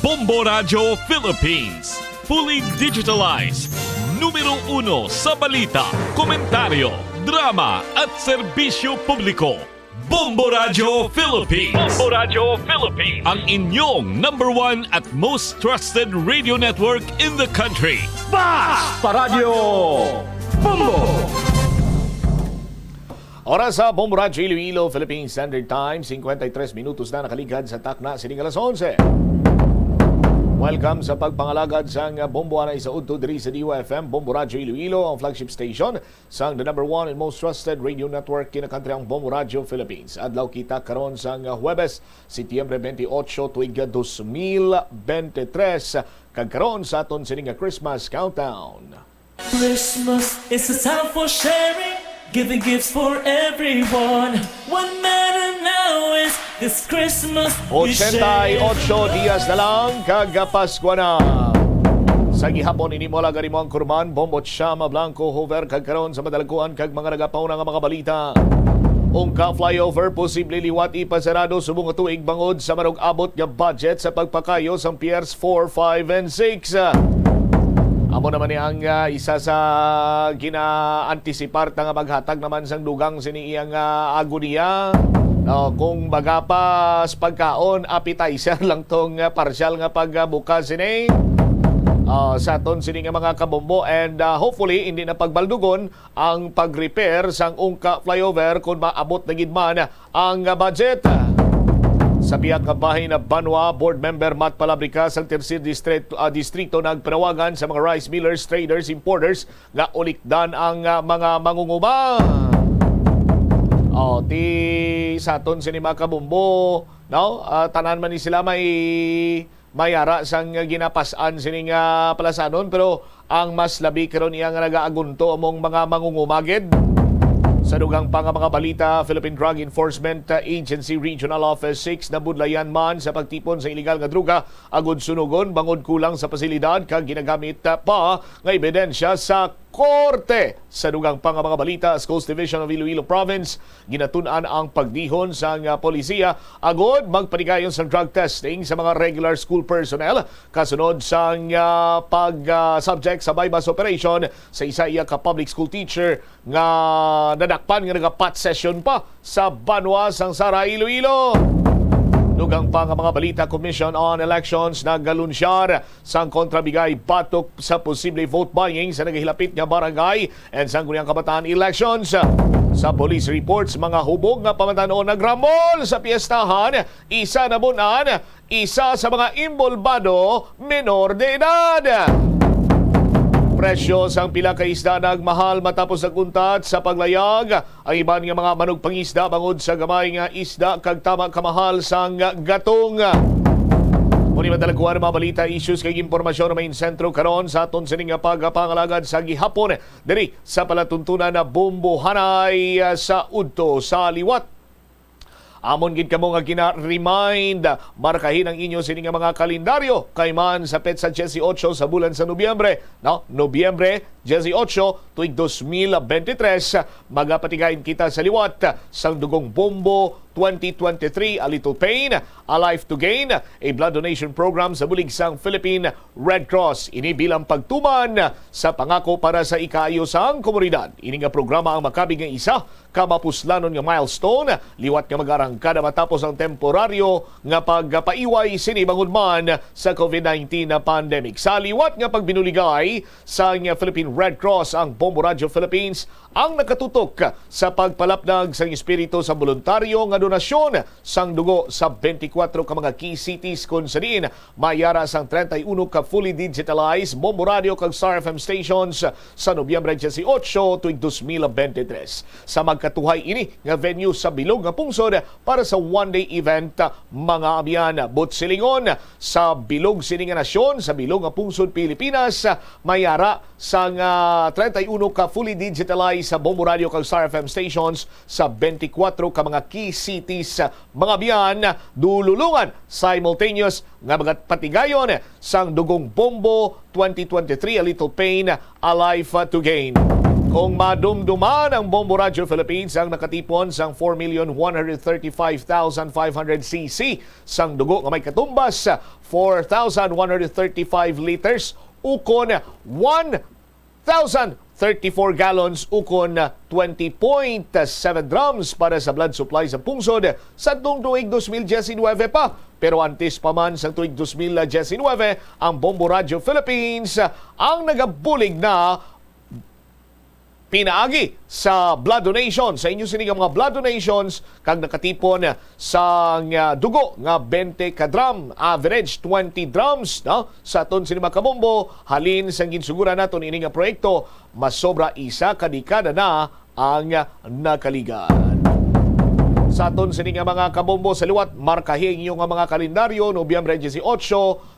Bombo Radio Philippines. Fully digitalized. Numero 1 sa balita, komentaryo, drama at serbisyo publiko. Bombo Radio Philippines. Bombo Radio Philippines. Ang inyong number 1 at most trusted radio network in the country. Basta Radio Bombo! Oras sa Bombo Radio Iloilo, Philippine Standard Time, 53 minutos na nakaligad sa takna sining alas 11. Welcome sa pagpangalagad sang Bombo Anay sa Udto diri sa DYFM, Bombo Radio Iloilo, ang flagship station sang the number 1 and most trusted radio network kinakantri ang Bombo Radio Philippines. Adlaw kita karon sang Huwebes, Setyembre 28, tuig 2023, kagkaron sa aton sining Christmas countdown. Christmas is a time for sharing, giving gifts for everyone. What matter now is this Christmas we 88 share. dias na lang kagapasko na. Sa gihapon ini mo lagari mo ang kurman, Bombo Chama Blanco Hover kagkaron sa madalaguan kag mga nagapauna nga mga balita. Ungka flyover posible liwat ipasarado subong tuig bangod sa marog abot nga budget sa pagpakayo sa Piers 4, 5 and 6. Amo naman ni ang isa sa gina-antisipar nga maghatag naman sang dugang sini iyang agoniya. Kung baga pa pagkaon, appetizer lang tong partial nga pagbukas sini. Sa aton sini nga mga kabombo and hopefully hindi na pagbaldugon ang pag-repair sang ungka flyover kung maabot na gid man ang budget. Sa biyak nga bahin na Banwa, board member Matt Palabrica sa Tercer Distrito nagpanawagan sa mga rice millers, traders, importers nga ulikdan ang mga mangunguma. Ti sa aton sini mga kabombo, no? Tanan man ni sila mayara sang ginapasan sining palasanon, pero ang mas labi karon iya nga nagaagunto among mga mangungumagid. Sa dugang pa nga mga balita, Philippine Drug Enforcement Agency Regional Office 6 na budlayan man sa pagtipon sa iligal nga druga agud sunugon bangod kulang sa pasilidad kag ginagamit pa nga ebidensya sa korte. Sa dugang pa nga mga balita, Coast Division of Iloilo Province ginatun-an ang pagdihon sa polisiya agud magpanigayon sa drug testing sa mga regular school personnel kasunod sa pag-subject sa bypass operation sa isa iya ka public school teacher nga nadakpan nga nagapat session pa sa Banwa, Sangsara, Iloilo. Dugang pa nga mga balita, Commission on Elections naggalunsyar sang kontrabigay batok sa posible vote buying sa nagahilapit nga barangay and sangguniang kabataan elections. Sa police reports, mga hubog nga pamatanon nagramol sa piyestahan, isa nabunan, isa sa mga imbolbado menor de edad. Presyo sang pila ka isda nagmahal matapos naguntat sa paglayag. Ang iban nga mga manug pangisda bangod sa gamay nga isda kag tama kamahal sang gatong. Muni madalaguan mga balita, issues kay impormasyon na may sentro karon sa aton sining pagpangalagad sa gihapon diri sa palatuntunan na Bombo Hanay sa Udto sa liwat. Amon gid kamo nga gina-remind markahin ang inyo sining mga kalendaryo kay man sa petsa 18 sa bulan sa Nobyembre, no? Nobyembre 18 tuig 2023 magapatigayin kita sa liwat sang dugong Bombo 2023, A Little Pain, A Life to Gain, a blood donation program sa bulig sang Philippine Red Cross. Ini bilang pagtuman sa pangako para sa ikaayo sang komunidad. Ini nga programa ang makabig nga isa ka mapuslanon nga milestone, liwat nga mag-arangkada matapos ang temporaryo nga pagpaiway sini bangod man sa COVID-19 na pandemic. Sa liwat nga pagbinuligay sa Philippine Red Cross, ang Bombo Radio Philippines ang nakatutok sa pagpalapnag sa espiritu sa voluntaryo nga donasyon sang dugo sa 24 ka mga key cities kung sa diin mayara sang 31 ka fully digitalized Bombo Radio kag Star FM stations sa Nobyembre 18 tuig 2023. Sa magkatuhay ini nga venue sa bilog nga pungsod para sa one-day event mga abyan Butsilingon sa bilog sini nga nasyon sa bilog nga pungsod Pilipinas mayara sang 31 ka fully digitalized sa Bombo Radio kag Star FM stations sa 24 ka mga key cities mga biyan dululungan simultaneous nga mga patigayon sang dugong Bombo 2023, A Little Pain, A Life to Gain. Kung madumduman ang Bombo Radio Philippines ang nakatipon sang 4,135,500 cc sang dugo nga may katumbas 4,135 liters ukon 1,034 gallons ukon 20.7 drums para sa blood supply sa pungsod sa tuig 2019 pa. Pero antes pa man sa tuig 2019, ang Bombo Radio Philippines ang nagabulig na pinaagi sa blood donation. Sa inyo sining mga blood donations kag nakatipon sa dugo nga 20 ka drum, average 20 drums no? Sa aton sinima kabombo, halin sa ginsugura naton ini nga proyekto, mas sobra isa ka dekada na ang nakaligan. Sa aton sining mga kabombo sa liwat, markahin yung mga kalendaryo, Nobyembre 18,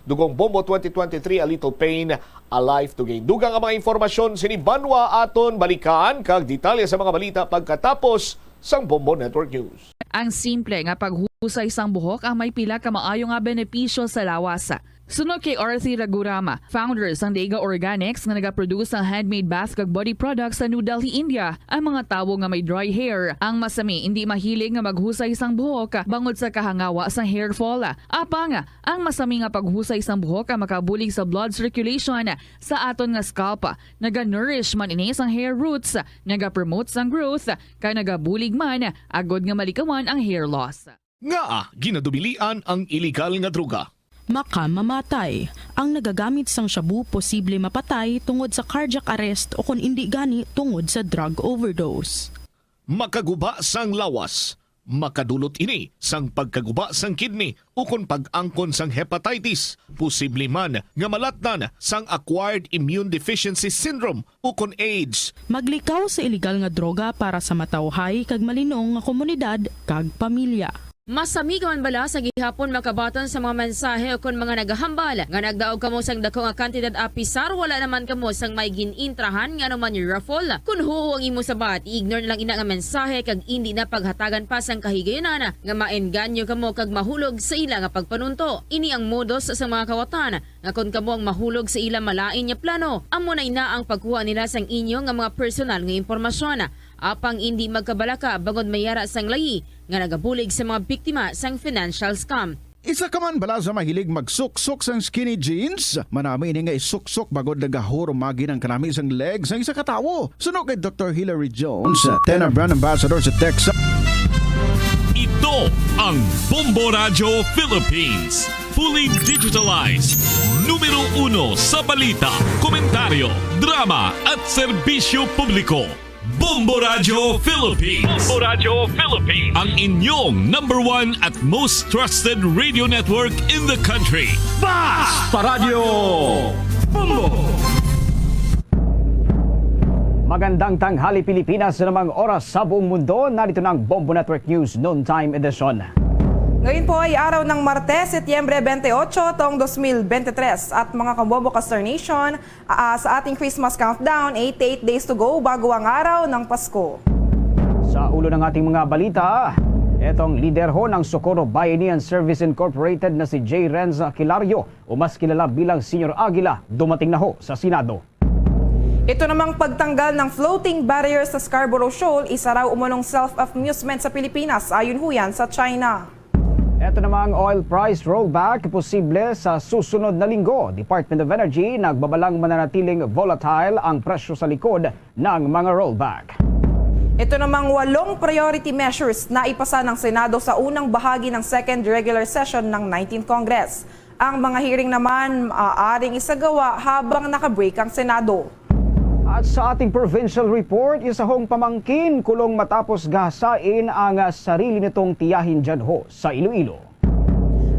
dugong Bombo 2023, A Little Pain, A Life to Gain. Dugang ang mga informasyon sini Banwa aton balikan kag detalye sa mga balita pagkatapos sang Bombo Network News. Ang simple nga paghusay sang buhok ang may pila ka maayo nga benepisyo sa lawas. Sunod kay Arthi Ragurama, founder sang Dega Organics nga nagaproduce ng handmade bath kag body products sa New Delhi, India. Ang mga tawo nga may dry hair, ang masami hindi mahilig nga maghusay sang buhok bangod sa kahangawa sang hair fall. Apang ang masami nga paghusay sang buhok ang makabulig sa blood circulation sa aton nga scalp. Naga-nourish man ini sang hair roots, naga-promote sang growth, kay nagabulig man agod nga malikawan ang hair loss. Nga ginadubilian ang illegal nga droga. Makamamatay. Ang nagagamit sang shabu posible mapatay tungod sa cardiac arrest o kung hindi gani tungod sa drug overdose. Makaguba sang lawas. Makadulot ini sang pagkaguba sang kidney o kung pag-angkon sang hepatitis. Posible man nga malatnan sang acquired immune deficiency syndrome o kung AIDS. Maglikaw sa illegal nga droga para sa matawhay kag malinong nga komunidad kag pamilya. Masami ka man bala sa gihapon makabaton sa mga mensahe o kung mga nagahambal nga nagdaog kamo sang dako nga kantidad apisar wala naman kamo sang may ginintrahan nga naman yung raffle. Kung huo ang imo sabat, ignore na lang ina nga mensahe kag hindi na paghatagan pa sang kahigayonan nga maengganyo kamo kag mahulog sa ila nga pagpanunto. Ini ang modus sa mga kawatan nga kung kamo ang mahulog sa ila malain nya plano, amo na ina ang pagkuha nila sang inyo nga mga personal nga impormasyon. Apang hindi magkabalaka bangod mayara sang layi nga nagabulig sa mga biktima sang financial scam. Isa ka man bala sa mahilig magsuksok sang skinny jeans? Manami ini nga isuksok bagod nagahuro magi ng kanami sang legs sang isa katawo. Sunog kay Dr. Hilary Jones, Tena Brand Ambassador sa Texas. Ito ang Bombo Radio Philippines. Fully digitalized. Numero 1 sa balita, komentaryo, drama at serbisyo publiko. Bombo Radio Philippines. Bombo Radio Philippines. Ang inyong #1 at most trusted radio network in the country. Basta Radio Bombo! Magandang tanghali Pilipinas sa namang oras sa buong mundo. Narito na ang Bombo Network News Noontime Edition. Ngayon po ay araw ng Martes, Setyembre 28, taong 2023. At mga kabombo Castor Nation, sa ating Christmas countdown, 88 days to go bago ang araw ng Pasko. Sa ulo ng ating mga balita, etong lider ho ng Socorro Bayanihan Service Incorporated na si J. Renz Kilario o mas kilala bilang Senior Aguila, dumating na ho sa Senado. Ito namang pagtanggal ng floating barriers sa Scarborough Shoal, isa raw umunong self-amusement sa Pilipinas ayon ho yan sa China. Ito namang oil price rollback posible sa susunod na linggo. Department of Energy nagbabalang mananatiling volatile ang presyo sa likod ng mga rollback. Ito namang 8 priority measures na ipasa ng Senado sa unang bahagi ng second regular session ng 19th Congress. Ang mga hearing naman maaaring isagawa habang nakabreak ang Senado. At sa ating provincial report, isa hong pamangkin kulong matapos gahasain ang sarili nitong tiyahin dyan ho sa Iloilo.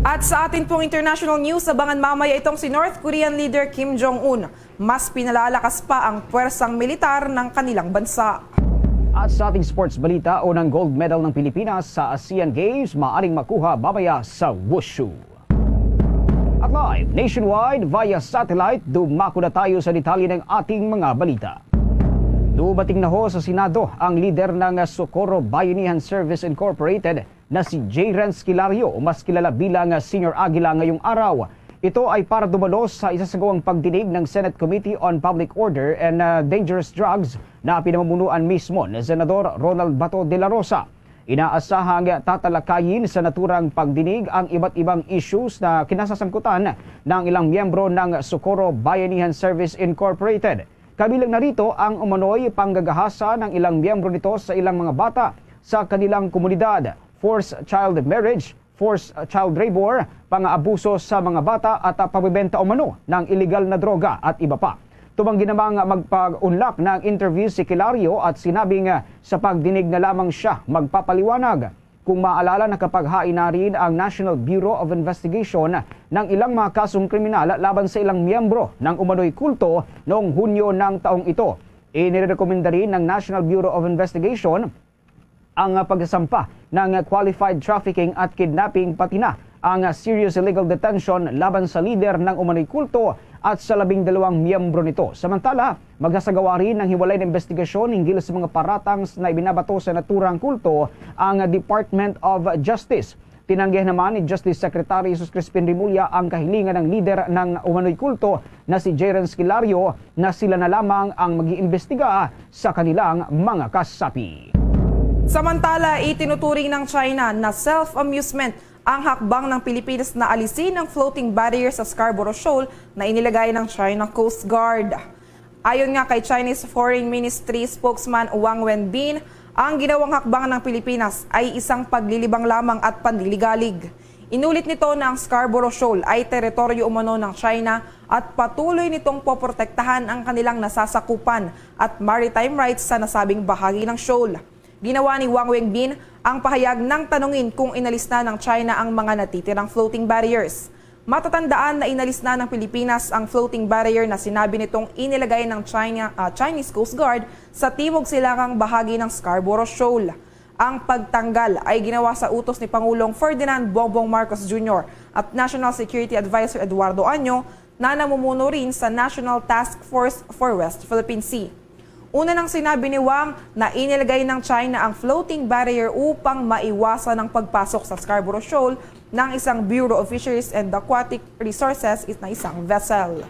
At sa atin pong international news, abangan mamaya itong si North Korean leader Kim Jong-un. Mas pinalalakas pa ang puwersang militar ng kanilang bansa. At sa ating sports balita, unang gold medal ng Pilipinas sa ASEAN Games maaring makuha mamaya sa Wushu. At live, nationwide, via satellite, dumako na tayo sa detalye ng ating mga balita. Dumating na ho sa Senado ang lider ng Socorro Bayanihan Service Incorporated na si J. Renz Kilario o mas kilala bilang Senior Aguila ngayong araw. Ito ay para dumalos sa isasagawang pagdinig ng Senate Committee on Public Order and Dangerous Drugs na pinamumunuan mismo ni Senador Ronald Bato de la Rosa. Inaasahang tatalakayin sa naturang pagdinig ang iba't ibang issues na kinasasangkutan ng ilang miyembro ng Socorro Bayanihan Service Incorporated. Kabilang narito ang umano'y panggagahasa ng ilang miyembro nito sa ilang mga bata sa kanilang komunidad, forced child marriage, forced child labor, pang-aabuso sa mga bata at pagbebenta umano ng iligal na droga at iba pa. Tumanggi namang magpag-unlak ng interview si Kilario at sinabing sa pagdinig na lamang siya magpapaliwanag. Kung maalala, nakapaghain na rin ang National Bureau of Investigation ng ilang mga kasong kriminal laban sa ilang miyembro ng umano'y kulto noong Hunyo ng taong ito. Inirekomenda rin ng National Bureau of Investigation ang pagsasampa ng qualified trafficking at kidnapping pati na ang serious illegal detention laban sa lider ng umano'y kulto at sa 12 miyembro nito. Samantala, magsasagawa rin ng hiwalay na investigasyon hinggil sa mga paratang na ibinabato sa naturang kulto ang Department of Justice. Tinanggihan naman ni Justice Secretary Jesus Crispin Rimulya ang kahilingan ng lider ng umano'y kulto na si Jerence Kilario na sila na lamang ang mag-iimbestiga sa kanilang mga kasapi. Samantala, itinuturing ng China na self-amusement ang hakbang ng Pilipinas na alisin ang floating barrier sa Scarborough Shoal na inilagay ng China Coast Guard. Ayon nga kay Chinese Foreign Ministry spokesman Wang Wenbin, ang ginawang hakbang ng Pilipinas ay isang paglilibang lamang at panliligalig. Inulit nito na ang Scarborough Shoal ay teritoryo umano ng China at patuloy nitong poprotektahan ang kanilang nasasakupan at maritime rights sa nasabing bahagi ng shoal. Ginawa ni Wang Wenbin ang pahayag ng tanungin kung inalis na ng China ang mga natitirang floating barriers. Matatandaan na inalis na ng Pilipinas ang floating barrier na sinabi nitong inilagay ng Chinese Coast Guard sa timog silangang bahagi ng Scarborough Shoal. Ang pagtanggal ay ginawa sa utos ni Pangulong Ferdinand Bongbong Marcos Jr. at National Security Advisor Eduardo Año na namumuno rin sa National Task Force for West Philippine Sea. Una nang sinabi ni Wang na inilagay ng China ang floating barrier upang maiwasan ang pagpasok sa Scarborough Shoal ng isang Bureau of Fisheries and Aquatic Resources na isang vessel.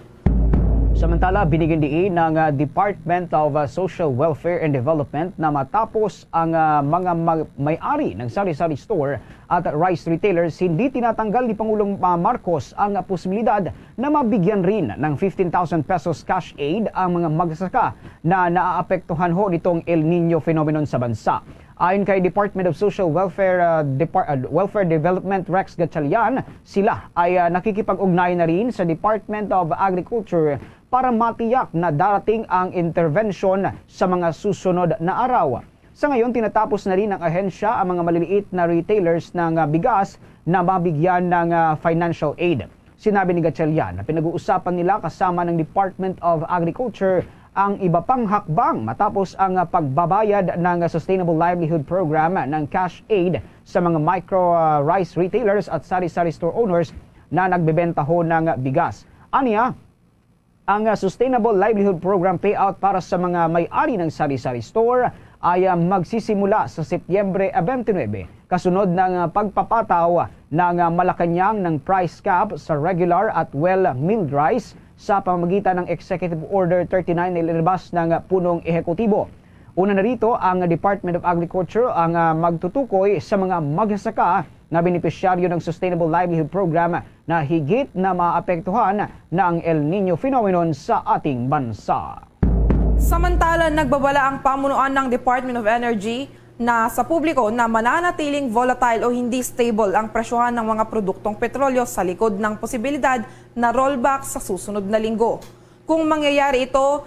Samantala, binigyan diin ng Department of Social Welfare and Development na matapos ang mga may-ari ng sari-sari store at rice retailers, hindi tinatanggal ni Pangulong Marcos ang posibilidad na mabigyan rin ng 15,000 pesos cash aid ang mga magsasaka na naaapektuhan ho nitong El Nino phenomenon sa bansa. Ayon kay Department of Social Welfare Welfare Development Rex Gatchalian, sila ay nakikipag-ugnay na rin sa Department of Agriculture para matiyak na darating ang intervention sa mga susunod na araw. Sa ngayon, tinatapos na rin ng ahensya ang mga maliliit na retailers ng bigas na mabigyan ng financial aid. Sinabi ni Gatchalian na pinag-uusapan nila kasama ng Department of Agriculture ang iba pang hakbang matapos ang pagbabayad ng Sustainable Livelihood Program ng cash aid sa mga micro rice retailers at sari-sari store owners na nagbebenta ho ng bigas. Aniya, ang Sustainable Livelihood Program payout para sa mga may-ari ng sari-sari store ay magsisimula sa Setyembre 29, kasunod ng pagpapataw ng Malacanang ng price cap sa regular at well-milled rice sa pamamagitan ng Executive Order 39 na ilalabas ng punong ehekutibo. Una na rito, ang Department of Agriculture ang magtutukoy sa mga magsasaka na benepisyaryo ng Sustainable Livelihood Program na higit na maapektuhan ng El Nino phenomenon sa ating bansa. Samantala, nagbabala ang pamunuan ng Department of Energy na sa publiko na mananatiling volatile o hindi stable ang presyohan ng mga produktong petrolyo sa likod ng posibilidad na rollback sa susunod na linggo. Kung mangyayari ito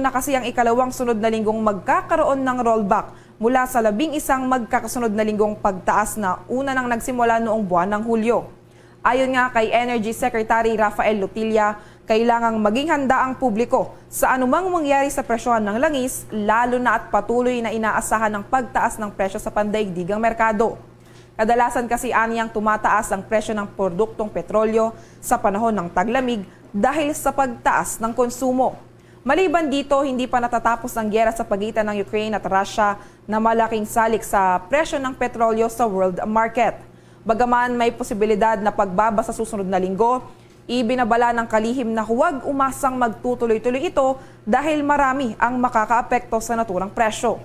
na kasi ang ikalawang sunod na linggong magkakaroon ng rollback mula sa 11 magkakasunod na linggong pagtaas na una nang nagsimula noong buwan ng Hulyo. Ayon nga kay Energy Secretary Rafael Lutilla, kailangang maging handa ang publiko sa anumang mangyari sa presyohan ng langis, lalo na at patuloy na inaasahan ng pagtaas ng presyo sa pandaigdigang merkado. Kadalasan kasi aniyang tumataas ang presyo ng produktong petrolyo sa panahon ng taglamig dahil sa pagtaas ng konsumo. Maliban dito, hindi pa natatapos ang giyera sa pagitan ng Ukraine at Russia na malaking salik sa presyo ng petrolyo sa world market. Bagaman may posibilidad na pagbaba sa susunod na linggo, ibinabala ng kalihim na huwag umasang magtutuloy-tuloy ito dahil marami ang makakaapekto sa naturang presyo.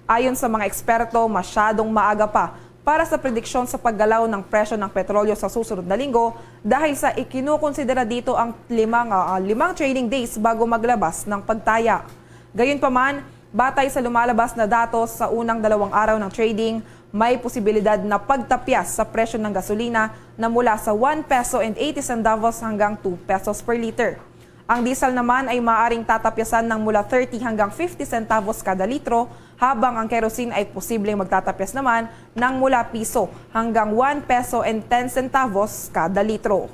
Ayon sa mga eksperto, masyadong maaga pa para sa prediksyon sa paggalaw ng presyo ng petrolyo sa susunod na linggo dahil sa ikinukonsidera dito ang limang trading days bago maglabas ng pagtaya. Gayunpaman, batay sa lumalabas na datos sa unang 2 araw ng trading, may posibilidad na pagtapyas sa presyo ng gasolina na mula sa 1 peso and 80 centavos hanggang 2 pesos per liter. Ang diesel naman ay maaaring tatapyasan ng mula 30 hanggang 50 centavos kada litro, habang ang kerosene ay posibleng magtatapyas naman ng mula piso hanggang 1 peso and 10 centavos kada litro.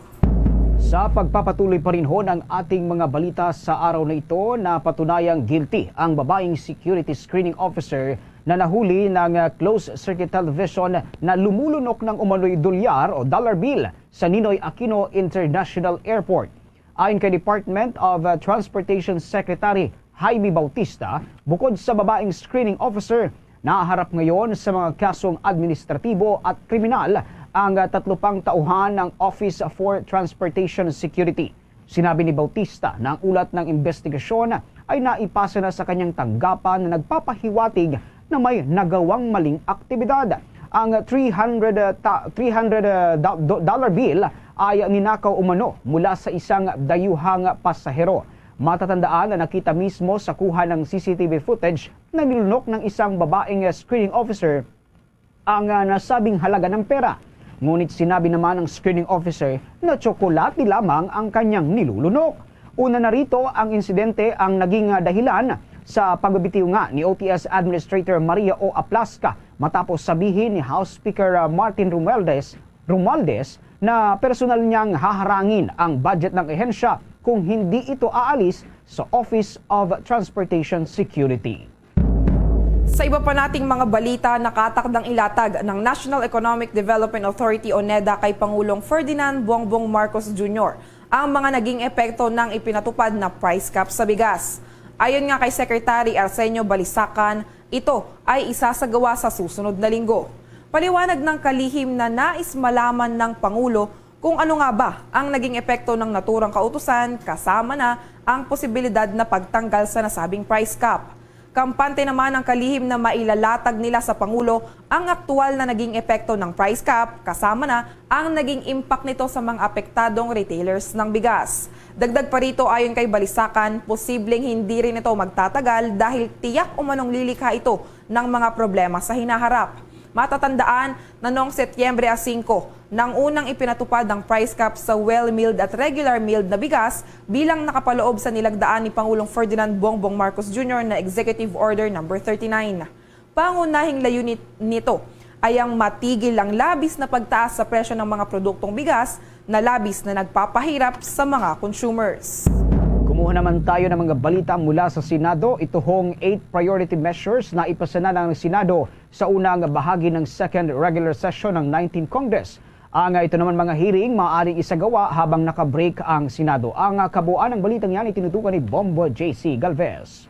Sa pagpapatuloy pa rin ho ng ating mga balita sa araw na ito, na patunayang guilty ang babaeng security screening officer na nahuli ng closed-circuit television na lumulunok ng umano'y dolyar o dollar bill sa Ninoy Aquino International Airport. Ayon kay Department of Transportation Secretary Jaime Bautista, bukod sa babaeng screening officer, naharap ngayon sa mga kasong administratibo at kriminal ang 3 pang tauhan ng Office for Transportation Security. Sinabi ni Bautista na ang ulat ng investigasyon ay naipasa na sa kanyang tanggapan na nagpapahiwatig na may nagawang maling aktibidad. Ang $300 bill ay ninakaw umano mula sa isang dayuhang pasahero. Matatandaan na nakita mismo sa kuha ng CCTV footage na nilunok ng isang babaeng screening officer ang nasabing halaga ng pera. Ngunit sinabi naman ng screening officer na tsokolate lamang ang kanyang nilulunok. Una na rito, ang insidente ang naging dahilan sa pagbibitiw nga ni OTS Administrator Maria O. Aplasca matapos sabihin ni House Speaker Martin Romualdez na personal niyang haharangin ang budget ng ehensya kung hindi ito aalis sa Office of Transportation Security. Sa iba pa nating mga balita, nakatakdang ilatag ng National Economic Development Authority o NEDA kay Pangulong Ferdinand Bongbong Marcos Jr. ang mga naging epekto ng ipinatupad na price cap sa bigas. Ayon nga kay Secretary Arsenio Balisacan, ito ay isasagawa sa susunod na linggo. Paliwanag ng kalihim na nais malaman ng Pangulo kung ano nga ba ang naging epekto ng naturang kautusan, kasama na ang posibilidad na pagtanggal sa nasabing price cap. Kampante naman ang kalihim na mailalatag nila sa Pangulo ang aktual na naging epekto ng price cap, kasama na ang naging impact nito sa mga apektadong retailers ng bigas. Dagdag pa rito, ayon kay Balisacan, posibleng hindi rin ito magtatagal dahil tiyak umanong lilikha ito ng mga problema sa hinaharap. Matatandaan na noong Setyembre 5 nang unang ipinatupad ang price cap sa well-milled at regular milled na bigas bilang nakapaloob sa nilagdaan ni Pangulong Ferdinand Bongbong Marcos Jr. na Executive Order No. 39. Pangunahing layunin nito ay ang matigil ang labis na pagtaas sa presyo ng mga produktong bigas na labis na nagpapahirap sa mga consumers. Kumuha naman tayo ng mga balita mula sa Senado. Ito hong 8 priority measures na ipasana ng Senado sa unang bahagi ng second regular session ng 19th Congress. Ang ito naman mga hearing maaaring isagawa habang nakabreak ang Senado. Ang kabuuan ng balitang yan itinutukan ni Bombo JC Galvez.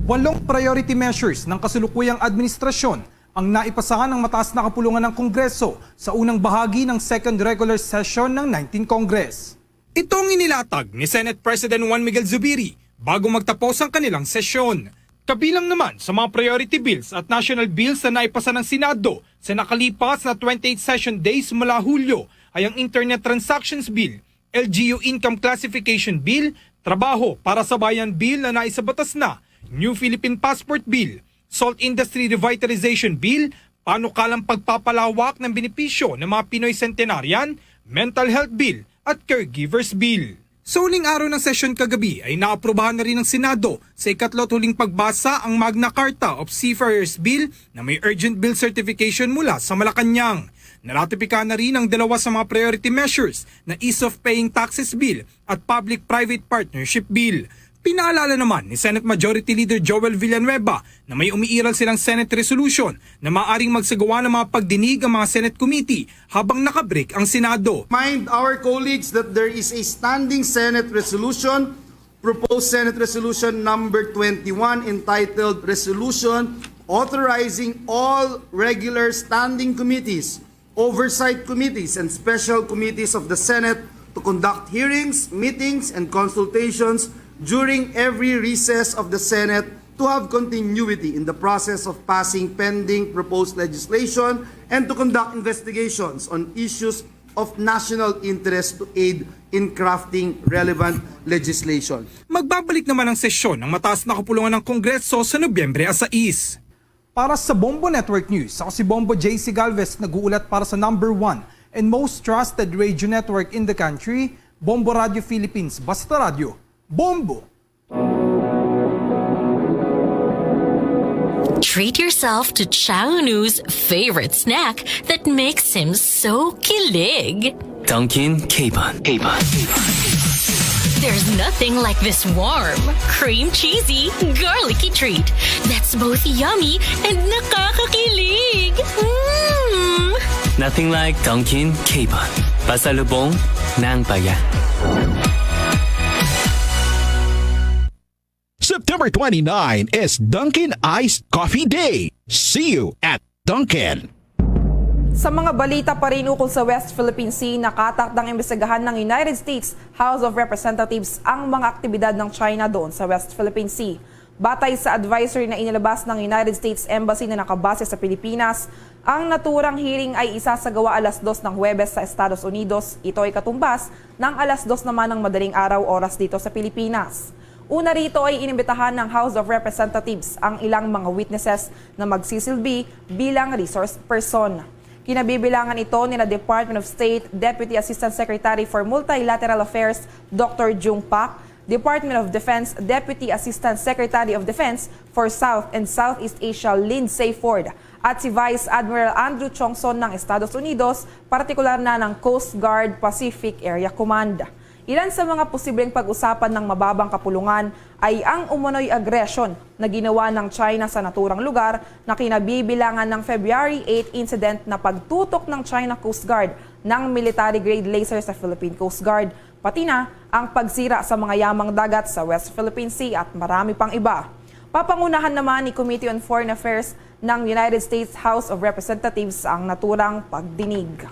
8 priority measures ng kasulukuyang administrasyon ang naipasahan ng mataas na kapulungan ng Kongreso sa unang bahagi ng second regular session ng 19th Congress. Ito ang inilatag ni Senate President Juan Miguel Zubiri bago magtapos ang kanilang sesyon. Kabilang naman sa mga priority bills at national bills na naipasa ng Senado sa nakalipas na 28 session days mula Hulyo ay ang Internet Transactions Bill, LGU Income Classification Bill, Trabaho para sa Bayan Bill na naisabatas na, New Philippine Passport Bill, Salt Industry Revitalization Bill, panukalang pagpapalawak ng benepisyo ng mga Pinoy Centenarian, Mental Health Bill at Caregivers Bill. Sa uling araw ng session kagabi ay naaprubahan na rin ng Senado sa ikatlo't huling pagbasa ang Magna Carta of Seafarers Bill na may urgent bill certification mula sa Malacanang. Naratipika na rin ang dalawa sa mga priority measures na Ease of Paying Taxes Bill at Public-Private Partnership Bill. Pinaalala naman ni Senate Majority Leader Joel Villanueva na may umiiral silang Senate resolution na maaaring magsagawa ng mga pagdinig ang mga Senate Committee habang nakabreak ang Senado. Remind our colleagues that there is a standing Senate resolution, proposed Senate Resolution number 21 entitled Resolution Authorizing All Regular Standing Committees oversight committees and special committees of the Senate to conduct hearings, meetings, and consultations during every recess of the Senate to have continuity in the process of passing pending proposed legislation and to conduct investigations on issues of national interest to aid in crafting relevant legislation. Magbabalik naman ang sesyon ng mataas na kapulungan ng Kongreso sa Nobyembre 6. Para sa Bombo Network News, ako si Bombo JC Galvez, nag-uulat para sa number 1 and most trusted radio network in the country, Bombo Radio Philippines. Basta Radio, Bombo! Treat yourself to Chow Nu's favorite snack that makes him so kilig. Dunkin' K-Bun. There's nothing like this warm, cream cheesy, garlicky treat that's both yummy and nakakakilig. Mmm! Nothing like Dunkin' K-Bun. Pasalubong ng bayan. September 29 is Dunkin' Iced Coffee Day. See you at Dunkin'. Sa mga balita pa rin ukol sa West Philippine Sea, nakatakdang imbestigahan ng United States House of Representatives ang mga aktibidad ng China doon sa West Philippine Sea. Batay sa advisory na inilabas ng United States Embassy na nakabase sa Pilipinas, ang naturang hearing ay isasagawa alas 2 ng Huwebes sa Estados Unidos. Ito ay katumbas ng alas 2 naman ng madaling araw oras dito sa Pilipinas. Una rito ay inimbitahan ng House of Representatives ang ilang mga witnesses na magsisilbi bilang resource person. Kinabibilangan ito nila Department of State Deputy Assistant Secretary for Multilateral Affairs Dr. Jung Pak, Department of Defense Deputy Assistant Secretary of Defense for South and Southeast Asia Lindsay Ford at si Vice Admiral Andrew Chongson ng Estados Unidos, partikular na ng Coast Guard Pacific Area Command. Ilan sa mga posibleng pag-usapan ng mababang kapulungan ay ang umunoy aggression na ginawa ng China sa naturang lugar na kinabibilangan ng February 8 incident na pagtutok ng China Coast Guard ng military-grade laser sa Philippine Coast Guard, pati na ang pagsira sa mga yamang dagat sa West Philippine Sea at marami pang iba. Papangunahan naman ni Committee on Foreign Affairs ng United States House of Representatives ang naturang pagdinig.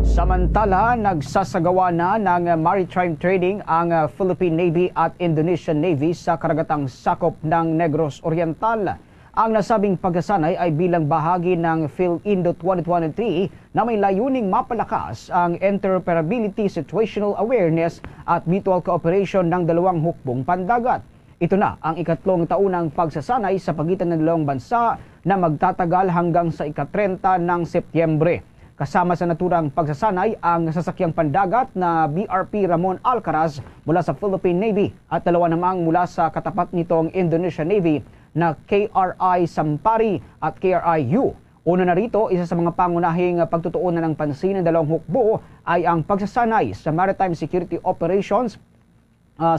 Samantala, nagsasagawa na ng maritime training ang Philippine Navy at Indonesian Navy sa karagatang sakop ng Negros Oriental. Ang nasabing pagsasanay ay bilang bahagi ng PhilIndo 2023 na may layuning mapalakas ang interoperability, situational awareness at mutual cooperation ng dalawang hukbong pandagat. Ito na ang ikatlong taunang pagsasanay sa pagitan ng dalawang bansa na magtatagal hanggang sa ika-30 ng Setyembre. Kasama sa naturang pagsasanay ang sasakyang pandagat na BRP Ramon Alcaraz mula sa Philippine Navy at dalawa namang mula sa katapat nitong Indonesian Navy na KRI Sampari at KRI-U. Una na rito, isa sa mga pangunahing pagtutuunan ng pansin ng dalawang hukbo ay ang pagsasanay sa maritime security operations,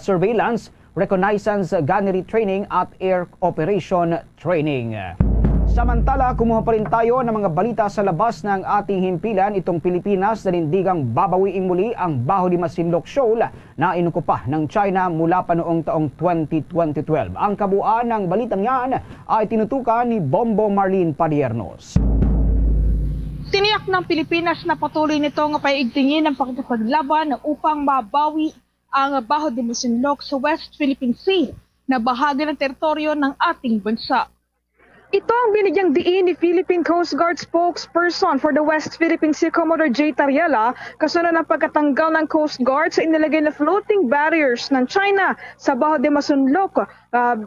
surveillance, reconnaissance, gunnery training at air operation training. Samantala, kumuha pa rin tayo ng mga balita sa labas ng ating himpilan. Itong Pilipinas na nindigang babawiing muli ang Baho de Masinloc Shoal na inukupa ng China mula pa noong taong 2012. Ang kabuuan ng balitang yan ay tinutukan ni Bombo Marlene Padiernos. Tiniyak ng Pilipinas na patuloy nitong paiigtingin ang pagkakaglaban upang mabawi ang Baho de Masinloc sa West Philippine Sea na bahagi ng teritoryo ng ating bansa. Ito ang binigyang diin ni Philippine Coast Guard spokesperson for the West Philippine Sea, Commodore J. Tariela, kasunod ng pagkatanggal ng Coast Guard sa inilagay na floating barriers ng China sa Baho de Masinloc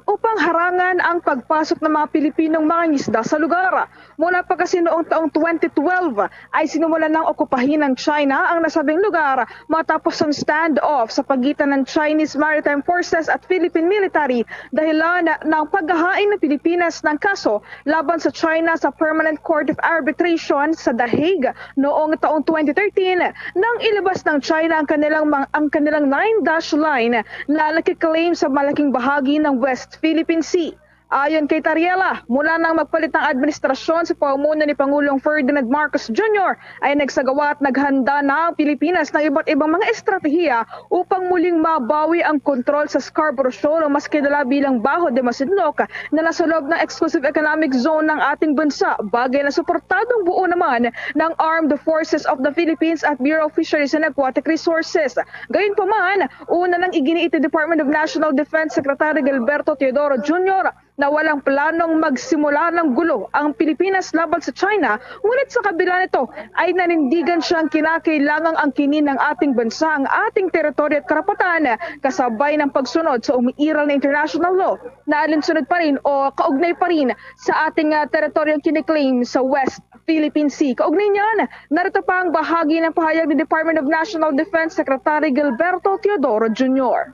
upang harangan ang pagpasok ng mga Pilipinong mangingisda sa lugar. Mula pa kasi noong taong 2012 ay sinumulan ng okupahin ng China ang nasabing lugar matapos ang standoff sa pagitan ng Chinese Maritime Forces at Philippine Military dahilan ng paghahain ng Pilipinas ng kaso laban sa China sa Permanent Court of Arbitration sa The Hague noong taong 2013 nang ilabas ng China ang kanilang 9-dash line na nakiklaim sa malaking bahagi ng West Philippine Sea. Ayon kay Tariela, mula nang magpalit ng administrasyon sa pamumuno ni Pangulong Ferdinand Marcos Jr. ay nagsagawa at naghanda na ang Pilipinas ng iba't ibang mga estratehiya upang muling mabawi ang kontrol sa Scarborough Shoal o mas kilala bilang Bajo de Masinloc na nasa loob ng Exclusive Economic Zone ng ating bansa, bagay na suportadong buo naman ng Armed Forces of the Philippines at Bureau of Fisheries and Aquatic Resources. Gayunpaman, una nang iginiit ni Department of National Defense Secretary Gilberto Teodoro Jr. na walang planong magsimula ng gulo ang Pilipinas laban sa China, ngunit sa kabila nito ay nanindigan siyang kinakailangang angkinin ng ating bansa ang ating teritoryo at karapatan kasabay ng pagsunod sa umiiral na international law na alinsunod pa rin o kaugnay pa rin sa ating teritoryong kiniklaim sa West Philippine Sea. Kaugnay niyan, narito pa ang bahagi ng pahayag ni Department of National Defense Secretary Gilberto Teodoro Jr.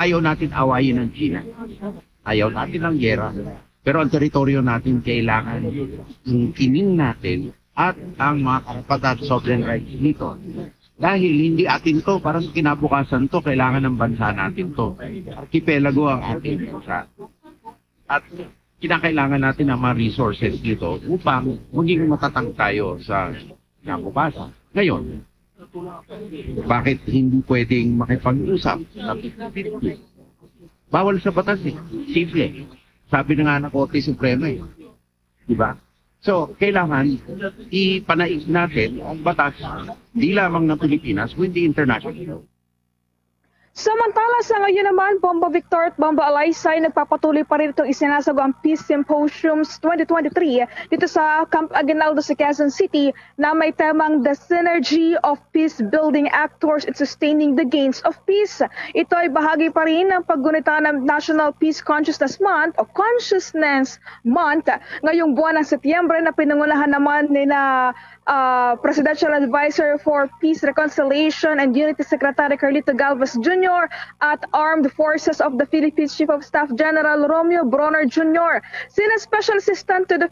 Ayaw natin awayin ng China. Ayaw natin ng gera. Pero ang teritoryo natin kailangan kining natin at ang mga karapatan at sovereign rights dito. Dahil hindi atin to, parang kinabukasan to, kailangan ng bansa natin to. Archipelago ang ating bansa. At kinakailangan natin ng mga resources dito upang maging matatang tayo sa kinabukasan. Ngayon, bakit hindi pwedeng makipag-usap sa Pilipinas? Bawal sa batas eh. Simple. Sabi na nga ng Korte Suprema eh. Diba? So, kailangan ipanaig natin ang batas di lamang ng Pilipinas, kundi international. Samantala sa ngayon naman, Bomba Victor at Bomba Alaysay nagpapatuloy pa rin itong isinasagawang Peace Symposiums 2023 dito sa Camp Aguinaldo sa Quezon City na may temang The Synergy of Peace Building Actors in Sustaining the Gains of Peace. Ito ay bahagi pa rin ng paggunita ng National Peace Consciousness Month o Consciousness Month ngayong buwan ng Setyembre na pinangunahan naman ni na Presidential Advisor for Peace, Reconciliation and Unity Secretary Carlito Galvez Jr. at Armed Forces of the Philippines Chief of Staff General Romeo Bronner Jr. Sina Special Assistant to the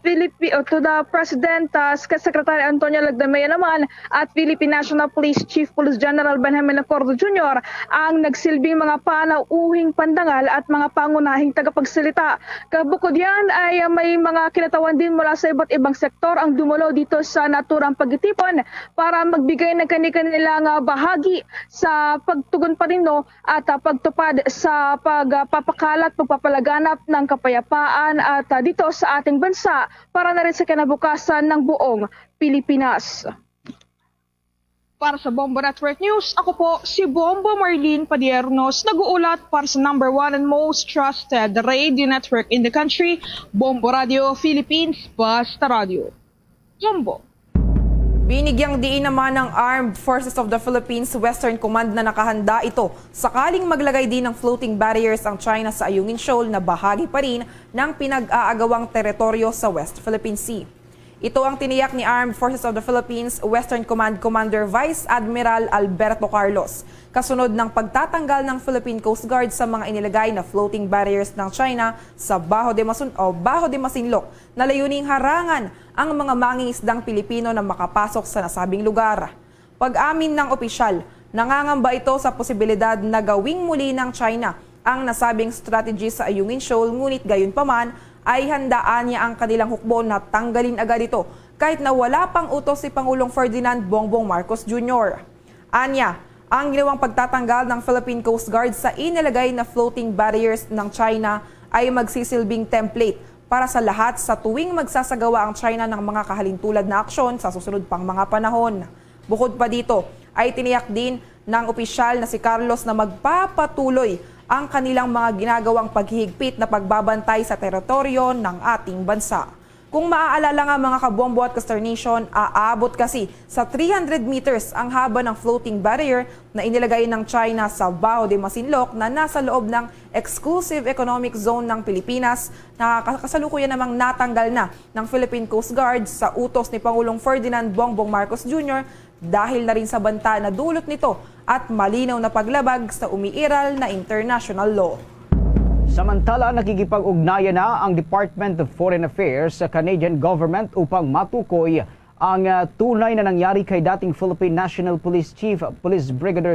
President Secretary Antonio Lagdamea naman at Philippine National Police Chief Police General Benjamin Acordo Jr. ang nagsilbing mga panauhing pandangal at mga pangunahing tagapagsalita. Kabukod yan ay may mga kinatawan din mula sa iba't ibang sektor ang dumalo dito sa naturang pagtitipon para magbigay ng kanilang bahagi sa pagtugon pa rin at pagtupad sa pagpapakalat, pagpapalaganap ng kapayapaan at dito sa ating bansa para na rin sa kinabukasan ng buong Pilipinas. Para sa Bombo Network News, ako po si Bombo Marlene Padiernos, nag-uulat para sa #1 and most trusted radio network in the country, Bombo Radio Philippines, Basta Radio. Bombo. Binigyang diin naman ng Armed Forces of the Philippines Western Command na nakahanda ito sakaling maglagay din ng floating barriers ang China sa Ayungin Shoal na bahagi pa rin ng pinag-aagawang teritoryo sa West Philippine Sea. Ito ang tiniyak ni Armed Forces of the Philippines Western Command Commander Vice Admiral Alberto Carlos kasunod ng pagtatanggal ng Philippine Coast Guard sa mga inilagay na floating barriers ng China sa Bajo de Masinloc na layuning harangan ang mga mangingisdang Pilipino na makapasok sa nasabing lugar. Pag-amin ng opisyal, nangangamba ito sa posibilidad na gawing muli ng China ang nasabing strategy sa Ayungin Shoal, ngunit gayunpaman ay handaan niya ang kanilang hukbo na tanggalin agad ito kahit na wala pang utos si Pangulong Ferdinand Bongbong Marcos Jr. Anya, ang ginawang pagtatanggal ng Philippine Coast Guard sa inilagay na floating barriers ng China ay magsisilbing template para sa lahat sa tuwing magsasagawa ang China ng mga kahalintulad na aksyon sa susunod pang mga panahon. Bukod pa dito, ay tiniyak din ng opisyal na si Carlos na magpapatuloy ang kanilang mga ginagawang paghihigpit na pagbabantay sa teritoryo ng ating bansa. Kung maaalala nga mga kabombo at Castor Nation, aabot kasi sa 300 meters ang haba ng floating barrier na inilagay ng China sa Bajo de Masinloc na nasa loob ng Exclusive Economic Zone ng Pilipinas na kasalukuyan namang natanggal na ng Philippine Coast Guard sa utos ni Pangulong Ferdinand Bongbong Marcos Jr. dahil na rin sa banta na dulot nito at malinaw na paglabag sa umiiral na international law. Samantala, nakikipag-ugnayan na ang Department of Foreign Affairs sa Canadian government upang matukoy ang tunay na nangyari kay dating Philippine National Police Chief Police Brigadier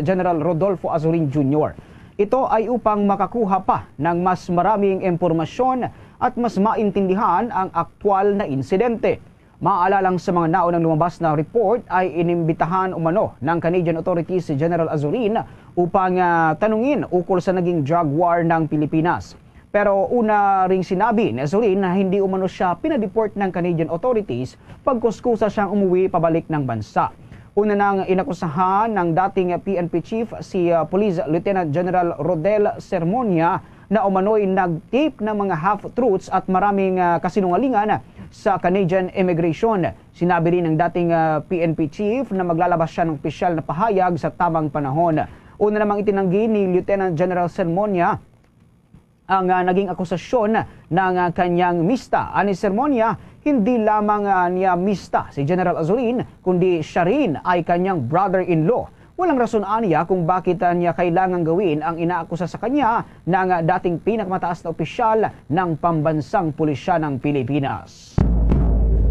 General Rodolfo Azurin Jr. Ito ay upang makakuha pa ng mas maraming impormasyon at mas maintindihan ang aktwal na insidente. Maalalang sa mga naunang lumabas na report ay inimbitahan umano ng Canadian authorities si General Azurin upang tanungin ukol sa naging drug war ng Pilipinas. Pero una ring sinabi ni Azurin na hindi umano siya pinadeport ng Canadian authorities pagkuskusa siyang umuwi pabalik ng bansa. Una nang inakusahan ng dating PNP chief si Police Lieutenant General Rodel Sermonia na umano'y nag-tape ng mga half-truths at maraming kasinungalingan sa Canadian immigration. Sinabi rin ng dating PNP chief na maglalabas siya ng opisyal na pahayag sa tamang panahon. Una namang itinanggi ni Lieutenant General Sermonia ang naging akusasyon ng kanyang mista. Ani Sermonia, hindi lamang niya mista si General Azurin, kundi siya rin ay kanyang brother-in-law. Walang rason aniya kung bakit niya kailangang gawin ang inaakusa sa kanya ng dating pinakamataas na opisyal ng pambansang pulisya ng Pilipinas.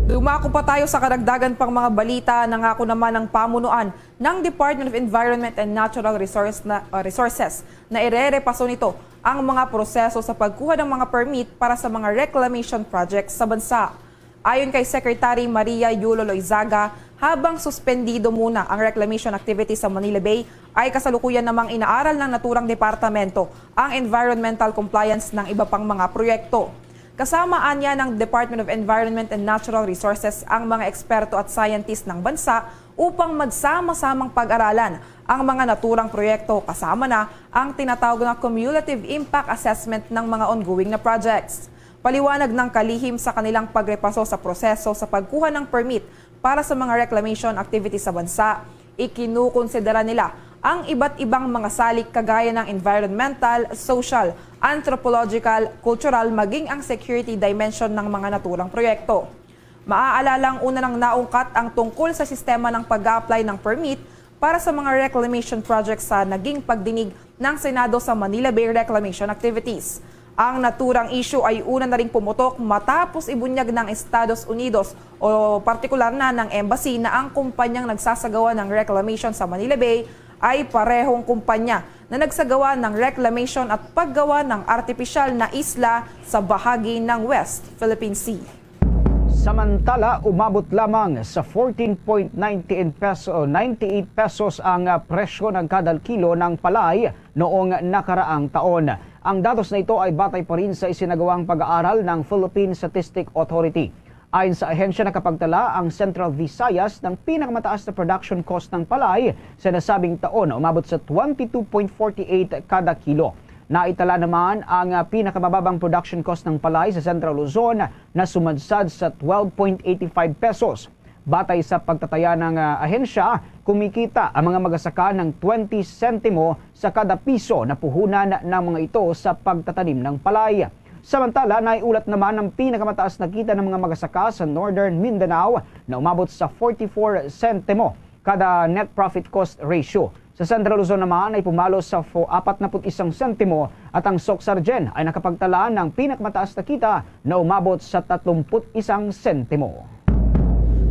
Dumako pa tayo sa karagdagan pang mga balita. Nangako naman ng pamunuan ng Department of Environment and Natural Resources na irerepaso nito ang mga proseso sa pagkuha ng mga permit para sa mga reclamation projects sa bansa. Ayon kay Secretary Maria Yulo Loizaga, habang suspendido muna ang reclamation activity sa Manila Bay, ay kasalukuyan namang inaaral ng naturang departamento ang environmental compliance ng iba pang mga proyekto. Kasamaan niya ng Department of Environment and Natural Resources ang mga eksperto at scientist ng bansa upang magsama-samang pag-aralan ang mga naturang proyekto kasama na ang tinatawag na cumulative impact assessment ng mga ongoing na projects. Paliwanag ng kalihim sa kanilang pagrepaso sa proseso sa pagkuha ng permit para sa mga reclamation activities sa bansa, ikinukonsidera nila ang iba't ibang mga salik kagaya ng environmental, social, anthropological, cultural, maging ang security dimension ng mga naturang proyekto. Maaalalang una nang naungkat ang tungkol sa sistema ng pag-a-apply ng permit para sa mga reclamation projects sa naging pagdinig ng Senado sa Manila Bay reclamation activities. Ang naturang issue ay una na ring pumutok matapos ibunyag ng Estados Unidos o partikular na ng embassy na ang kumpanyang nagsasagawa ng reclamation sa Manila Bay ay parehong kumpanya na nagsagawa ng reclamation at paggawa ng artipisyal na isla sa bahagi ng West Philippine Sea. Samantala, umabot lamang sa 14.98 pesos ang presyo ng kada kilo ng palay noong nakaraang taon. Ang datos na ito ay batay pa rin sa isinagawang pag-aaral ng Philippine Statistic Authority. Ayon sa ahensya, nakapagtala ang Central Visayas ng pinakamataas na production cost ng palay sa nasabing taon na umabot sa 22.48 kada kilo. Naitala naman ang pinakamababang production cost ng palay sa Central Luzon na sumadsad sa 12.85 pesos. Batay sa pagtataya ng ahensya, kumikita ang mga magsasaka ng 20 sentimo sa kada piso na puhunan ng mga ito sa pagtatanim ng palay. Samantala, naiulat naman ang pinakamataas na kita ng mga magsasaka sa Northern Mindanao na umabot sa 44 sentimo kada net profit cost ratio. Sa Central Luzon naman ay pumalo sa 41 sentimo at ang Soc-Sargen ay nakapagtala ng pinakamataas na kita na umabot sa 31 sentimo.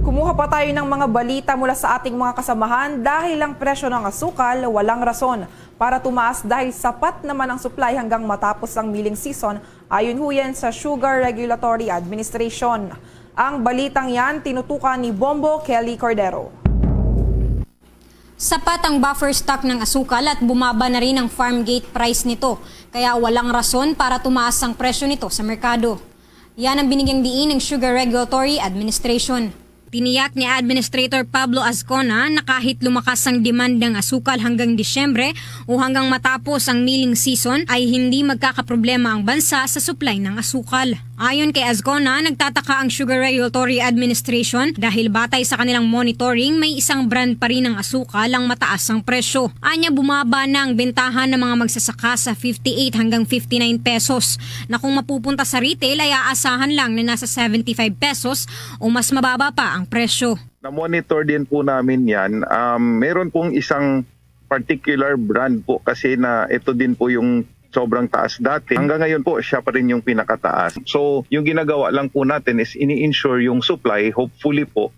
Kumuha pa tayo ng mga balita mula sa ating mga kasamahan dahil ang presyo ng asukal walang rason para tumaas dahil sapat naman ang supply hanggang matapos ang milling season ayon huyan sa Sugar Regulatory Administration. Ang balitang yan tinutukan ni Bombo Kelly Cordero. Sapat ang buffer stock ng asukal at bumaba na rin ang farm gate price nito kaya walang rason para tumaas ang presyo nito sa merkado. Yan ang binigyang diin ng Sugar Regulatory Administration. Tiniyak ni Administrator Pablo Azcona na kahit lumakas ang demand ng asukal hanggang Disyembre o hanggang matapos ang milling season ay hindi magkakaproblema ang bansa sa supply ng asukal. Ayon kay Azcona, nagtataka ang Sugar Regulatory Administration dahil batay sa kanilang monitoring may isang brand pa rin ng asukal ang mataas ang presyo. Anya bumaba na ang bentahan ng mga magsasaka sa 58 hanggang 59 pesos na kung mapupunta sa retail ay aasahan lang na nasa 75 pesos o mas mababa pa ang presyo. Na-monitor din po namin yan. Meron pong isang particular brand po kasi na ito din po yung sobrang taas dati. Hanggang ngayon po, siya pa rin yung pinakataas. So, yung ginagawa lang po natin is ini-ensure yung supply, hopefully po,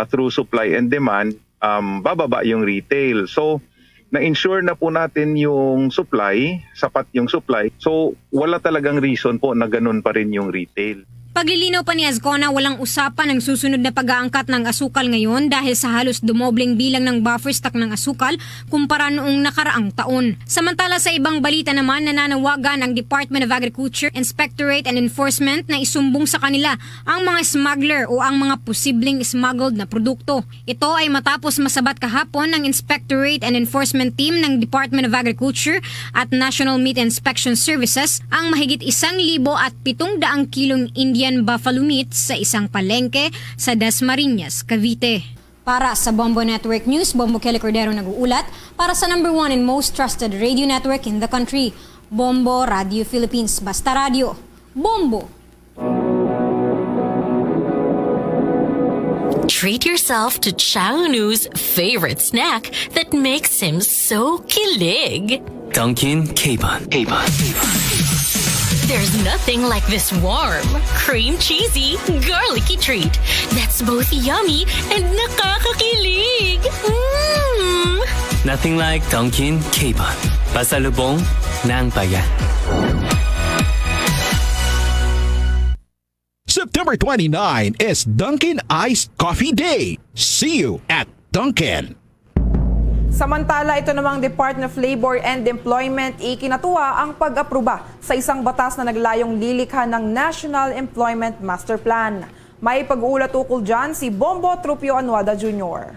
through supply and demand, bababa yung retail. So, na-ensure na po natin yung supply, sapat yung supply. So wala talagang reason po na ganun pa rin yung retail. Paglilinaw pa ni Azcona, walang usapan ang susunod na pag-aangkat ng asukal ngayon dahil sa halos dumobleng bilang ng buffer stock ng asukal kumpara noong nakaraang taon. Samantala sa ibang balita naman, nananawagan ang Department of Agriculture, Inspectorate and Enforcement na isumbong sa kanila ang mga smuggler o ang mga posibleng smuggled na produkto. Ito ay matapos masabat kahapon ng Inspectorate and Enforcement Team ng Department of Agriculture at National Meat Inspection Services ang mahigit 1,700 kilong Indian buffalo meat sa isang palengke sa Dasmariñas, Cavite. Para sa Bombo Network News, Bombo Kelly Cordero nag-uulat para sa #1 and most trusted radio network in the country, Bombo Radio Philippines. Basta Radio, Bombo! Treat yourself to Chownu's favorite snack that makes him so kilig. Dunkin' K-Bun. There's nothing like this warm, cream cheesy, garlicky treat that's both yummy and nakakakilig. Nothing like Dunkin' K-Bun. Pasalubong ng bayan. September 29 is Dunkin' Iced Coffee Day. See you at Dunkin'. Samantala, ito namang Department of Labor and Employment ikinatuwa ang pag-aproba sa isang batas na naglayong lilikha ng National Employment Master Plan. May pag-uulat ukol dyan si Bombo Trupio Anuada Jr.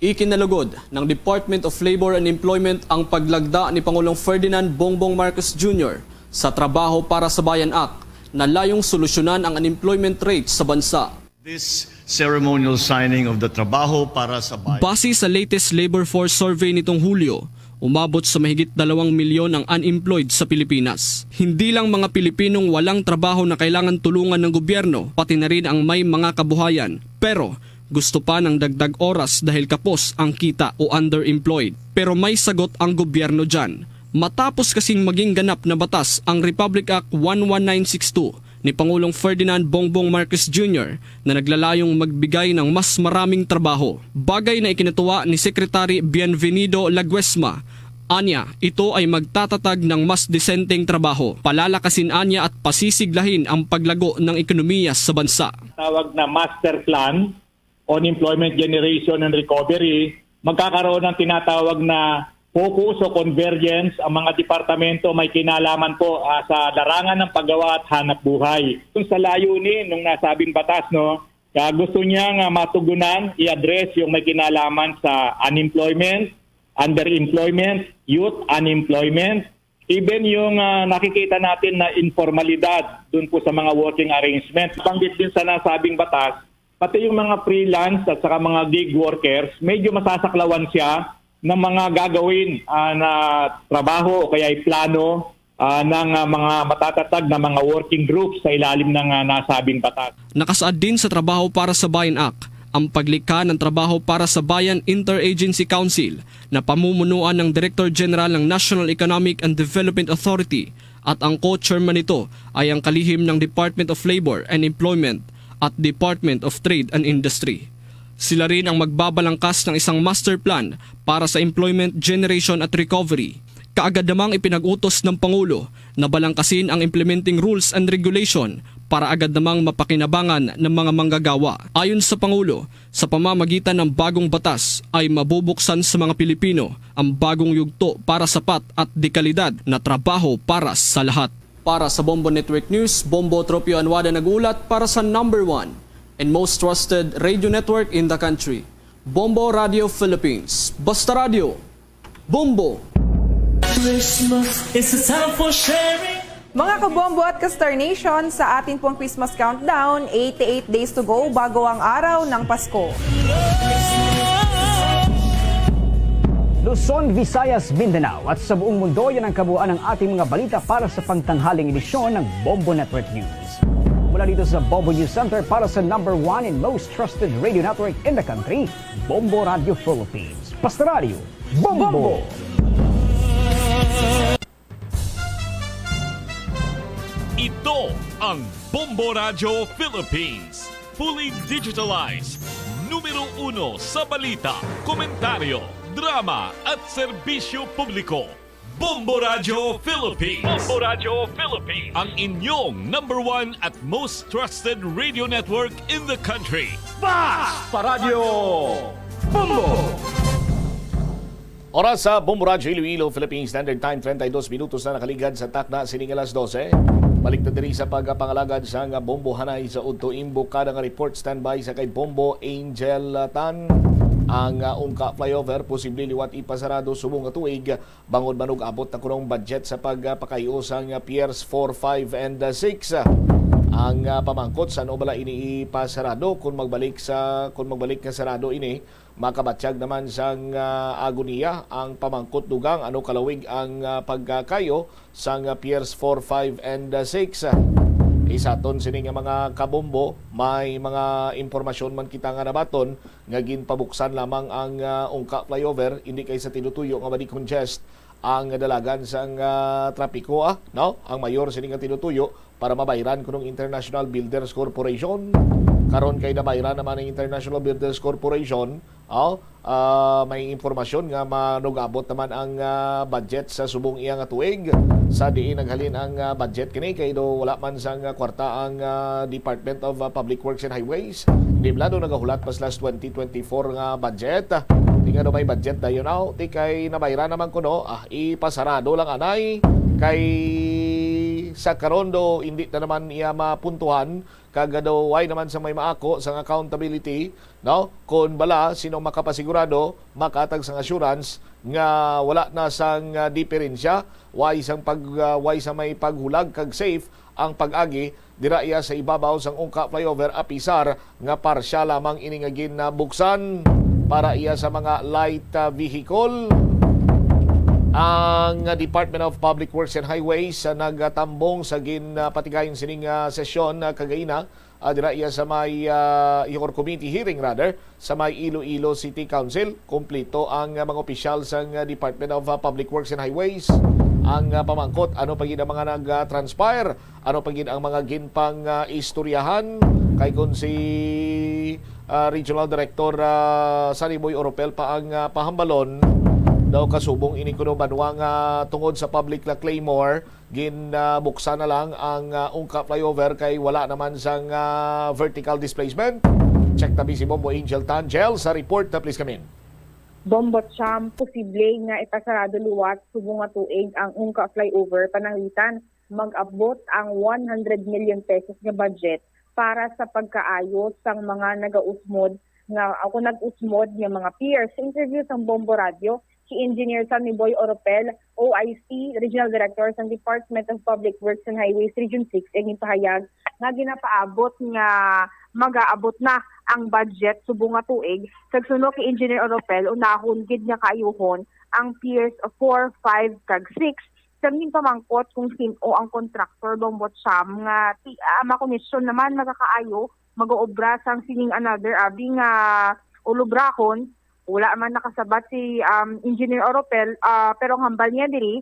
Ikinalugod ng Department of Labor and Employment ang paglagda ni Pangulong Ferdinand Bongbong Marcos Jr. sa Trabaho para sa Bayan Act na layong solusyonan ang unemployment rate sa bansa. This ceremonial signing of the Trabaho para sa Bayan. Base sa latest labor force survey nitong Hulyo, umabot sa mahigit 2 milyon ang unemployed sa Pilipinas. Hindi lang mga Pilipinong walang trabaho na kailangan tulungan ng gobyerno, pati na rin ang may mga kabuhayan. Pero gusto pa ng dagdag oras dahil kapos ang kita o underemployed. Pero may sagot ang gobyerno dyan. Matapos kasing maging ganap na batas ang Republic Act 11962 ni Pangulong Ferdinand Bongbong Marcos Jr. na naglalayong magbigay ng mas maraming trabaho. Bagay na ikinatuwa ni Secretary Bienvenido Laguesma. Anya, ito ay magtatatag ng mas desenteng trabaho, palalakasin anya at pasisiglahin ang paglago ng ekonomiya sa bansa. Tawag na Master Plan on Employment Generation and Recovery, magkakaroon ng tinatawag na focus o convergence ang mga departamento may kinalaman po sa larangan ng paggawa at hanap buhay. Kung sa layunin ng nasabing batas, gusto niyang matugunan, i-address yung may kinalaman sa unemployment, underemployment, youth unemployment, even yung nakikita natin na informalidad dun po sa mga working arrangements. Banggit din sa nasabing batas, pati yung mga freelance at saka mga gig workers, medyo masasaklawan siya ng mga gagawin na trabaho o kaya plano ng mga matatatag na mga working groups sa ilalim ng nasabing batas. Nakasaad din sa Trabaho para sa Bayan Act ang paglikha ng Trabaho para sa Bayan Interagency Council na pamumunuan ng Director General ng National Economic and Development Authority at ang co-chairman nito ay ang kalihim ng Department of Labor and Employment at Department of Trade and Industry. Sila rin ang magbabalangkas ng isang master plan para sa employment generation at recovery. Kaagad namang ipinag-utos ng Pangulo na balangkasin ang implementing rules and regulation para agad namang mapakinabangan ng mga manggagawa. Ayon sa Pangulo, sa pamamagitan ng bagong batas ay mabubuksan sa mga Pilipino ang bagong yugto para sapat at dekalidad na trabaho para sa lahat. Para sa Bombo Network News, Bombo Tropio Anwada nag-uulat para sa #1 and most trusted radio network in the country, Bombo Radio Philippines. Basta Radio, Bombo! Christmas is a time for sharing. Mga kabombo at ka-Star Nation, sa ating pong Christmas countdown, 88 days to go bago ang araw ng Pasko. Luzon, Visayas, Mindanao at sa buong mundo, yan ang kabuuan ng ating mga balita para sa pangtanghaling edisyon ng Bombo Network News. Mula dito sa Bombo News Center para sa #1 and most trusted radio network in the country, Bombo Radio Philippines. Basta Radio, Bombo! Ito ang Bombo Radio Philippines. Fully digitalized. Numero 1 sa balita, komentaryo, drama at serbisyo publiko. Bombo Radio Philippines. Bombo Radio Philippines. Ang inyong #1 at most trusted radio network in the country. Basta Radio Bombo! Oras sa Bombo Radio Iloilo, Philippine Standard Time, 32 minutos na nakaligad sa takna sining alas 12. Balik na diri sa pagpangalagad sa Bombo Hanay sa Udto Imbo kada nga report standby sa kay Bombo Angel Tan. Ang Ungka flyover posible liwat ipasarado subong nga tuig bangod manog abot na kunong budget sa pagpakayo sa Piers 4, 5 and 6. Ang pamangkot sa ano bala ini ipasarado kung magbalik nga sarado ini makabatsyag naman sang agoniya ang pamangkot dugang ano kalawig ang pagkayo sa Piers 4, 5 and 6. Isaton sini nga mga kabombo, may mga impormasyon man kita nga nabaton nga ginpabuksan lamang ang Ungka flyover hindi kay sa tinutuyo nga madi-congest ang dalagan sa trapiko no? Ang mayor sini nga tinutuyo para mabayran kunong International Builders Corporation. Karon kay nabayran naman ang International Builders Corporation, may impormasyon nga manugabot naman ang budget sa subong iya nga tuig. Sa diin naghalin ang budget kini kay do wala man sang kwarta ang Department of Public Works and Highways. Di blado nagahulat pas last 2024 nga budget. Di nga do may budget dayon ti kay nabayran naman kuno ipasarado lang anay kay sa karondo hindi na naman iya mapuntuhan kagado way naman sa may maako sa accountability no kun bala sino makapasigurado makatag sang assurance nga wala na sang diferensya way sa may paghulag kag safe ang pag-agi dira iya sa ibabaw sang Ungka flyover apisar nga parsya lamang ini nga ginabuksan para iya sa mga light vehicle. Ang Department of Public Works and Highways nagtambong sa ginpatigayon sining sesyon kagaina dira iya sa may your committee hearing sa may Iloilo City Council. Kompleto ang mga opisyal sa Department of Public Works and Highways. Ang pamangkot ano pa gid ang mga nag-transpire, ano pa gid ang mga ginpang istoryahan kay kun si Regional Director Sunny Boy Oropel pa ang pahambalon daw kasubong ini kuno banwa nga tungod sa public la Claymore ginbuksan na lang ang Ungka flyover kay wala naman sang vertical displacement. Check tabi si Bombo Angel Tangel sa report na please come in. Bombo Cham, posible nga ipasarado luwat subong nga tuig ang Ungka flyover pananglitan mag-abot ang 100 million pesos nga budget para sa pagkaayos sang mga nagausmod nga ako nag-usmod nga mga peers. Sa interview sa Bombo Radio, si Engineer Sunny Boy Oropel, OIC, Regional Director sa Department of Public Works and Highways Region 6, ang pahayag nga ginapaabot nga mag-aabot na ang budget subong nga tuig. Sagsuno kay Engineer Oropel, unahon gid nga kaayuhon ang Piers 4, 5 kag 6. Saming pamangkot kung sino ang contractor Bombo Cham nga makomisyon naman magkakaayo mag-oobra sang sining another abing ulubrahon. Wala man nakasabat si Engineer Oropel pero ang hambal niya diri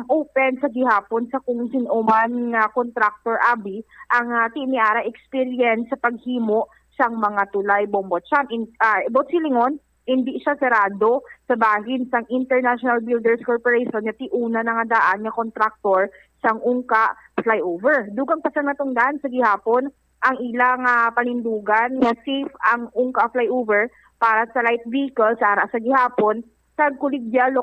open sa gihapon sa kung sino man nga contractor abi ang tiniara experience sa paghimo sang mga tulay Bombo Cham. About silingon hindi siya sarado sa bahin sang International Builders Corporation nga tiuna na nga daan nga contractor sang Ungka flyover. Dugang pa sa natungdan sa gihapon ang ilang panindugan nga safe ang Ungka flyover para sa light vehicle sa gihapon sa kollegial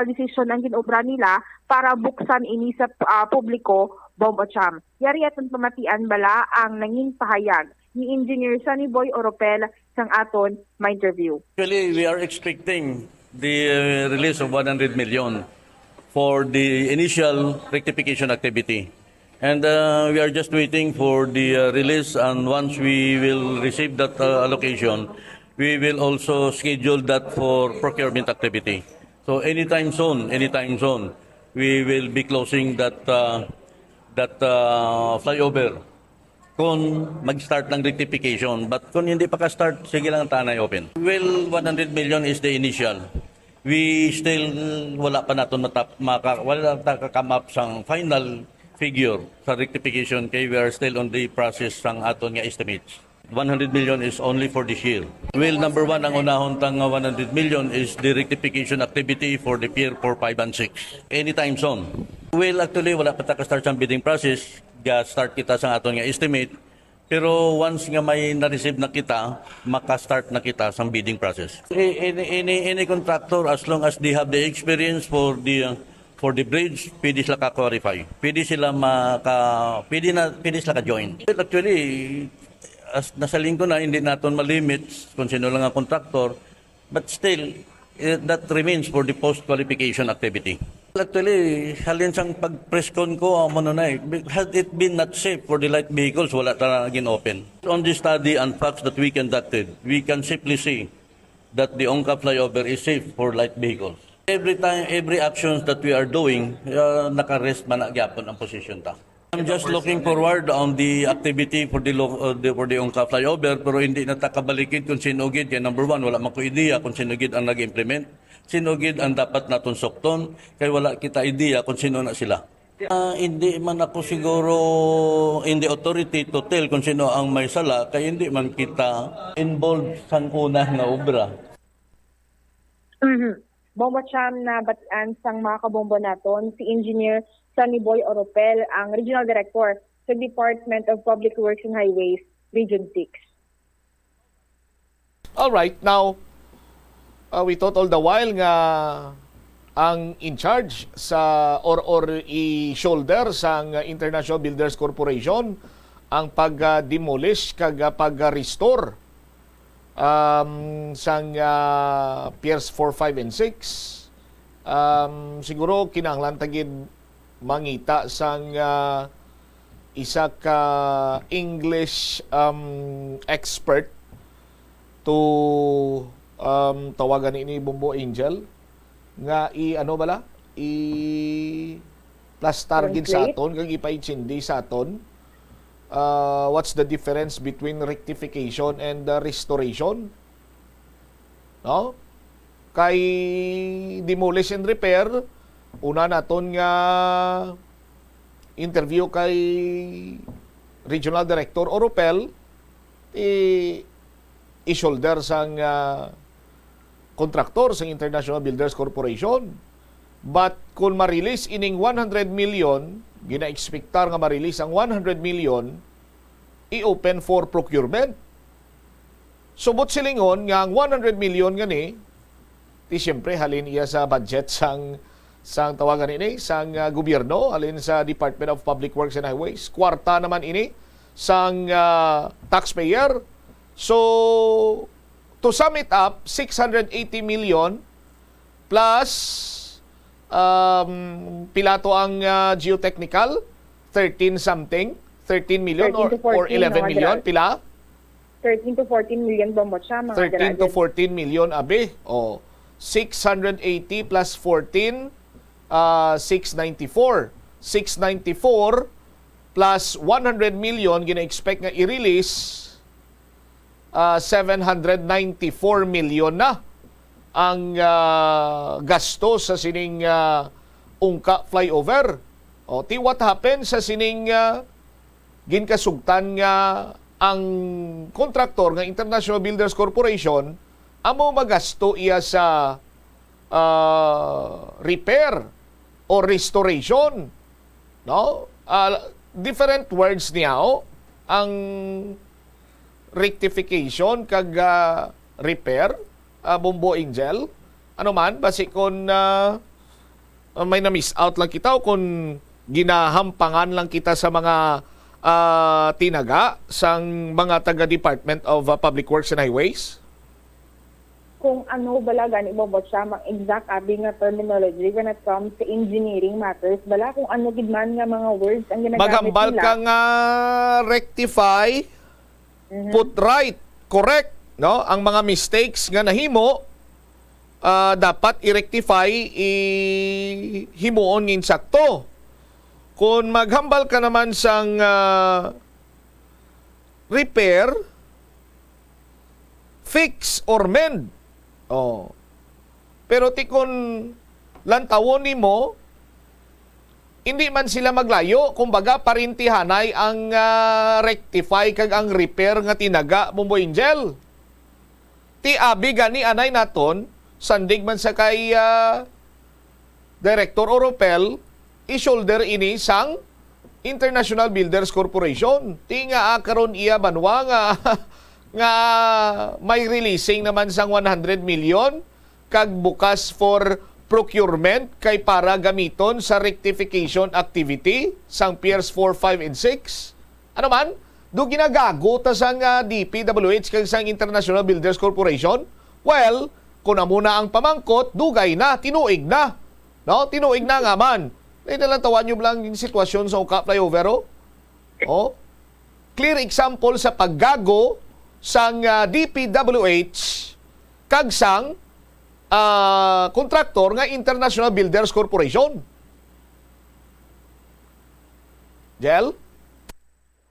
decision ang ginobra nila para buksan ini sa publiko Bombo Cham. Yari atong pamatian bala ang nanging pahayag ni Engineer Sunny Boy Oropel sang aton ma-interview. Actually, we are expecting the release of 100 million for the initial rectification activity. And we are just waiting for the release, and once we will receive that allocation, we will also schedule that for procurement activity. So anytime soon, we will be closing that flyover kung mag-start ng rectification. But kung hindi pa ka-start, sige lang tanay open. Well, 100 million is the initial. We still wala pa natin wala come up sang final figure sa rectification kay we are still on the process sang aton nga estimates. 100 million is only for this year. Well, number one, ang unahon tang 100 million is the rectification activity for the Pier 4, 5, and 6. Anytime soon. Well, actually, wala pa taka-start sa bidding process. Start kita sa aton nga estimate. Pero once nga may na-receive na kita, maka-start na kita sa bidding process. Any contractor, as long as they have the experience for the bridge, pwede sila ka-qualify. Pwede sila ka-join. Actually, as nasa lingko na, hindi natin malimit kung sino lang ang contractor, but still, that remains for the post-qualification activity. Actually, halin sang pag-press-con ko, has it been not safe for the light vehicles? Wala talaga naging open. On the study and facts that we conducted, we can simply say that the Ongka flyover is safe for light vehicles. Every time, every actions that we are doing, naka-rest man gyapon ang position ta. I'm just looking forward on the activity for the Ongka flyover, pero hindi na takabalikid kung sinugid. Kaya number one, wala man ko idea kung sinugid ang nag-implement. Sinugid ang dapat naton sokton, kaya wala kita idea kung sino na sila. Hindi man ako siguro in the authority to tell kung sino ang may sala, kaya hindi man kita involved sa una nga obra. Bombo Cham na bataan sang mga kabombo naton, si Engineer Sunny Boy Oropel, ang Regional Director sa Department of Public Works and Highways, Region 6. Alright, now, we thought all the while nga ang in charge sa or i-shoulder sang International Builders Corporation ang pag-demolish kag pag-restore sang Piers 4, 5, and 6. Siguro kinahanglan tagid mangita sang isa ka English expert to tawagan ni Bombo Angel nga plus target sa aton kag ipaitsindi sa aton what's the difference between rectification and restoration, no? Kay demolish and repair, una naton nga interview kay Regional Director Oropel, i-shoulder sang kontraktor sa International Builders Corporation. But kung ma-release ining 100 million, gina-expectar nga ma-release ang 100 million, i-open for procurement. Subot silingon nga ang 100 million gani, ti siyempre halin iya sa budget sang tawagan ini, sang gobyerno, halin sa Department of Public Works and Highways. Kwarta naman ini sang taxpayer. So, to sum it up, 680 million plus pilato ang geotechnical, 13 million or 11 million, pila? 13 to 14 million bombo siya, mga 13 to 14 million, abe. 680 plus 14, 694. 694 plus 100 million, gina-expect nga i-release 794 million na ang gasto sa sining Ongka flyover. What happened sa sining ginkasugtan nga ang kontraktor nga International Builders Corporation amo magasto iya sa repair or restoration, no? Different words niya ang rectification kag repair, Bombo Angel. Ano man, basi kung may na-miss out lang kita o kung ginahampangan lang kita sa mga tinaga sang mga taga-Department of Public Works and Highways? Kung ano bala gani mo siya, mga exact abi nga terminology when it comes to engineering matters, bala kung ano gidman nga mga words ang ginagamit Magambal nila. ka nga rectify, put right, correct, no? Ang mga mistakes nga nahimo dapat i-rectify, himuon ngin sakto. Kung maghambal ka naman sang repair, fix or mend. Pero ti kun lantawon nimo hindi man sila maglayo, kumbaga parintihanay ang rectify kag ang repair nga tinaga Bumbo Angel. Ti abi gani anay naton sandig man sa kay Director Oropel i-shoulder ini sang International Builders Corporation. Ti nga karon iya banwa nga may releasing naman sang 100 million kag bukas for procurement kay para gamiton sa rectification activity sang Piers 4, 5, and 6. Ano man? Do ginagago ta sang DPWH kag sang International Builders Corporation? Well, kung na muna ang pamangkot, dugay na, tinuig na. No? Tinuig na nga man. Ay nalantawan nyo lang yung sitwasyon sa Uka Flyover, oh? Clear example sa paggago sang DPWH kag sang kontraktor nga International Builders Corporation. Jel?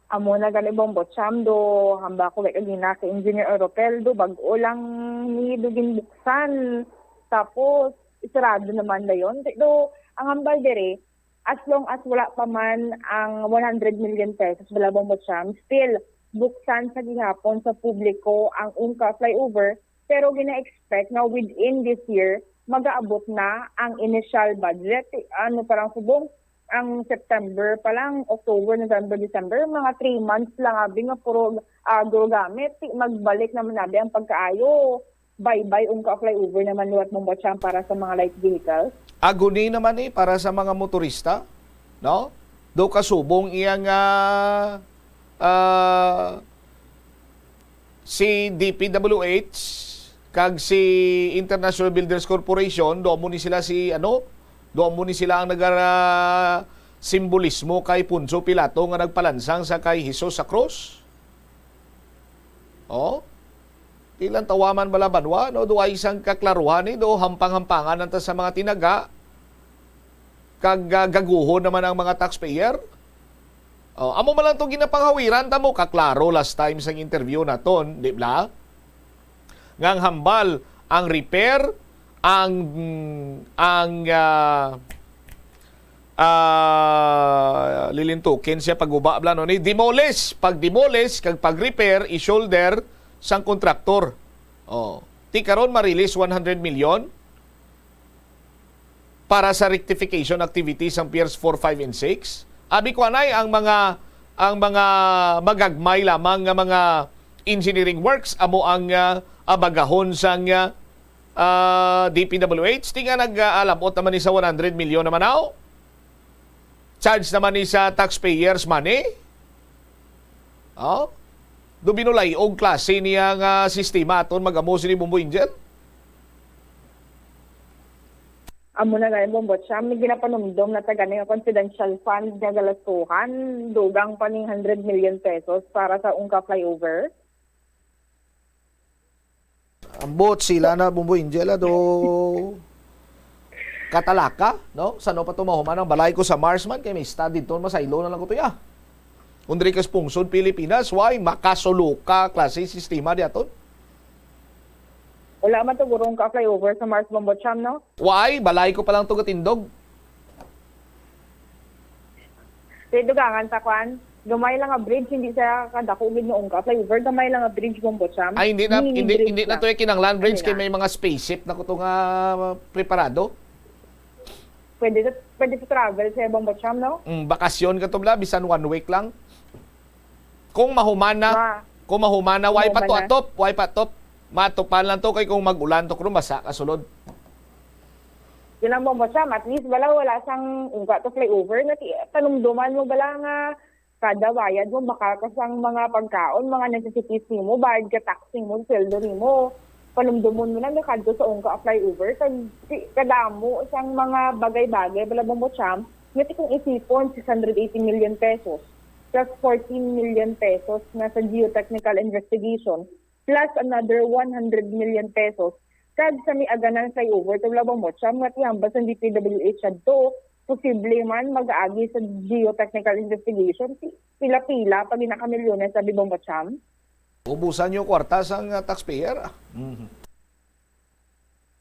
Amo na gani Bombotcham do hamba ko kay gina kay Engineer Oropel do bag-o lang ni dugin buksan tapos isarado naman dayon do ang hambal dere as long as wala pa man ang 100 million pesos wala Bombotcham still buksan sa gihapon sa publiko ang Ungka Flyover. Pero gina-expect na within this year, mag-aabot na ang initial budget. Ano parang subong, ang September pa lang, October, November, December, mga 3 months lang abi nga puro gamit. Magbalik naman nabi ang pagkaayo. Bye-bye, Ungka Flyover naman luwat mong batsyang para sa mga light vehicles. Aguni naman para sa mga motorista. No? Do kasubong iyang si DPWH kag si International Builders Corporation, doon mo ni sila ang simbolismo kay Punso Pilato nga nagpalansang sa kay Jesus sa cross. Oh, ilang tawaman balabanwa, no? Do ay isang kaklaruhan do hampang-hampangan nanta sa mga tinaga kag gaguhon naman ang mga taxpayer. Oh, amo man lang to ginapanghawiran tamo kaklaro last time sa interview naton, di ba? Ngang hambal ang repair, lilintukin siya pag-uba no ni demolish, pag-demolish kag pag-repair i-shoulder sang kontraktor. Oh, ti karon ma-release 100 million para sa rectification activities sang Piers 4, 5, and 6. Abi ko anay ang mga magagmay lamang nga mga engineering works amo ang abagahon sang DPWH. Tinga nag-alamot naman ni sa 100 million naman now. Charge naman ni sa taxpayers money. Oh, do binulay og klase niya nga sistema aton magamo si Bumbo Angel. Amo na gani Bombotcham, may ginapanumdom na tagani nga confidential fund nga galastuhan, dugang pa ning 100 million pesos para sa Ungka Flyover. Ambot sila na Bumbo Angel do katalaka, no? Sano pa tumahuman ang balay ko sa Marsman kay may study doon masaylo na lang ko to ya. Undri kas pungsod Pilipinas, why makasuluka klase sistema di aton? Wala man to gurong ka flyover sa Mars Bombotcham, no? Why? Balay ko pa lang to katindog. Sa dugangan sa kwan, gamay lang nga bridge, hindi sa kadako gid noong ka flyover, gamay lang nga bridge Bombotcham. Ay hindi na to kinanglan bridge kay may mga spaceship na ko to nga preparado. Pwede to travel sa Bombotcham, no? Bakasyon ka to bla bisan 1 week lang. Kung mahumana, why pa to atop. Matupan lang to kay kung mag-ulan to kung basa kasulod. Yun ang Bombotcham, at least wala sang Ungka to flyover na tanumduman mo bala nga kada bayad mo baka kasang mga pagkaon, mga necessities mo, bayad ka taxing mo, sweldo mo. Panumdumon mo na kadto sa Ungka flyover kadamo sang mga bagay-bagay bala Bombotcham, ngiti kung isipon 680 million pesos plus 14 million pesos na sa geotechnical investigation plus another 100 million pesos kag sa miaga ng flyover to labang mo siya nga tihambas ang DPWH adto posible man mag-aagi sa geotechnical investigation pila-pila pag inakamilyones sa Bibong Batcham. Ubusan nyo kwarta sang taxpayer.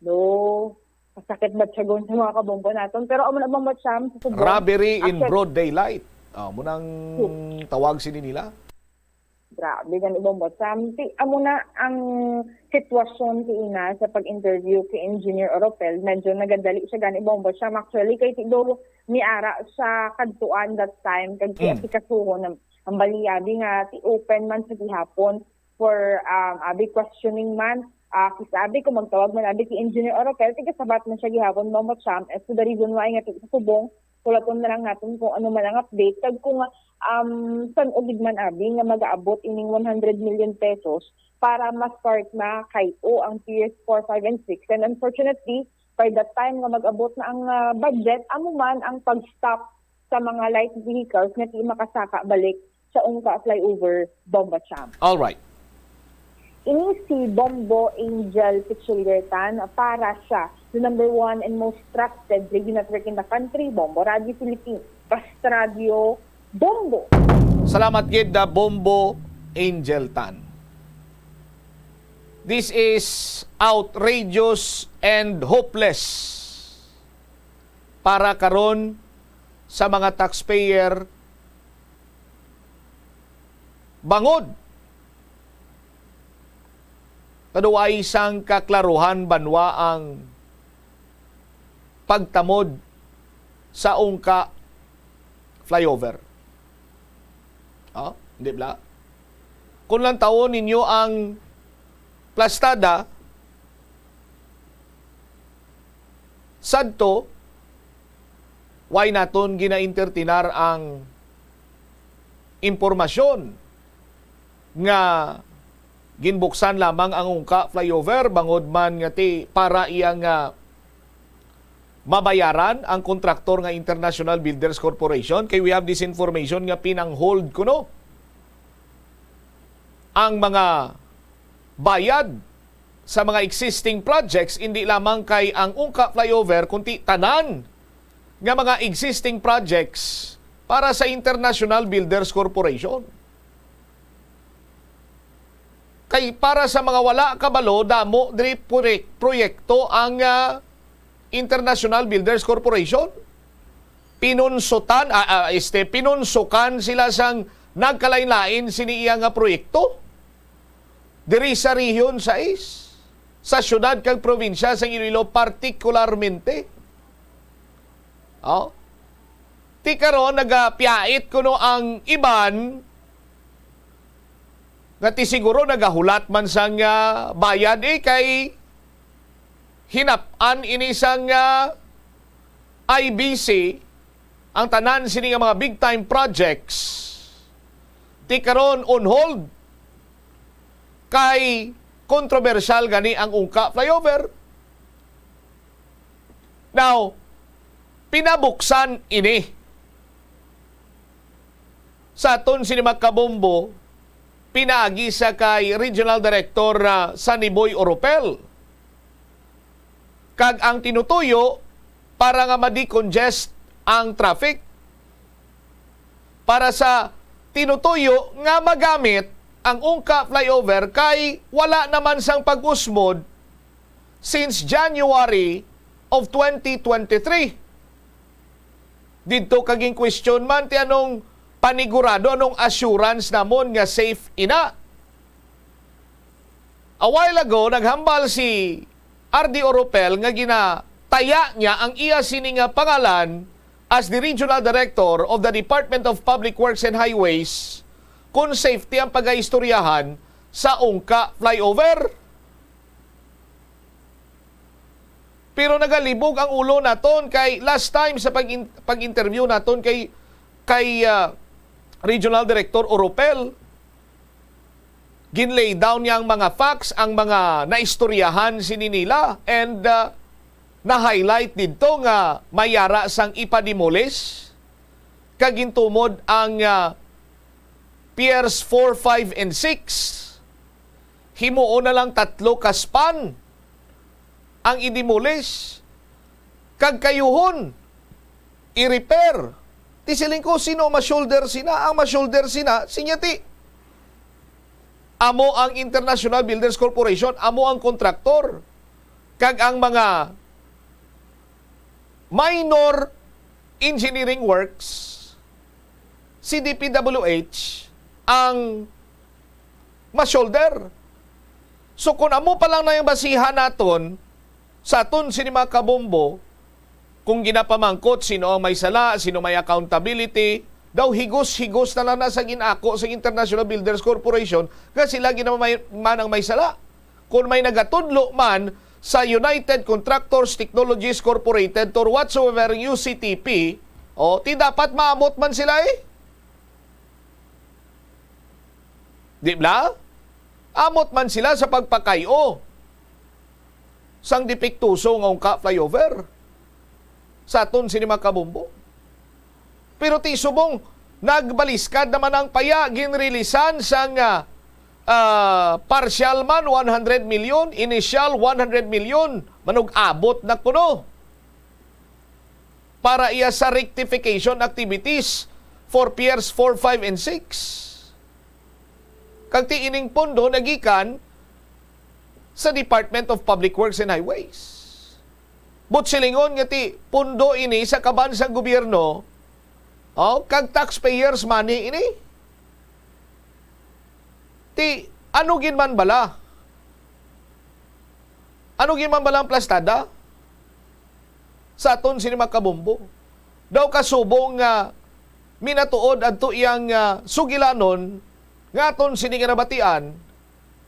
Do kasakit ba siya sa mga kabombo naton. Pero amo na bombo siyam sa subong. Robbery in Actually, broad daylight. Munang tawag sini nila. Grabe, gani bombo siyam. Amo na ang sitwasyon ti ina sa pag-interview kay Engineer Oropel. Medyo nagadali siya gani bombo siyam. Actually, kay Tidoro ni Ara sa kadtuan that time. Kag kasuho ng ang baliyabi nga ti open man sa gihapon for abi questioning man. Kisabi ko magtawag man abi ki Engineer Oropel, tigasabat man siya gihapon mo champ as to the reason why nga subong kulaton na lang natin kung ano man ang update kag kung san ogid man abi nga mag-aabot ining 100 million pesos para ma-start na kay ang PS 4, 5 and 6. And unfortunately, by that time nga mag-abot na ang budget, amo man ang pag-stop sa mga light vehicles nga di makasaka balik sa Ungka flyover Bomba Champ. All right. Ini si Bombo Angel Pichulgertan para siya the number 1 and most trusted radio network in the country, Bombo Radio Philippines. Basta Radio Bombo. Salamat gid da Bombo Angel Tan. This is outrageous and hopeless para karon sa mga taxpayer bangod kaduay isang kaklaruhan banwa ang pagtamod sa Ungka flyover. Hindi ba? Kung lang taon ninyo ang plastada, sadto, why naton gina-entertainar ang impormasyon nga ginbuksan lamang ang Ungka flyover bangod man nga ti para iyang mabayaran ang kontraktor nga International Builders Corporation. Kay we have this information nga pinang-hold kuno ang mga bayad sa mga existing projects, hindi lamang kay ang Ungka flyover kundi tanan nga mga existing projects para sa International Builders Corporation. Kay para sa mga wala kabalo, damo diri proyekto ang International Builders Corporation. Pinunsukan sila sang nagkalain-lain sini iya nga proyekto. Diri sa Region 6, sa syudad kag probinsya sa Iloilo partikularmente. Ti karon nagapiyait kuno ang iban nga ti siguro nagahulat man sang bayad kay hinap-an ini sang IBC ang tanan sini nga mga big time projects ti karon on hold kay kontrobersyal gani ang Ungka flyover. Now, pinabuksan ini sa aton sini magkabombo, pinaagi sa kay Regional Director Saniboy Oropel. Kag ang tinutuyo para nga ma-decongest ang traffic. Para sa tinutuyo nga magamit ang Ungka flyover kay wala naman sang pag-usmod since January of 2023. Dito kaging question man ti anong panigurado, anong assurance namon nga safe ina. A while ago, naghambal si RD Oropel nga ginataya niya ang iya sini nga pangalan as the Regional Director of the Department of Public Works and Highways kung safety ang pag-aistoryahan sa Ungka flyover. Pero nagalibog ang ulo naton kay last time sa pag-interview naton kay Regional Director Oropel, ginlay down niya ang mga facts, ang mga naistoryahan sini nila, and na-highlight dito nga mayara sang ipadimolis kagintumod ang Piers 4, 5, and 6. Himuon na lang 3 kaspan ang idimulis. Kag kayuhon, i-repair. Ti siling ko, sino ma-shoulder sina? Ang ma-shoulder sina, sinyati. Amo ang International Builders Corporation, amo ang kontraktor. Kag ang mga minor engineering works, si DPWH ang ma-shoulder. So kung amo pa lang na yung basihan naton sa aton sinima kabombo, kung ginapamangkot sino ang may sala, sino may accountability, daw higos-higos na lang na sa ginako sa International Builders Corporation kasi sila man ang may sala. Kung may nagatudlo man sa United Contractors Technologies Corporated or whatsoever UCTP, ti dapat maamot man sila eh. Di ba? Amot man sila sa pagpakayo sang dipiktuso ng ka flyover sa aton sinima kabombo. Pero ti subong nagbaliskad naman ang paya ginrilisan sang partial man 100 million, initial 100 million, manug abot na kuno para iya sa rectification activities for Piers 4, 5, and 6. Kag ti ining pondo nagikan sa Department of Public Works and Highways. But silingon nga ti pondo ini sa kabansang gobyerno, kag taxpayers money ini. Ti ano gin man bala? Ano gin man bala ang plastada? Sa aton sinima kabombo. Daw kasubong nga minatuod adto iyang sugilanon nga aton sini nga nabatian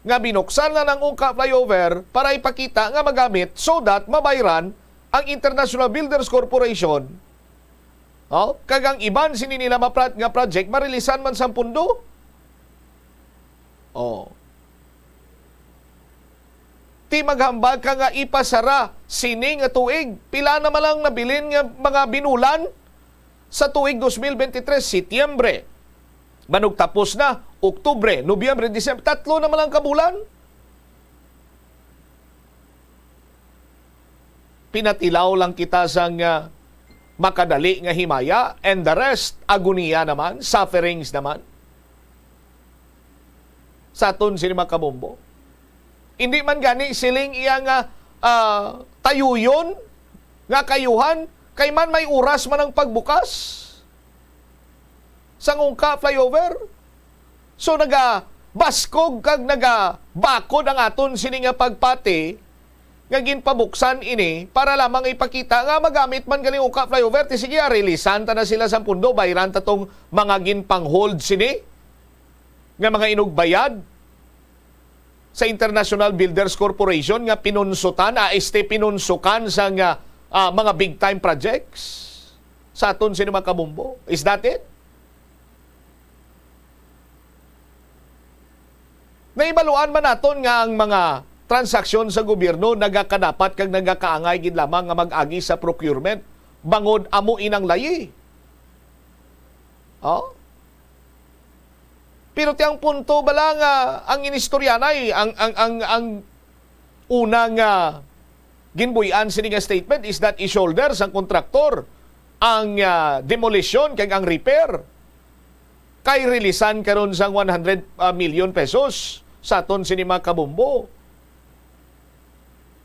nga binuksan na ng ungka flyover para ipakita nga magamit so that mabayran ang International Builders Corporation. Kagang iban sini nila nga project marilisan man sa pundo. Ti maghambal ka nga ipasara sini nga tuig. Pila na malang nabilin nga mga binulan sa tuig 2023, Setyembre. Manug tapos na, Oktubre, Nobyembre, Disyembre, 3 na malang kabulan. Pinatilaw lang kita sang makadali nga himaya and the rest, agoniya naman, sufferings naman. Sa aton sinima kabombo. Hindi man gani siling iya nga tayuyon nga kayuhan kay man may oras man ang pagbukas sa ungka flyover. So baskog kag bakod ang aton sini nga pagpati nga ginpabuksan ini para lamang ipakita nga magamit man galing ungka flyover. Ti sige, rilisan ta na sila sa pundo, bayran ta tong mga ginpang-hold sini nga mga inugbayad sa International Builders Corporation nga pinunsutan, pinunsukan sa mga big time projects sa aton sinima kabombo. Is that it? Naibaluan man naton nga ang mga transaksyon sa gobyerno nagakadapat kag nagakaangay gid lamang nga mag-agi sa procurement bangod amo inang layi. Pero tiyang punto bala nga ang inistoryanay ang unang ginbuyan sini nga statement is that i-shoulder sang kontraktor ang demolition kag ang repair kay rilisan karon sang 100 million pesos sa aton sinima kabombo.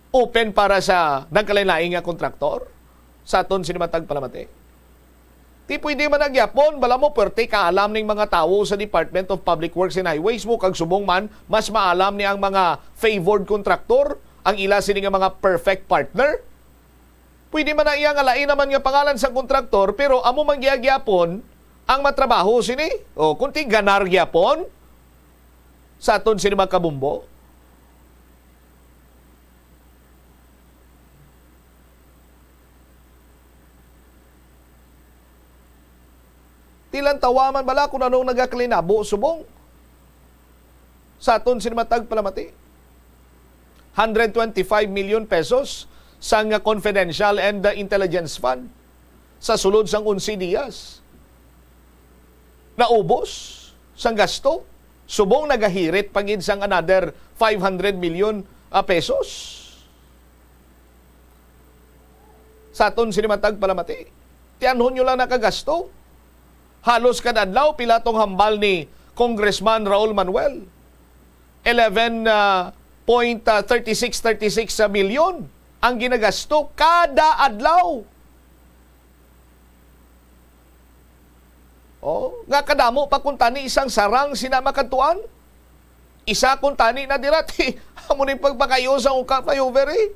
Open para sa nagkalain-laing nga kontraktor sa aton sinima Tagpalamate. Ti pwede man nagyapon, bala mo pwerte kaalam ning mga tao sa Department of Public Works and Highways mo kag subong man mas maalam ni ang mga favored contractor, ang ila sini nga mga perfect partner. Pwede man na iya nga lain naman nga pangalan sa kontraktor pero amo man gyapon ang matrabaho sini. Kunti ganar gyapon sa aton sini mga kabombo. Tilang tawaman bala kung anong nagaklinabo subong sa aton sinima Tagpalamati. 125 million pesos sang confidential and intelligence fund sa sulod sang 11 diyas. Naubos sang gasto. Subong nagahirit pagid sang another 500 million pesos sa aton sinima Tagpalamati. Tianhon nyo lang nakagasto. Halos kadadlaw pila tong hambal ni Congressman Raul Manuel. 11.3636 million ang ginagasto kada adlaw Nga kadamo pa kung tani isang sarang sinamakantuan. Isa kung tani na dirati. Amo ni pagpakayo sa ungka flyover eh.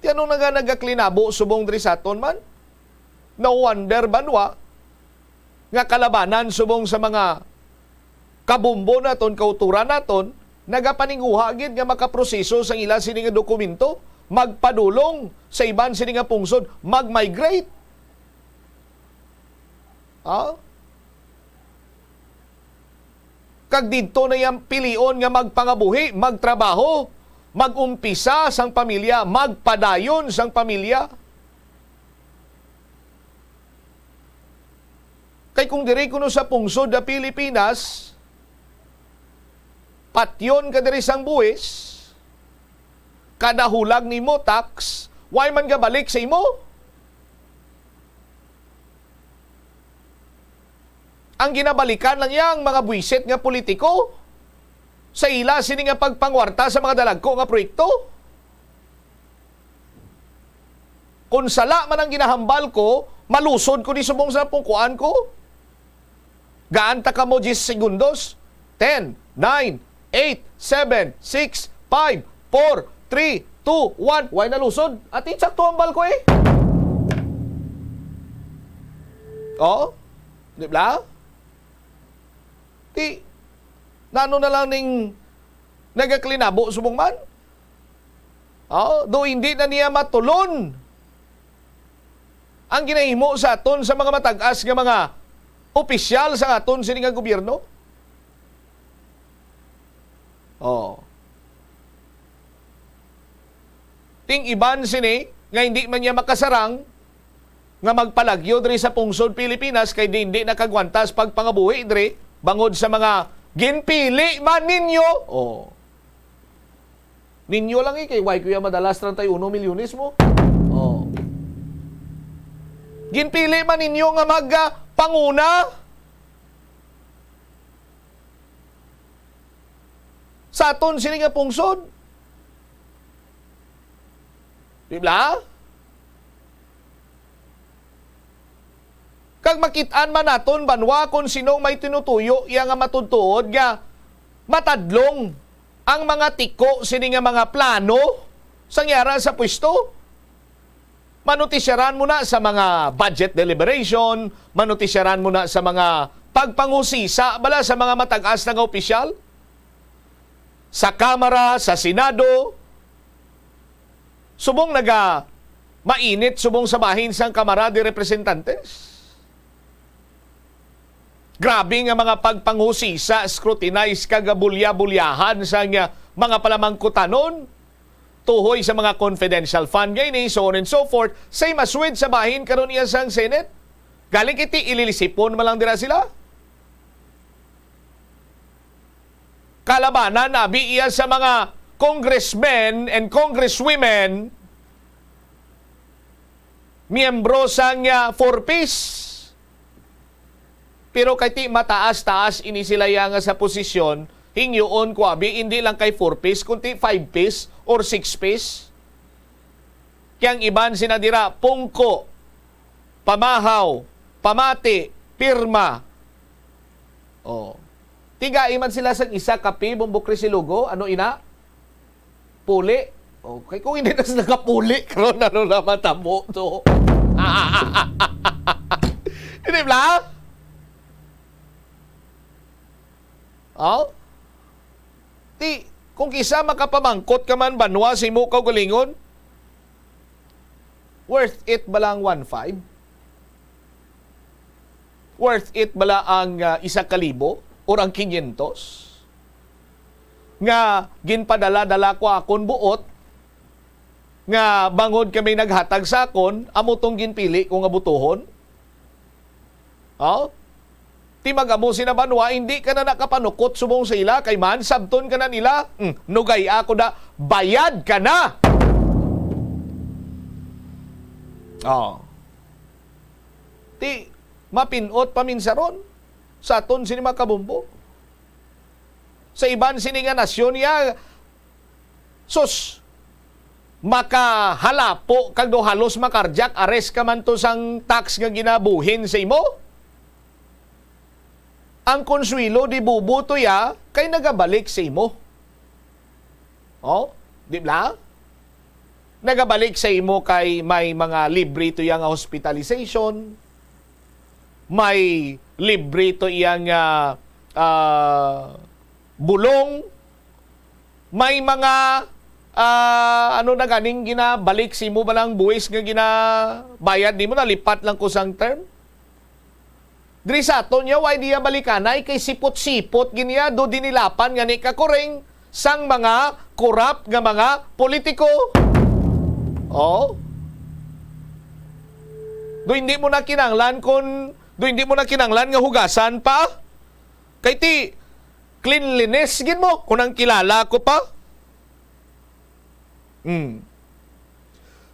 Tiano na nga nagaklinabo subong diri sa aton man? No wonder banwa nga kalabanan subong sa mga kabumbo naton, kauturan naton, nagapaninguha gid nga makaproseso sa ila sini nga dokumento, magpadulong sa iban sini nga pungsod, mag-migrate. Kag didto na yang pilion nga magpangabuhi, magtrabaho, magumpisa sang pamilya, magpadayon sang pamilya. Kay kung diri kuno sa pungsod da Pilipinas, patyon ka diri sang buwis, kada hulag nimo tax, why man ka balik sa imo? Ang ginabalikan lang yang mga buwisit nga politiko sa ila sini nga pagpangwarta sa mga dalagko nga proyekto. Kung sala man ang ginahambal ko, malusod ko ni subong sa pungkuan ko. Gaan ta ka mo 10 segundos. 10, 9, 8, 7, 6, 5, 4, 3, 2, 1. Why nalusod? At insakto hambal ko eh. Di ba? Nano na lang ning nagaklinabo subong man? Do hindi na niya matulon ang ginahimo sa aton sa mga matag-as nga mga opisyal sa aton sini nga gobyerno. Ting iban sini nga hindi man niya makasarang nga magpalagyo diri sa pungsod Pilipinas kay hindi nakagwantas pagpangabuhi diri bangod sa mga ginpili man ninyo. Ninyo lang kay why kuya madalas 31 milyones mo. Ginpili man ninyo nga magpanguna sa aton sini nga pungsod. Di ba? Kag makitaan man naton banwa kung sinong may tinutuyo iya nga matuntuod nga matadlong ang mga tiko sini nga mga plano sangyara sa pwesto. Manutisyaran mo na sa mga budget deliberation, manutisyaran mo na sa mga pagpangusisa bala sa mga matag-as nga opisyal sa Kamara, sa Senado. Subong mainit subong sa bahin sang Kamara de Representantes. Grabe nga mga pagpanghusisa, scrutinize kagabulya-bulyahan sa mga palamangkutanon, tuhoy sa mga confidential fund ngayon, so on and so forth. Say maswid sa bahin karon iya sang Senate. Galing iti ililisipon malang dira sila. Kalabanan abi iya sa mga congressmen and congresswomen miyembro sang 4-piece. Pero kay ti mataas-taas ini sila yang sa posisyon, hingyoon ko abi hindi lang kay 4-piece kundi 5-piece or 6-piece. Kyang iban sinadira pungko, pamahaw, pamati, pirma. Tiga iman sila sa isa kapi bumbok Lugo, ano ina? Puli. Kay kung hindi na sila kapuli, karon ano na matamo to. Hindi ba? Kung kisa makapamangkot ka man banwa si mo kaugalingon, worth it ba lang 1.5? Worth it ba lang ang 1,000 or ang 500? Nga ginpadala-dala ko akon buot, nga bangod kami naghatag sa akon, amo tong ginpili kung abutuhon? Ti magamo sinabanwa, hindi ka na nakapanukot subong sa ila, kay man, sabton ka na nila, nugay ako na, bayad ka na! Ti, mapinot paminsaron, sa aton sini makabumbo. Sa iban sini nga nasyon ya, sus, makahalapo kag do halos makardiak arrest ka man to sang tax nga ginabuhin sa imo. Ang konsuelo di bubuto ya kay nagabalik sa imo. Oh, di ba? Nagabalik sa imo kay may mga libre to yang hospitalization, may libre to yang bulong, may mga ano na ganing ginabalik si mo ba lang buwis nga ginabayad ni mo, nalipat lang ko sang term. Diri sa ato niya, why diya balikanay kay sipot-sipot giniya do dinilapan nga ni kakuring sang mga korap nga mga politiko. Oh. Do hindi mo na kinanglan nga hugasan pa. Kay ti cleanliness gin mo kung ang kilala ko pa.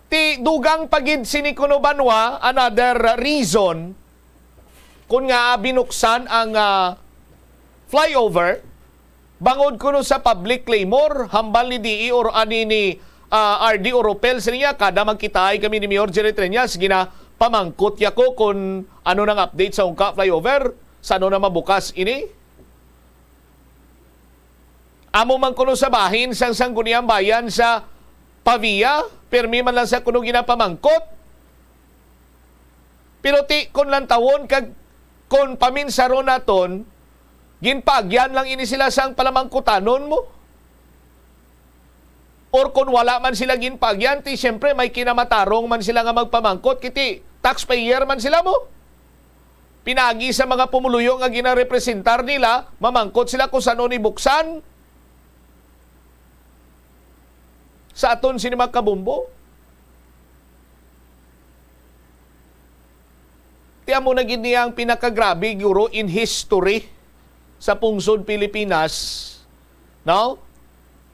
Ti dugang pagid sini kuno banwa another reason kung nga binuksan ang flyover bangod kuno sa public claimor hambal ni DE or ani ni RD Oropel sa niya kada magkitaay kami ni Mayor Jerry Treñas gina pamangkot yako kung ano nang update sa ungka flyover sa ano na mabukas ini. Amo man kuno sa bahin sang sangguniang bayan sa Pavia, permi man lang sa kuno ginapamangkot. Pero ti kon lang tawon kag kon paminsaron naton, ginpagyan lang ini sila sang palamangkutanon mo. Or kung wala man sila ginpagyan, ti siyempre may kinamatarong man sila nga magpamangkot, kiti taxpayer man sila mo. Pinagi sa mga pumuluyo nga ginarepresentar nila, mamangkot sila kung saan ni buksan. Sa aton sinima kabumbo. Tiyan mo na gini ang pinakagrabe guro in history sa pungsod Pilipinas. No?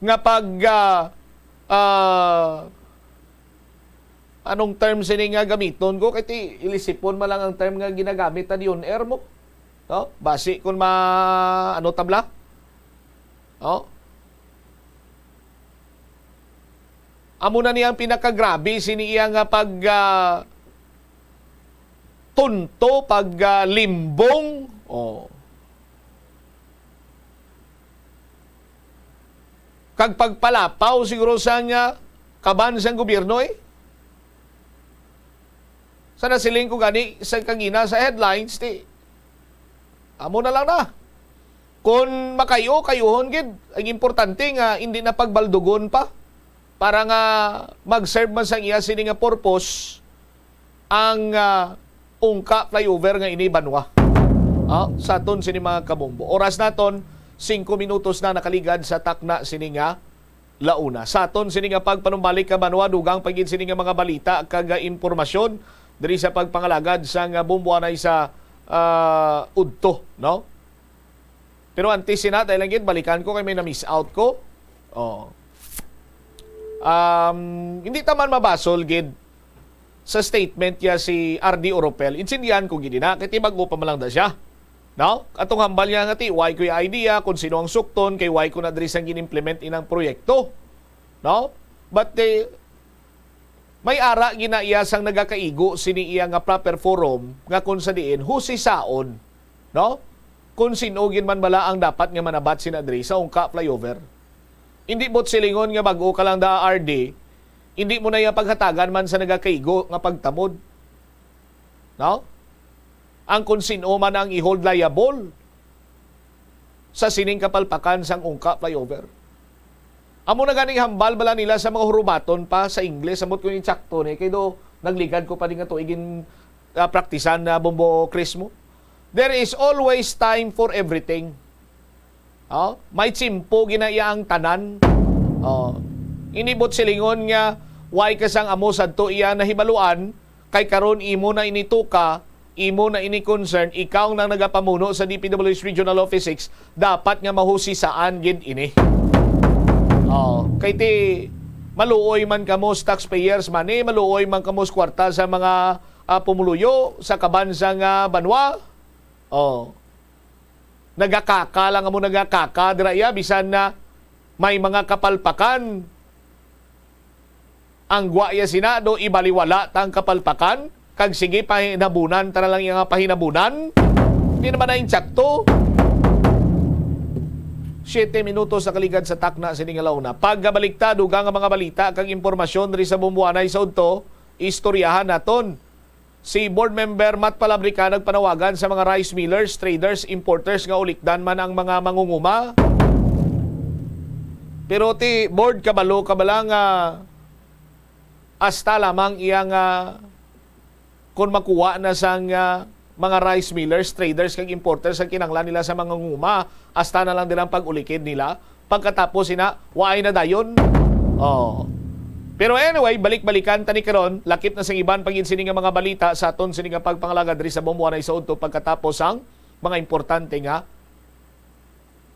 Nga pag anong term sini nga gamiton ko kay ilisipon man lang ang term nga ginagamit na diyon air mo. No? Basi kung ano tabla. No? Amo na niyang pinakagrabe sini iya nga pag tunto, pag limbong. Oh. Kag pagpalapaw siguro sa nga kaban sa gobyerno eh. Sana siling ko gani sa kangina sa headlines ti. Amo na lang na. Kung kayuhon gid, ang importante nga hindi na pagbaldugon pa para nga mag-serve man sa iya sini nga purpose ang ungka flyover nga ini banwa. Sa aton sini mga kabombo. Oras naton 5 minutos na nakaligad sa takna sini nga launa. Sa aton sini nga pagpanumbalik ka banwa dugang pagid sini nga mga balita kag impormasyon diri sa pagpangalagad sa nga bomboanay sa udto, no? Pero antes sina dahil lang gid balikan ko kay may na-miss out ko. Hindi taman mabasol gid sa statement ya si RD Oropel. Insindihan ko gid na kay tibago pa man lang da siya. No? Atong hambal niya nga ti why ko yung idea kung sino ang sukton kay why ko na diri sang ginimplement inang proyekto. No? But may ara ginaiya sang nagakaigo sini iya nga proper forum nga kung sa diin husisaon. No? Kung sino gin man bala ang dapat nga manabat sina diri sa ungka flyover. Hindi bot silingon nga bag-o ka lang da RD, hindi mo na yung paghatagan man sa nagakaigo nga pagtamod. No? Ang kung sino man ang i-hold liable sa sining kapalpakan sang ungka flyover. Amo na ganing hambal bala nila sa mga hurubaton pa sa Ingles, amot ko yung tsakto ni, kay do nagligad ko pa rin nga to, igin praktisan na bombo Krismo. There is always time for everything. May tsimpo ginaya ang tanan. Inibot silingon nga why kasang amo sadto iya nahibaluan kay karon imo na inituka, imo na ini concern, ikaw nang nagapamuno sa DPWH Regional Office 6, dapat nga mahusisaan gid ini. Kay ti maluoy man kamo taxpayers money, maluoy man kamo kwarta sa mga pumuluyo sa kabansang banwa. Nagakaka lang mo nagakaka diraya bisan na may mga kapalpakan ang guwaya Senado ibaliwala tang kapalpakan kag sige pahinabunan ta na lang yung pahinabunan. Hindi naman na insakto. 7 minutos sa kaligad sa takna sa ningalaw na. Pagbaliktad ugang nga mga balita kag impormasyon ri sa bumbuanay sa udto, istoryahan naton. Si board member Matt Palabrica nagpanawagan sa mga rice millers, traders, importers nga ulikdan man ang mga mangunguma. Pero ti board kabala nga hasta lamang iyang kung makuha na sang mga rice millers, traders, kag importers ang kinanglan nila sa mga nguma, hasta na lang din ang pag-ulikid nila. Pagkatapos sina, waay na dayon. Oh. Pero anyway, balik-balikan tani karon, lakip na sang iban pagin sini nga mga balita sa aton sini nga pagpangalagad diri sa bumbuanay sa udto pagkatapos ang mga importante nga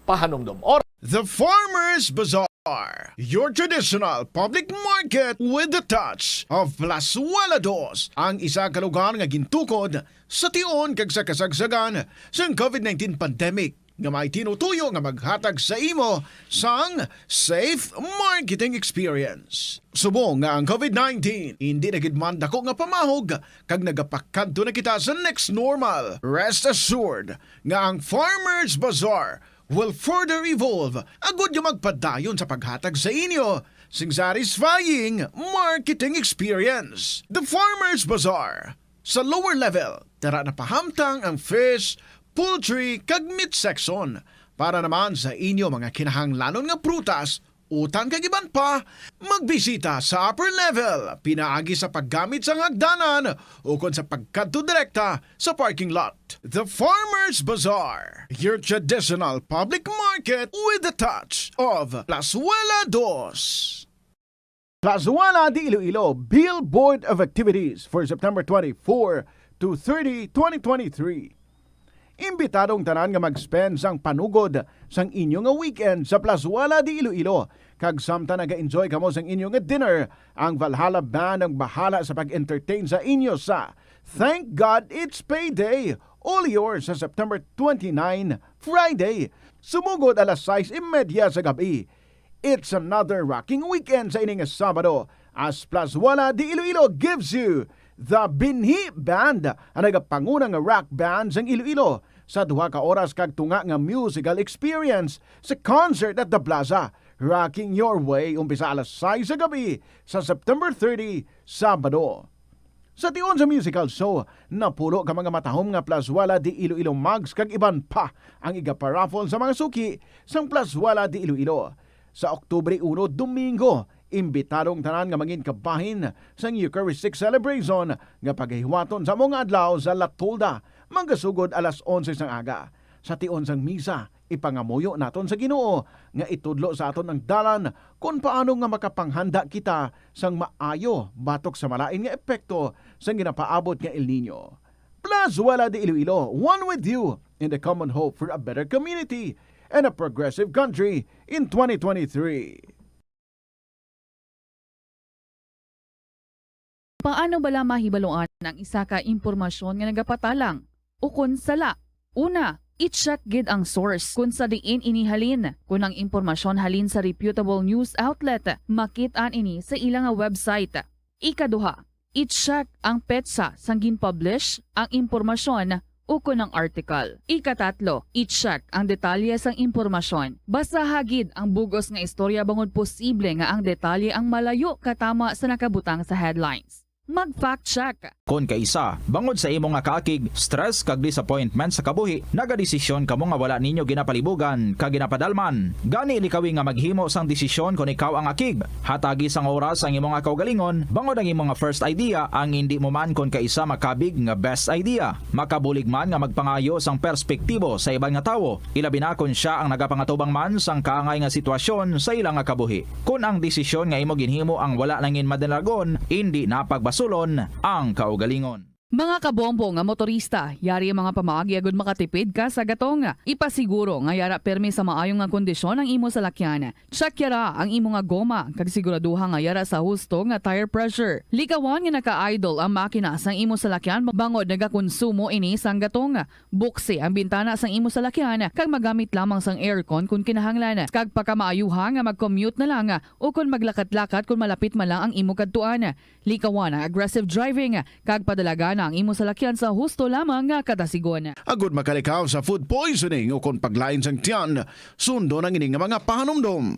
pahanumdom. The Farmers Bazaar, your traditional public market with the touch of Plazuela Dos, ang isa ka lugar nga gintukod sa tion kag sa kasagsagan sa COVID-19 pandemic nga may tinutuyo nga maghatag sa imo sang safe marketing experience. Subong nga ang COVID-19 hindi na gid man dako nga pamahog kag nagapakadto na kita sa next normal. Rest assured nga ang Farmers Bazaar will further evolve agud yung magpadayon sa paghatag sa inyo sing satisfying marketing experience. The Farmers Bazaar. Sa lower level, tara na pahamtang ang fish, poultry, kag meat section para naman sa inyo mga kinahanglanon nga prutas, utang kag iban pa, magbisita sa upper level, pinaagi sa paggamit sa hagdanan o kon sa pagkadto direkta sa parking lot. The Farmers Bazaar, your traditional public market with the touch of Plazuela Dos. Plazuela de Iloilo Billboard of Activities for September 24 to 30, 2023. Imbitadong tanan nga mag-spend sang panugod sang inyo nga weekend sa Plazuela de Iloilo. Kag samtang naga-enjoy kamo sang inyo nga dinner, ang Valhalla Band ang bahala sa pag-entertain sa inyo sa Thank God It's Payday. All yours sa September 29, Friday. Sumugod alas 6:30 sa gabi. It's another rocking weekend sa ining Sabado as Plazuela de Iloilo gives you the Binhi Band, ang nagapangunang rock band sang Iloilo sa 2 ka oras kag tunga nga musical experience sa concert at the Plaza. Rocking your way umpisa alas 6 sa gabi sa September 30, Sabado. Sa tion sa musical show, napulo ka mga matahom nga Plazuela de Iloilo mugs kag iban pa ang igaparaffle sa mga suki sang Plazuela de Iloilo. Sa Oktubre 1, Domingo, imbitadong tanan nga mangin kabahin sang Eucharistic celebration nga paghiwaton sa mga adlaw sa Latolda, manggasugod alas 11 sang aga. Sa tion sang misa, ipangamuyo naton sa Ginoo nga itudlo sa aton ang dalan kung paano nga makapanghanda kita sang maayo batok sa malain nga epekto sang ginapaabot nga El Nino. Plazuela de Iloilo, one with you in the common hope for a better community and a progressive country in 2023. Paano bala mahibaluan ang isa ka impormasyon nga nagapatalang? Ukon sala. Una, i-check gid ang source kung sa diin inihalin. Kung ang impormasyon halin sa reputable news outlet, makit-an ini sa ilang website. Ikaduha, i-check ang petsa sang gin-publish ang impormasyon ukon ang article. Ikatatlo, i-check ang detalye sang impormasyon. Basta hagid ang bugos nga istorya bangod posible nga ang detalye ang malayo katama sa nakabutang sa headlines. Mag-fact check. Kung kaisa, bangod sa imong nga kaakig, stress kag disappointment sa kabuhi, nagadesisyon kamo nga wala ninyo ginapalibugan kag ginapadalman. Gani likawi nga maghimo sang desisyon kung ikaw ang akig. Hatagi sang oras ang imong nga kaugalingon, bangod ang imong nga first idea ang hindi mo man kung kaisa makabig nga best idea. Makabulig man nga magpangayo sang perspektibo sa ibang nga tawo, ilabi na kung siya ang nagapangatubang man sang kaangay nga sitwasyon sa ilang nga kabuhi. Kung ang desisyon nga imo ginhimo ang wala nangin madalagon, hindi napagbasulon ang kaugalingon. Mga kabombo nga motorista, yari ang mga pamaagi agud makatipid ka sa gatong. Ipasiguro nga yara permi sa maayong nga kondisyon ang imo salakyan. Check yara ang imo nga goma kag siguraduha nga yara sa husto nga tire pressure. Likawan nga naka-idle ang makina sang imo salakyan bangod nagakonsumo ini sang gatong. Buksi ang bintana sang imo salakyan kag magamit lamang sang aircon kung kinahanglan. Kag pagkamaayuha nga mag-commute na lang o kung maglakat-lakat kung malapit man lang ang imo kadtuan. Likawan ang aggressive driving kag padalaga ang imo salakyan sa husto lamang nga katasigon. Agud makalikaw sa food poisoning o kung paglain sang tiyan, sundo ng ining mga panumdom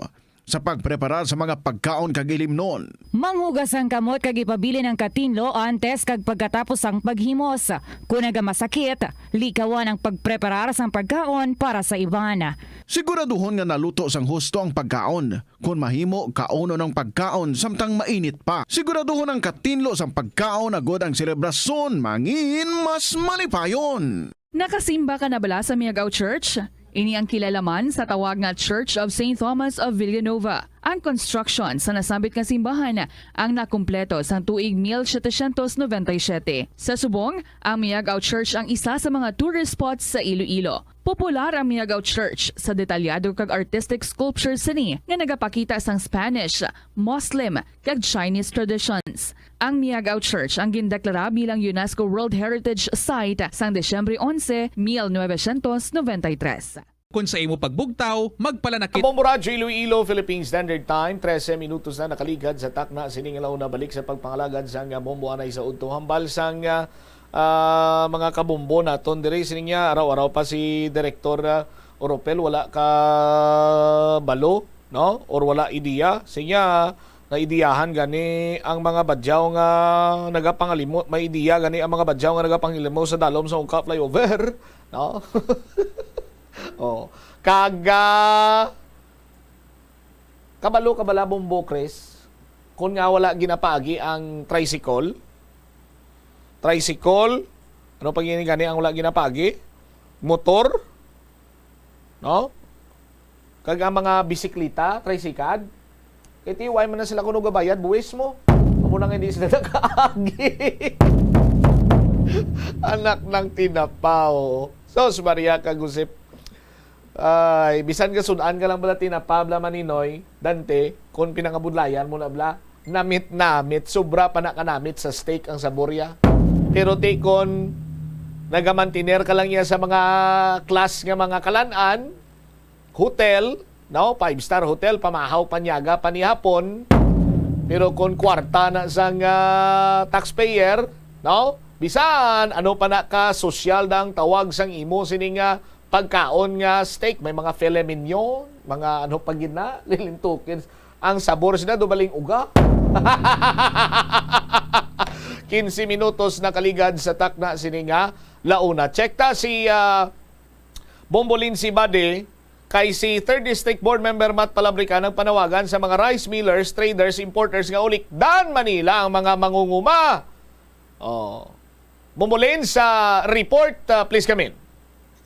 sa pagpreparar sa mga pagkaon kag ilimnon. Manghugas ang kamot kag ipabili ng katinlo antes kag pagkatapos ang paghimos. Kung nagamasakit, likawan ang pagpreparar sang pagkaon para sa iban. Siguraduhon nga naluto sang husto ang pagkaon. Kung mahimo, kauno ng pagkaon samtang mainit pa. Siguraduhon ang katinlo sang pagkaon agud ang selebrasyon mangin mas malipayon. Nakasimba ka na bala sa Miagao Church? Ini ang kilalaman sa tawag nga Church of St. Thomas of Villanueva. Ang construction sa nasabit nga simbahan ang nakumpleto sa tuig 1797. Sa subong, ang Miagao Church ang isa sa mga tourist spots sa Iloilo. Popular ang Miagao Church sa detalyado kag artistic sculptures sini nga nagapakita sang Spanish, Muslim kag Chinese traditions. Ang Miagao Church ang gindeklara bilang UNESCO World Heritage Site sang Desyembre 11, 1993. Kung sa imo pagbugtaw, magpalanakit. Bombo Radyo Iloilo, Philippine Standard Time, 13 minutos na nakaligad sa takna siningalaw na balik sa pagpangalagad sang bombo anay sa udto hambal sang mga kabombo naton diri sininga araw-araw pa si Director Oropel wala ka balo no or wala ideya sinya na ideyahan gani ang mga badyaw nga nagapangalimot may ideya gani ang mga badyaw nga nagapangilimot sa dalom sa ungka flyover no. Oh, kabala bombo Chris kung nga wala ginapagi ang tricycle, ano pag gani ang wala ginapagi? Motor, no? Kag ang mga bisikleta, tricycad, iti why man na sila kuno gabayad, buwis mo. Amo nang hindi sila nakaagi. Anak ng tinapaw. Sos Maria Kagusip. Ay, bisan ka sudan ka lang bala tinapabla maninoy, Dante, kung pinangabudlayan mo na bla, namit, sobra pa na kanamit sa steak ang saborya. Pero kon nagamantiner ka lang yan sa mga class nga mga kalanaan, hotel, no, 5-star hotel, pamahaw, panyaga, panihapon, pero kung kwarta na sang taxpayer, no, bisan, ano pa na ka, sosyal dang tawag sang imo, sining pagkaon nga steak, may mga filet mignon, mga ano pagin na, lilintukin, ang sabor sila, dubaling uga. 15 minutos na kaligad sa takna sininga launa. Check ta si Bombolin si Bade kay si 3rd District Board Member Matt Palabrica ng panawagan sa mga rice millers, traders, importers nga ulikdan Manila ang mga mangunguma. Oh. Bombolin sa report, please come in.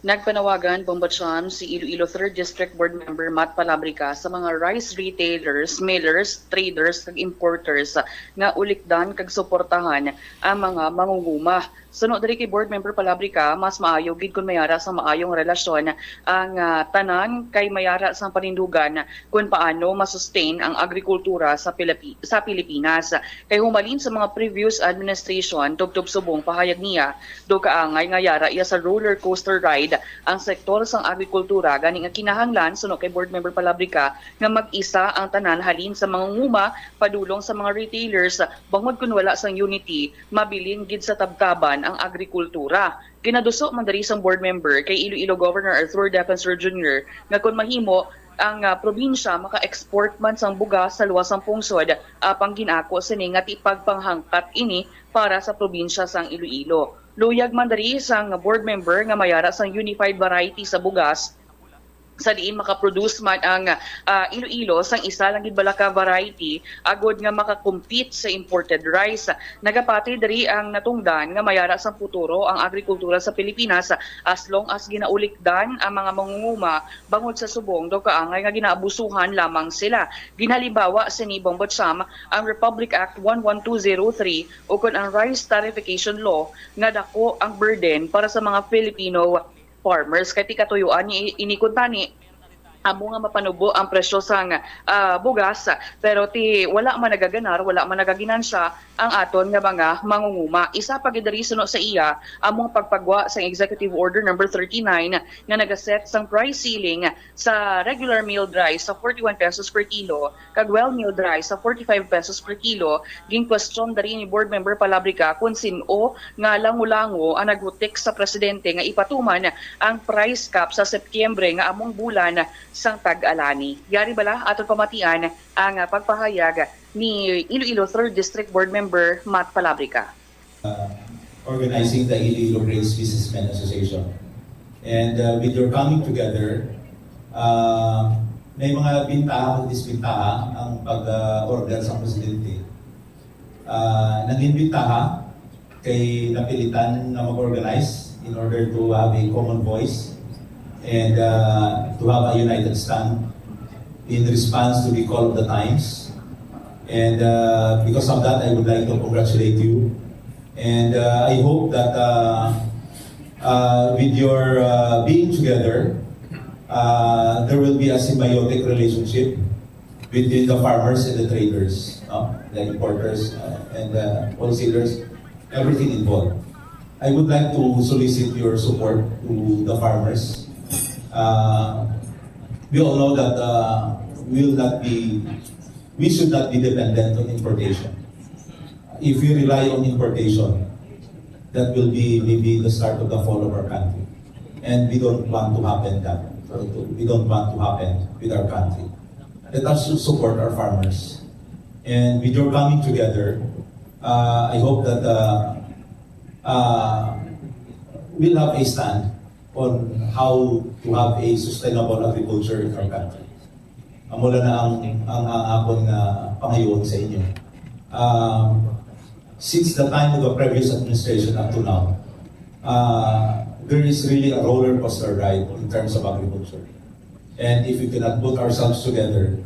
Nagpanawagan, Bombocham, si Iloilo 3rd District Board Member Matt Palabrica sa mga rice retailers, millers, traders, kag importers nga ulikdan kag suportahan ang mga mangunguma. Sunod diri kay Board Member Palabrica, mas maayo gid kun mayara sa maayong relasyon ang tanan kay mayara sa panindugan kung paano masustain ang agrikultura sa Pilipinas. Kay humalin sa mga previous administration, tugtub subong pahayag niya, do kaangay nga yara iya sa roller coaster ride ang sektor sang agrikultura gani nga kinahanglan sunod kay Board Member Palabrica nga mag-isa ang tanan halin sa mga nguma padulong sa mga retailers bangod kun wala sang unity mabilin gid sa tabtaban ang agrikultura. Kinaduso man diri sang board member kay Iloilo Governor Arthur Defensor Jr. nga kun mahimo ang probinsya maka-export man sang bugas sa luwasang pungsod apang ginako sini nga tipagpanghangkat ini para sa probinsya sang Iloilo. Luyag man diri sang board member nga mayara sang unified variety sa bugas sa diin makaproduce man ang Iloilo sang isa lang gid bala ka variety agod nga makakompete sa imported rice. Nagapati diri ang natungdan nga mayara sa futuro ang agrikultura sa Pilipinas as long as ginaulikdan ang mga mangunguma bangod sa subong daw kaangay nga ginaabusuhan lamang sila. Ginhalimbawa sa ni Bongbong Sam ang Republic Act 11203 o kun ang Rice Tariffication Law nga dako ang burden para sa mga Filipino farmers. Kaya ti katuyuan ni inikuntani amo nga mapanubo ang presyo sang bugas pero ti wala man nagaganar, wala man nagaginansya ang aton nga mga mangunguma. Isa pa gid diri suno sa iya among pagpagwa sa Executive Order number 39 nga nagaset sang price ceiling sa regular milled rice sa 41 pesos per kilo kag well milled rice sa 45 pesos per kilo. Ging question diri ni Board Member Palabrica kung sino nga lango-lango ang naghutik sa presidente nga ipatuman ang price cap sa Setyembre nga among bulan sang tag-alani. Yari bala aton pamatian ang pagpahayag ni Iloilo 3rd District Board Member Matt Palabrica. Organizing the Iloilo Grains Businessmen Association. And with your coming together, may mga bintaha at disbintaha ang pag-order sa presidente. Nag-imbitaha kay napilitan na mag-organize in order to have a common voice and to have a united stand in response to the call of the times. And because of that, I would like to congratulate you. And I hope that with your being together, there will be a symbiotic relationship between the farmers and the traders, the importers and the wholesalers, everything involved. I would like to solicit your support to the farmers. We all know that we should not be dependent on importation. If we rely on importation, that will be maybe the start of the fall of our country. And we don't want to happen that. We don't want to happen with our country. Let us support our farmers. And with your coming together, I hope that we'll have a stand on how to have a sustainable agriculture in our country. Mula na ang akong pangayon sa inyo. Since the time of the previous administration up to now, there is really a roller coaster ride in terms of agriculture. And if we cannot put ourselves together,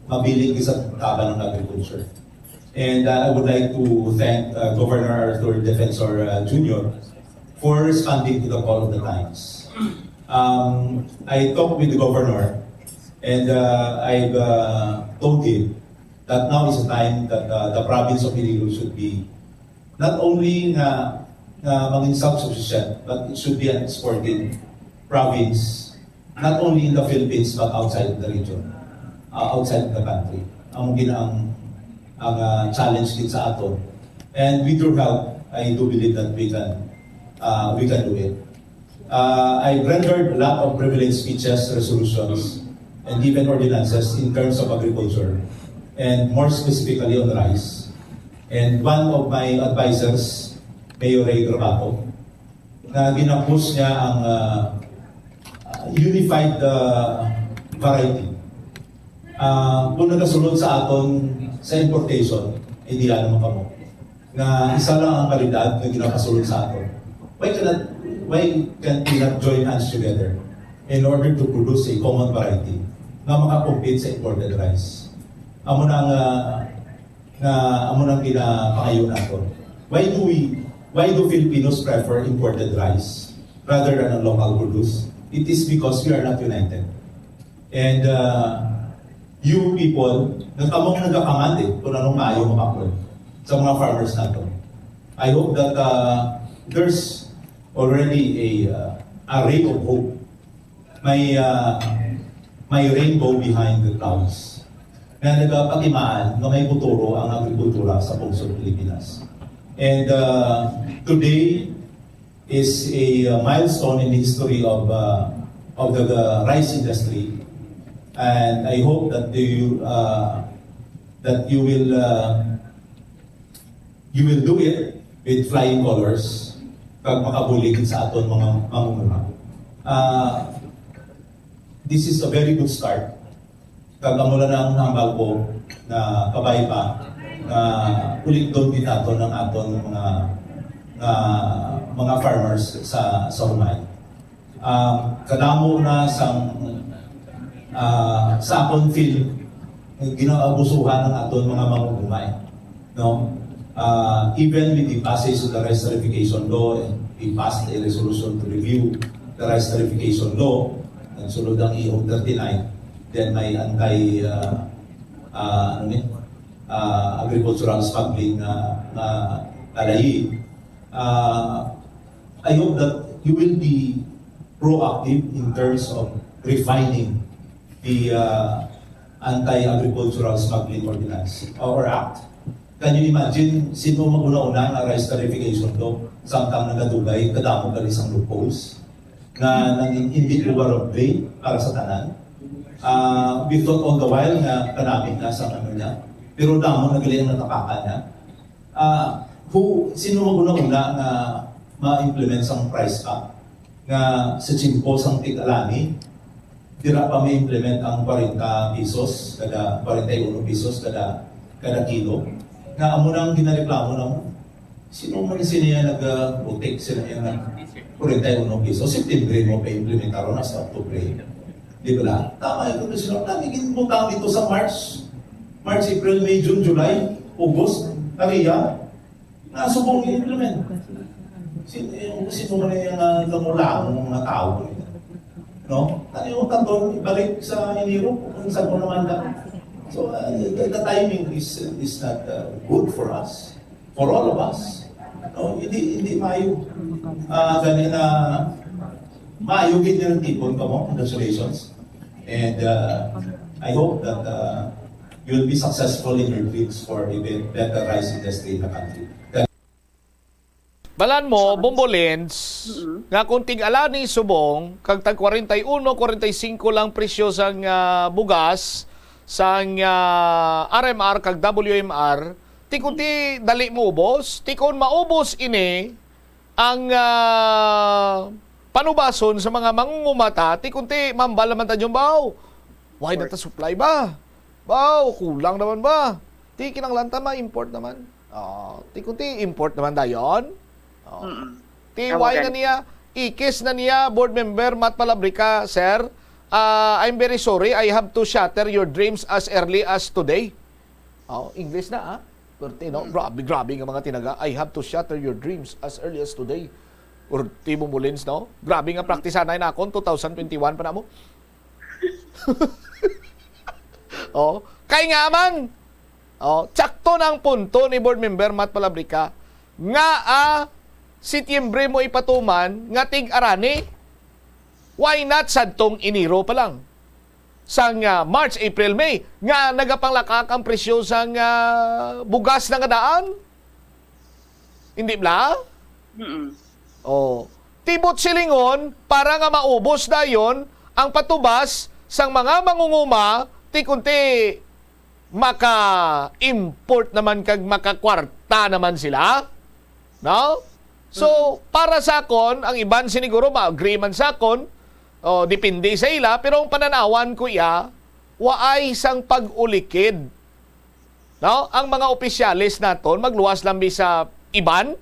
mabiling sa taban ng agriculture. And I would like to thank Governor Arthur Defensor Jr. for responding to the call of the times. I talked with the governor and I've told him that now is the time that the province of Iloilo should be not only maging self-sufficient, but it should be an exporting province, not only in the Philippines but outside the region, outside the country. Ang challenge din sa aton. And with your help, I do believe that we can do it. I've rendered a lot of privileged speeches, resolutions, and even ordinances in terms of agriculture, and more specifically on rice. And one of my advisors, Mayor Ray Grabato, na ginapush niya ang unified variety. Kung nagasunod sa aton sa importation, hindi naman kamo. Na isa lang ang kalidad na ginakasulod sa aton. Why can't we not join hands together in order to produce a common variety na makakompete sa imported rice? Amo nang ginapangayon nato. Why do Filipinos prefer imported rice rather than a local produce? It is because we are not united. And you people, nagkamong nagkakamand kung anong maayo makapon sa mga farmers nato. I hope that there's already a ray of hope. May rainbow behind the clouds na nagpakimaan na may futuro ang agrikultura sa pungsod Pilipinas. And today is a milestone in the history of the rice industry. And I hope that you will do it with flying colors. kag makabuligid sa aton mga mamumuna. This is a very good start. Kag amula na ang hambal ko na kabay pa na ulit doon bitato ng aton mga farmers sa humay. Kadamo na sa akong field ginaabusuhan ng aton mga mamumay. No? Even with the passage of the rice tariffication law, and we passed a resolution to review the rice tariffication law, and sulod ang EO 39, then may agricultural smuggling na alayi. I hope that you will be proactive in terms of refining the anti-agricultural smuggling ordinance or act. Can you imagine sino maguna-una na rice tariffication law samtang nagadugay kadamo ka isang loopholes na hindi over of day para sa tanan? We thought all the while na kanamit na sa niya, pero damo nagaling ang natapakan niya. Sino maguna-una na ma-implement sang price cap nga sa chimpo sang tig-alani, dira pa may implement ang 41 pesos kada kilo. Na amo nang ginareklamo na mo. Sino man siniya nag-protect sila yan ng 41 pesos. September mo pa implementaron na sa October. Di ba? Tama ito na sila. Nagiging butang dito sa March, April, May, June, July, August, Ariya. Nasubong i-implement. Sino man yung lamulang ng mga tao. No? Yung tanton, ibalik sa Enero kung saan mo naman na. So the timing is not good for us, for all of us. No, hindi mayo. Ganina mayo gid ng tipon kamo. Congratulations. And I hope that you'll be successful in your dreams for a better rice industry in the country. Balan mo, Bombolens, nga kung tig-alani subong, kag tag 41, 45 lang presyo sang bugas, sang RMR kag WMR, ti dali mo ubos, ti kun maubos ini ang panubason sa mga mangungumata, ti kunti mambal naman tanyong baw. Why na ta supply ba? Baw, kulang naman ba? Ti kinanglanta ma-import naman. Ti kunti import naman dayon. Ti why na niya, ikis na niya, board member Matt Palabrica, sir, I'm very sorry, I have to shatter your dreams as early as today. English na, no? Grabe nga mga tinaga. I have to shatter your dreams as early as today. Or Timo Mullins, no? Grabe nga praktisan na akon, 2021 pa na mo. Kay nga man, tsakto ng punto ni board member Matt Palabrica, nga Setyembre mo ipatuman, nga tig-arani, why not sadtong Enero pa lang? Sang March, April, May, nga nagapanglakak ang presyo sang bugas na nga daan? Hindi ba? Tibot silingon, para nga maubos na yon ang patubas sang mga mangunguma, ti-kunti maka-import naman kag makakwarta naman sila. No? So, para sa akon, ang iban siniguro ma-agreement sa akon, depende sa ila, pero ang pananawan ko waay sang pag-ulikid. No? Ang mga opisyalis naton, magluwas lambi sa iban,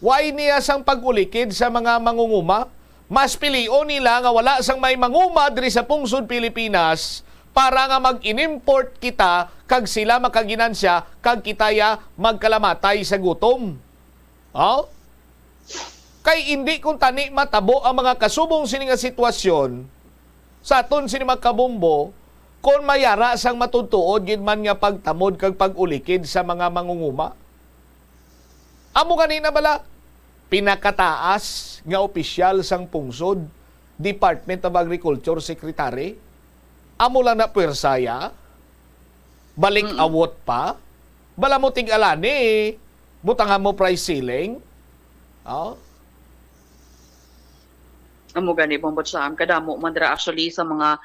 waay niya sang pag-ulikid sa mga mangunguma, mas pilio nila nga wala sang may manguma diri sa pungsod Pilipinas para nga mag-inimport kita kag sila makaginansya kag kitaya magkalamatay sa gutom. Kay hindi kung tani matabo ang mga kasubong sini nga sitwasyon sa aton sini magkabombo kung mayara sang matutuod gid man nga pagtamod kag pag-ulikid sa mga mangunguma. Amo kanina bala pinakataas nga opisyal sang pungsod, Department of Agriculture Secretary, amo lang na pwersaya, balik awot pa, bala mo tig-alani, butangan mo price ceiling. Amo gani Bombot Sam, kadamo man dira actually sa mga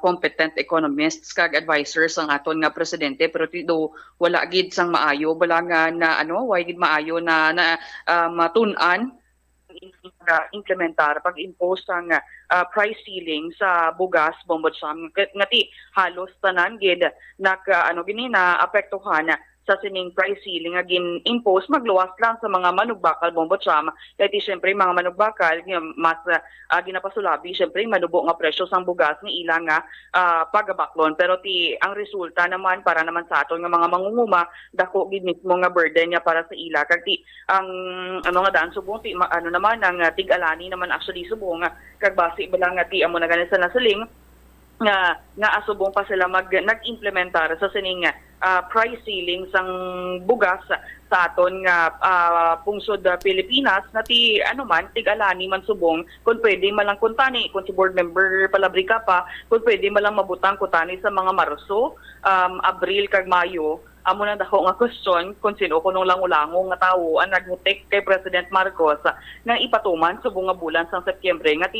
competent economists kag advisors ang aton nga presidente, pero tido wala gid sang maayo, wala nga na why gid maayo na matun-an implementar pag-impose ang price ceiling sa bugas Bombot Sam, ngati halos tanan gid na apektuhan sa sining price ceiling nga gin-impose, magluwas lang sa mga manugbakal Bombot Sam. Kaya siyempre mga manugbakal mas ginapasulabi siyempre manubo nga presyo sang bugas ni ilang nga pagabaklon, pero ang resulta naman para naman sa aton nga mga mangunguma dako gid mismo nga burden nga para sa ila kag ang nga daan subong naman ang tig-alani naman actually subong kag base bala nga amo na ganin sa nasaling nga asubong pa sila nag-implementar sa sining price ceiling sang bugas sa aton nga pungsod Pilipinas na tig-alani man subong kung pwede malang kuntani kung si board member Palabrica pa kung pwede malang mabutang kuntani sa mga Marso, Abril kag Mayo. Amo na dako nga question kung sino kunong langulango nga tawo ang nagmutek kay President Marcos nga ipatuman sa bunga bulan sa Setyembre nga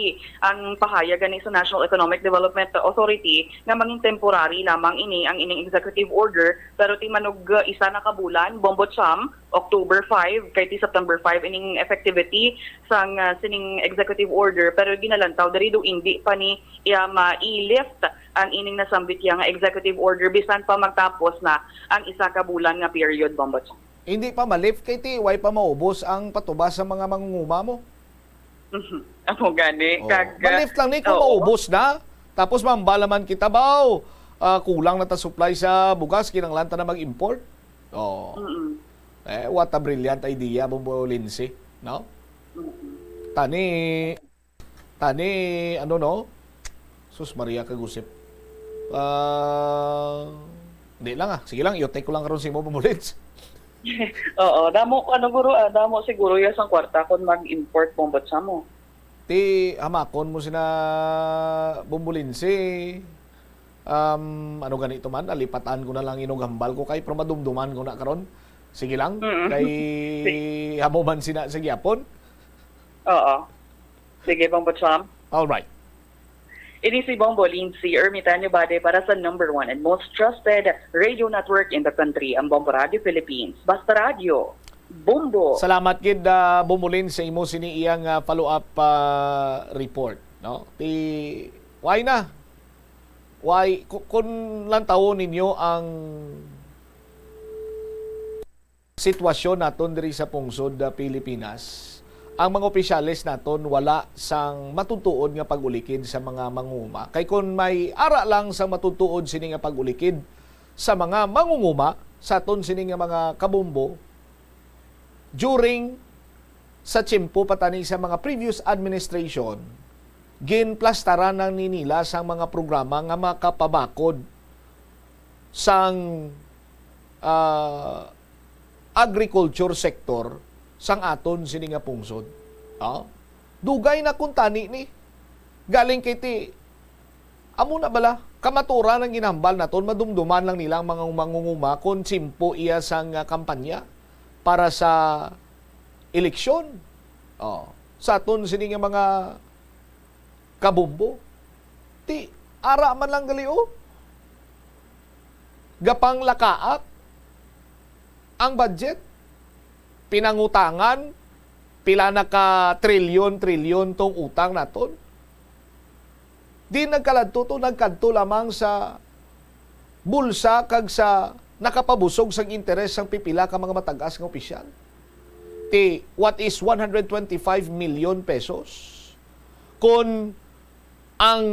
ang pahayag gani sa National Economic Development Authority nga mangin temporary lamang ang ining executive order, pero manog isa na ka bulan Bombot Sam October 5 kay September 5 ining effectivity sang sining executive order, pero ginalantaw diri do hindi pa ni ma-lift ang ining nasambit nga executive order bisan pa magtapos na ang isa ka bulan nga period Bombot. Hindi pa ma-lift kay why pa maubos ang patubas sa mga mangunguma mo? Ako gani kag ma-lift lang ni kung maubos na. Tapos mambalaman kita baw. Kulang na ta supply sa bugas kinanglan ta na mag-import. What a brilliant idea Bombo Lindsay, no? Tani Sus Maria kagusip. Hindi lang sige lang, i-take ko lang karon si mo Bumulits. Oo, damo damo siguro ya sang kwarta kon mag-import Bombot sa mo. Hamakon mo sina Bumbulinsi. Ganito man, alipatan ko na lang inugambal ko kay pero madumduman ko na karon. Sige lang, kay hamoban sina sa gyapon. Oo. Sige Bombot Sam. All right. Ini si Bombo Lindsay Ermitanyo Bade para sa number 1 and most trusted radio network in the country, ang Bombo Radio Philippines. Basta Radio, Bombo. Salamat gid Bumulin sa imo sini iyang follow-up report, no? Why na? Why kun lang tawo ninyo ang sitwasyon naton diri sa pungsod Pilipinas. Ang mga opisyalis naton wala sang matutuod nga pagulikid sa mga mangunguma. Kay kun may ara lang sa matutuod sini nga pagulikid sa mga mangunguma sa aton sini nga mga kabumbo during sa tiyempo patani sa mga previous administration, ginplastaran ng ninila sa mga programa nga makapabakod sang agriculture sector sang aton sini nga pungsod. Dugay na kuntani ni galing kay amo na bala kamaturan ang ginambal naton, madumduman lang nilang mga mangunguma kon simpo iya sang kampanya para sa eleksyon. Sa aton sini nga mga kabumbo ara man lang galio gapang lakaat ang budget, pinangutangan, pila na ka trilyon tong utang naton. Di nagkaladto to, nagkadto lamang sa bulsa kag sa nakapabusog sang interes sang pipila ka mga matagas nga opisyal. What is 125 million pesos? Kung ang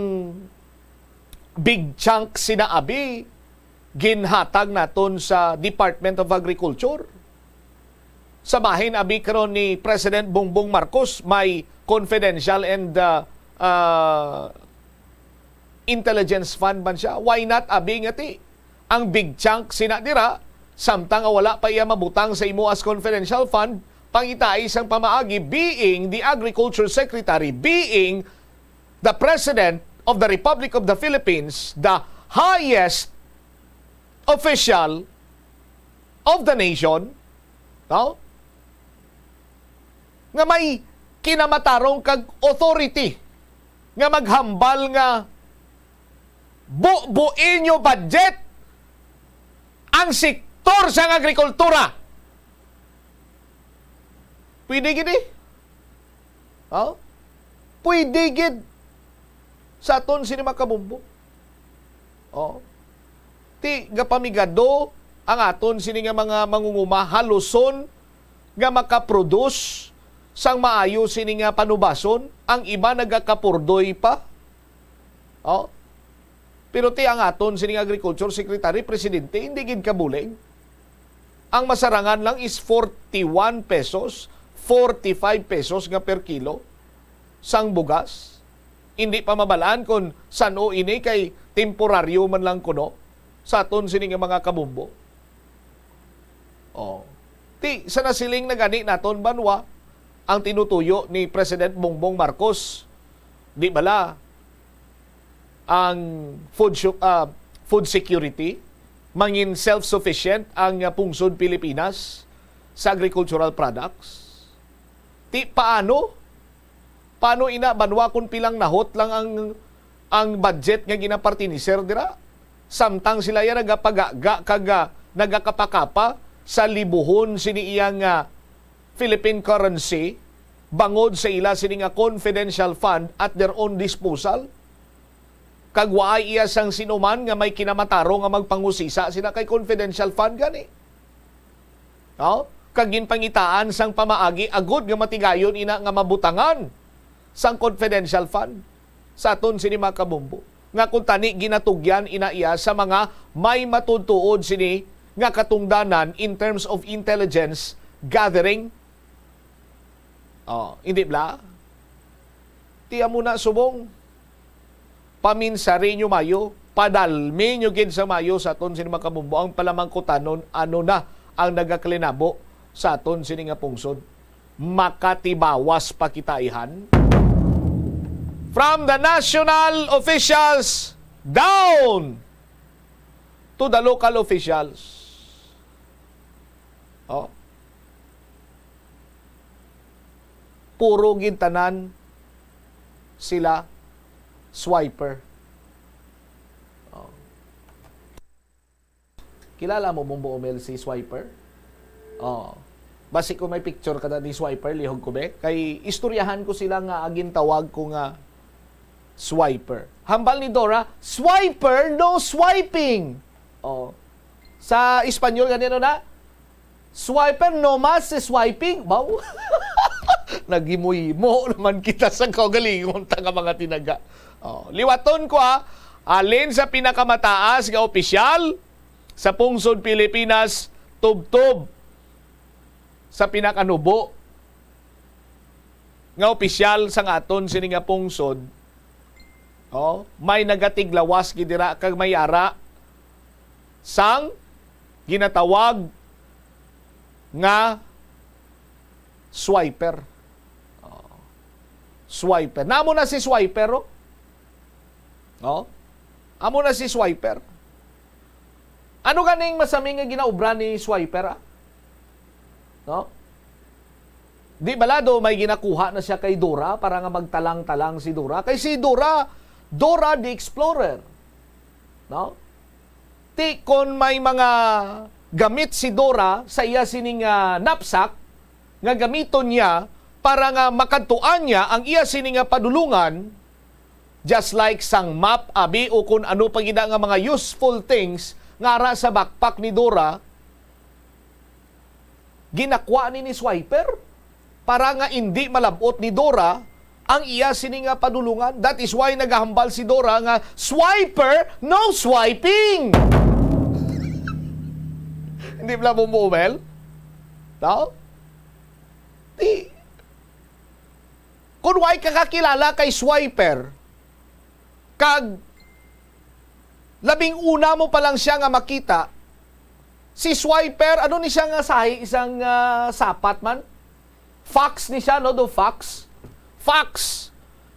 big chunk sinaabi ginhatag naton sa Department of Agriculture. Sa bahin abi karon ni President Bongbong Marcos may confidential and intelligence fund man siya. Why not abi ngati ang big chunk sinadira samtang wala pa iya mabutang sa imo as confidential fund pangitaay sang pamaagi being the Agriculture Secretary, being the President of the Republic of the Philippines, the highest official of the nation, no? Nga may kinamatarong kag authority nga maghambal nga bubuin nyo budget ang sektor sa agrikultura. Pwede gid eh. Oh? Pwede gid sa aton sini makabumbo. Oh. Ti gapamigado ang aton sini nga mga mangunguma haluson nga makaproduce sang maayo sini nga panubason, ang iba nagakapurdoy pa. Oh. Pero ti ang aton sining Agriculture Secretary, Presidente, hindi gid kabulig. Ang masarangan lang is 41 pesos, 45 pesos nga per kilo sang bugas. Hindi pa mabalaan kung sano ini kay temporaryo man lang kuno sa aton sining mga kabumbo. Oh. Ti sa nasiling na gani naton banwa ang tinutuyo ni President Bongbong Marcos. Di bala ang food security, mangin self-sufficient ang pungsod Pilipinas sa agricultural products. Ti paano ina banwa kung pilang nahot lang ang budget nga ginaparti ni Sir dira? Samtang sila ya nagapagaga kaga nagakapakapa sa libuhon sini iyang Philippine currency bangod sa ila sini nga confidential fund at their own disposal. Kagwaay iya sang sinuman nga may kinamataro nga magpangusisa sila kay confidential fund gani. No? Kagin pangitaan sang pamaagi agud nga matigayon ina nga mabutangan sang confidential fund sa aton sini mga kabumbo. Nga kung tani ginatugyan ina iya sa mga may matutuod sini nga katungdanan in terms of intelligence gathering. Oh, hindi bla? Tiya mo na subong paminsari nyo mayo, padalmi nyo gid sa mayo sa aton sini makabumbo ang palamangkutanon ano na ang nagaklinabo sa aton sini nga pungsod. Makatibawas pa kitaihan. From the national officials down to the local officials. Oh. Puro gintanan sila swiper. Oh. Kilala mo Bumbo Omel si swiper? Oh. Basi ko may picture kada ni swiper lihog ko be kay istoryahan ko sila nga agin tawag ko nga swiper. Hambal ni Dora, swiper no swiping. Oh. Sa Espanyol ganito na swiper no mas swiping. Wow. Nagimoy-mo naman kita sa kaugalingon nga mga tinaga. Oh, liwaton ko alin sa pinakamataas nga opisyal sa pungsod Pilipinas tubtob sa pinakanubo nga opisyal sa aton sini nga pungsod. Oh, may nagatiglawas gidira kag may ara sang ginatawag nga swiper. Oh. Swiper. Namo na si swiper, oh. Oh? Amo na si swiper. Ano ganing masaming nga ginaubra ni swiper, ah? No? Di balado may ginakuha na siya kay Dora para nga magtalang-talang si Dora. Kay si Dora the Explorer. No? Ti kon may mga gamit si Dora sa iya sining knapsack nga gamiton niya para nga makadtuan niya ang iya sining padulungan. Just like sang map, abi, o kung ano pa gina nga mga useful things nga ara sa backpack ni Dora, ginakwa ni swiper para nga hindi malabot ni Dora ang iya sini nga padulungan. That is why nagahambal si Dora nga swiper, no swiping. Hindi pala bumumel? No? Di. Kung why kakakilala kay swiper, kag labing una mo pa lang siya nga makita, si swiper, ano ni siya nga sahi, isang sapat man? Fox ni siya, no? Do fox? Fox.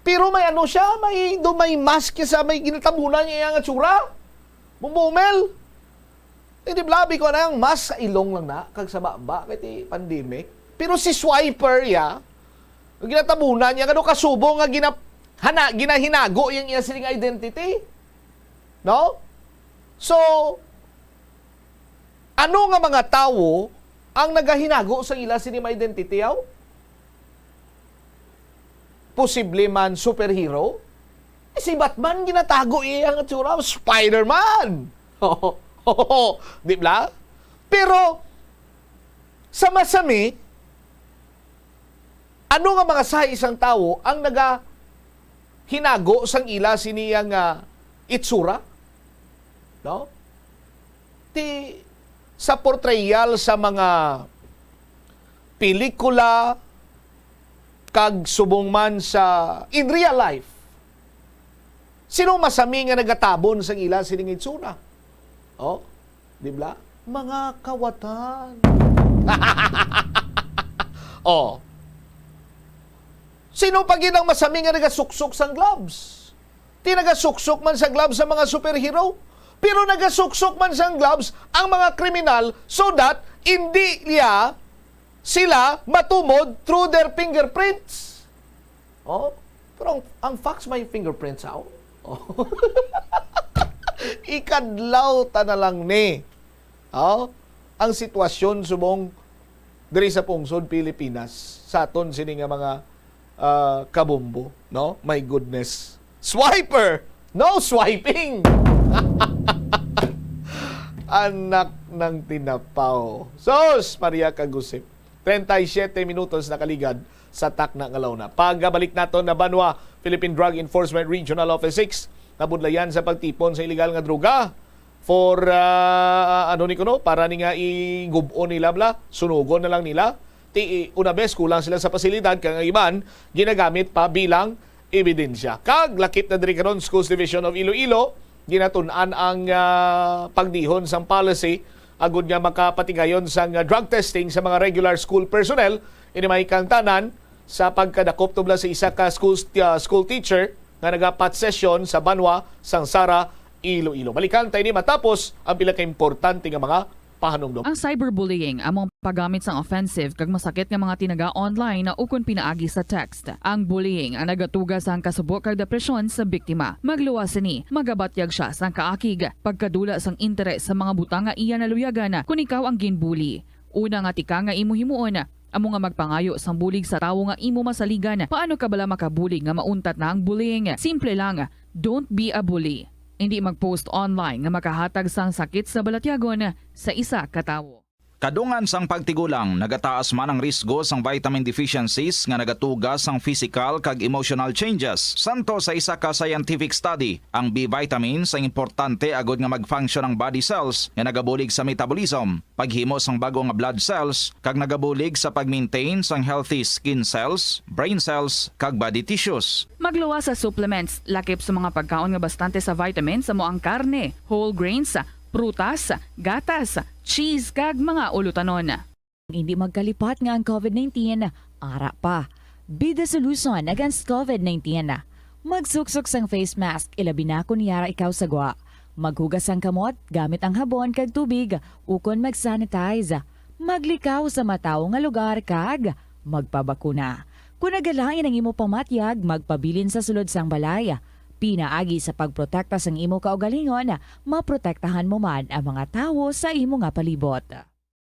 Pero may ano siya, may mask siya, may ginatabunan niya nga tsura. Bumumel. Hindi blabi ko na yung mask sa ilong lang na, kag sa baba, kaya pandemic. Pero si swiper, ya, Ginatabunan niya, ano kasubo nga ginahinago yung iya sining identity. No? So, ano nga mga tao ang nagahinago sa ila sining identity yaw? Posible man superhero? Si Batman ginatago iya ang tsura, Spider-Man. Di ba? Pero sa masami, ano nga mga sa isang tao ang hinago sang ila siniyang itsura? No? Sa portrayal sa mga pelikula kag subong man sa in real life. Sino masami nga nagatabon sang ila sining itsura? Oh, di ba? Mga kawatan. Oh. Sino pa ginang masami nga nagasuksok sang gloves? Ti nagasuksok man sa gloves sa mga superhero, pero nagasuksok man sang gloves ang mga kriminal so that hindi sila matumod through their fingerprints. Oh, pero ang facts may fingerprints out. Oh. Ikadlaw ta na lang ni. Oh, ang sitwasyon subong diri sa pungsod Pilipinas sa aton sini nga mga kabombo, no? My goodness. Swiper, no swiping. Anak ng tinapaw. Sos, Maria Kagusip. 37 minutos na kaligad sa takna ng alaw na. Pagbalik nato na Banwa, Philippine Drug Enforcement Regional Office 6, nabudlayan sa pagtipon sa illegal nga droga for, para ni nga igubon nila bla, sunugon na lang nila. Una bes, kulang sila sa pasilidad, kaya iban, ginagamit pa bilang ebidensya. Kag, lakip na diri karon Schools Division of Iloilo, ginatunan ang pagdihon sang policy agud nga makapatigayon sang drug testing sa mga regular school personnel ini may kantanan sa pagkadakop tubla sa isa ka school teacher nga nagapat session sa Banwa, Sangsara, Iloilo. Balikan tayo ni matapos ang pila ka importante nga mga pahanumdom. Ang cyberbullying among paggamit sang offensive kag masakit nga mga tinaga online na ukon pinaagi sa text. Ang bullying ang nagatuga sa kasubok kag depresyon sa biktima. Magluwas ni magabatyag siya sang kaakig pagkadula sang interes sa mga butang nga iya naluyagan kung ikaw ang ginbully. Una nga tika nga imo himuon amo nga magpangayo sang bulig sa tawo nga imo masaligan. Paano ka bala makabulig nga mauntat na ang bullying? Simple lang, don't be a bully. Hindi mag-post online nga makahatag sang sakit sa balatyagon sa isa ka tawo. Kadungan sang pagtigulang, nagataas man ang risgo sang vitamin deficiencies nga nagatuga sang physical kag emotional changes. Santo sa isa ka scientific study, ang B vitamins ang importante agud nga mag-function ang body cells nga nagabulig sa metabolism, paghimo sang bago nga blood cells kag nagabulig sa pag-maintain sang healthy skin cells, brain cells kag body tissues. Magluwas sa supplements, lakip sa mga pagkaon nga bastante sa vitamins sa moang karne, whole grains, prutas, gatas, cheese kag mga ulutanon. Hindi magkalipat nga ang COVID-19, ara pa. Be the solution against COVID-19. Magsuksok sang face mask, ilabi na kung yara ikaw sagwa. Maghugas ang kamot, gamit ang habon kag tubig, ukon mag-sanitize. Maglikaw sa mataw nga lugar kag magpabakuna. Kung nagalain ang imo pamatyag, magpabilin sa sulod sang balay. Pinaagi sa pagprotekta sang imo kaugalingon, maprotektahan mo man ang mga tawo sa imo nga palibot.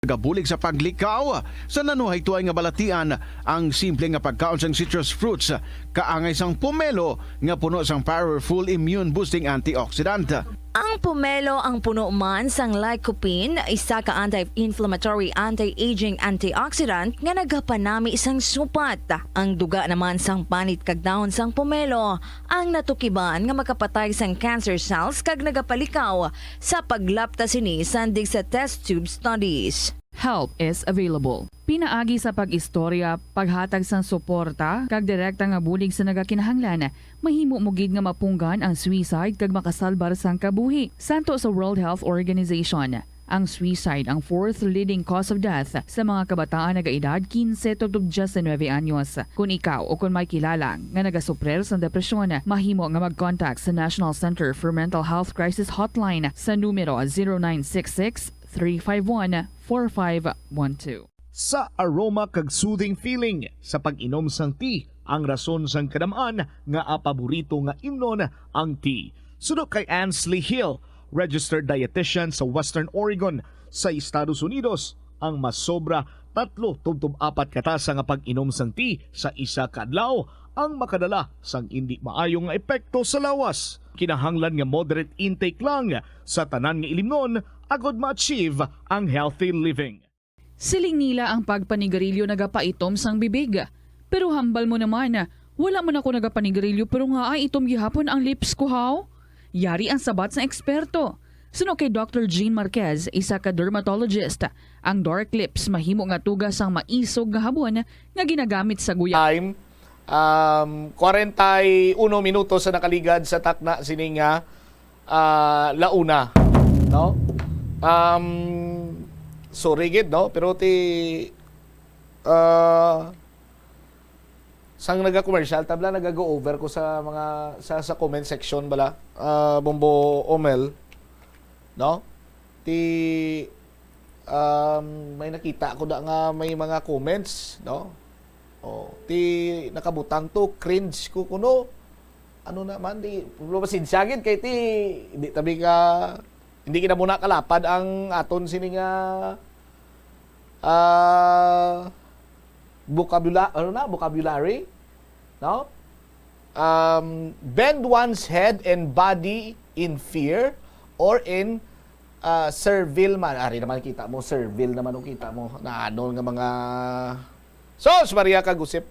Gabulig sa paglikaw sa nanuhay tuay nga balatian ang simple nga pagkaon sang citrus fruits kaangay sang pomelo nga puno sang powerful immune boosting antioxidant. Ang pomelo ang puno man sang lycopene, isa ka anti-inflammatory, anti-aging antioxidant nga nagapanami isang supat. Ang duga naman sang panit kag dahon sang pomelo ang natukiban nga makapatay sang cancer cells kag nagapalikaw sa paglapta sini sandig sa test tube studies. Help is available. Pinaagi sa pag-istorya, paghatag sang suporta, kag direkta nga bulig sa nagakinahanglan, mahimo mo gid nga mapunggan ang suicide kag makasalbar sang kabuhi. Santo sa World Health Organization, ang suicide ang fourth leading cause of death sa mga kabataan nagaedad 15 to 19 anyos. Kung ikaw o kung may kilala nga nagasuprer sa depresyon, mahimo nga mag-contact sa National Center for Mental Health Crisis Hotline sa numero 0966 351-4512. sa aroma kag soothing feeling sa pag-inom sang tea. Ang rason sang kadamaan nga paborito nga imnon ang tea. Sunod kay Ansley Hill, registered dietitian sa Western Oregon sa Estados Unidos. Ang mas sobra 3-4 katasa nga pag-inom sang tea sa isa ka adlaw ang makadala sang hindi maayong nga epekto sa lawas. Kinahanglan nga moderate intake lang sa tanan nga ilimnon agod ma-achieve ang healthy living. Siling nila ang pagpanigarilyo nagapaitom sang bibig. Pero hambal mo naman, wala mo na ako nagapanigarilyo pero nga ay itom gihapon ang lips ko how? Yari ang sabat sa eksperto. Suno kay Dr. Jean Marquez, isa ka dermatologist, ang dark lips mahimo nga tugas ang maisog nga habon nga ginagamit sa guya. Time 41 minutos sa nakaligad sa takna sining launa, no? Sorry gid, no, pero sang naga-commercial tabla nagago over ko sa mga sa comment section bala, Bombo Omel, no? May nakita ako da nga may mga comments, no? Nakabutang to cringe ko kuno. Ano naman di lumasinsyagid kay di tabi ka hindi kita muna kalapad ang aton sining vocabulary, no? Bend one's head and body in fear or in servile man. Ari naman kita mo, servile naman ang kita mo na ano nga mga Sos Maria kagusip.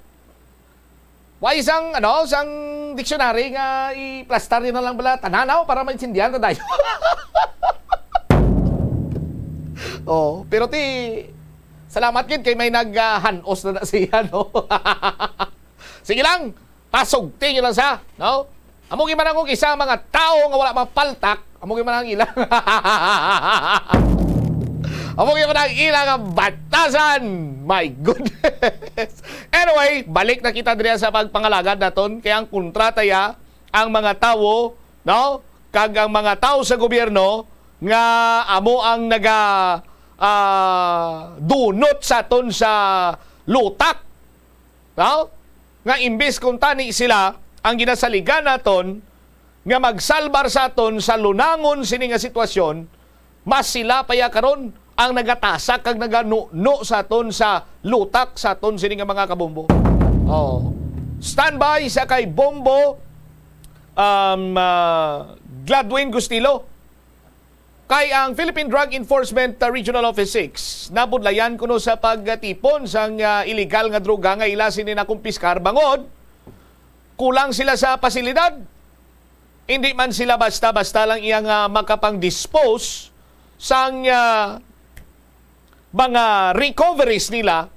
Why isang sang dictionary nga i-plastar na lang bala tananaw para maintindihan ta dayo. Pero salamat gid kay may naghanos na siya, no. Sige lang, pasog tingin lang sa, no. Amo gyud man ang isa mga tao nga wala mapaltak, amo gyud man ang ilang. Amo gyud man ang ilang batasan. My goodness. Anyway, balik na kita diya sa pagpangalagad naton kay ang kontrata ya ang mga tao, no? Kag ang mga tao sa gobyerno nga amo ang dunot sa ton sa lutak, no? Nga imbes kung tani sila ang ginasaligan naton nga magsalbar sa ton sa lunangon sini nga sitwasyon, mas sila paya karon ang nagatasak kag nagano sa ton sa lutak sa ton sini nga mga kabombo. Standby sa kay Bombo Gladwin Gustilo. Kay ang Philippine Drug Enforcement Regional Office 6 nabudlayan kuno sa pagtipon sang illegal nga droga nga ila sini nakumpiskar bangod kulang sila sa pasilidad. Hindi man sila basta-basta lang iyang makapang-dispose sang mga recoveries nila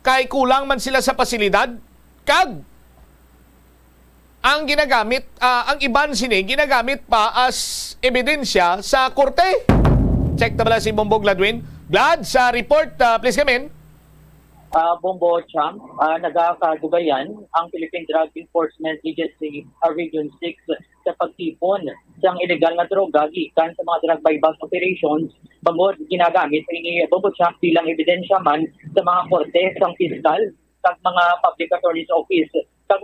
kay kulang man sila sa pasilidad kag ang ginagamit, ang iban sini ginagamit pa as ebidensya sa korte. Check na bala si Bombo Gladwin. Glad, sa report, please come in. Bombo Cham, nagkakadugayan ang Philippine Drug Enforcement Agency Region 6 sa pagtipon ng illegal na droga gikan sa mga drug bypass operations bangod ginagamit ni Bombo Cham bilang ebidensya man sa mga korte sang piskal sa mga public attorney's office. Kag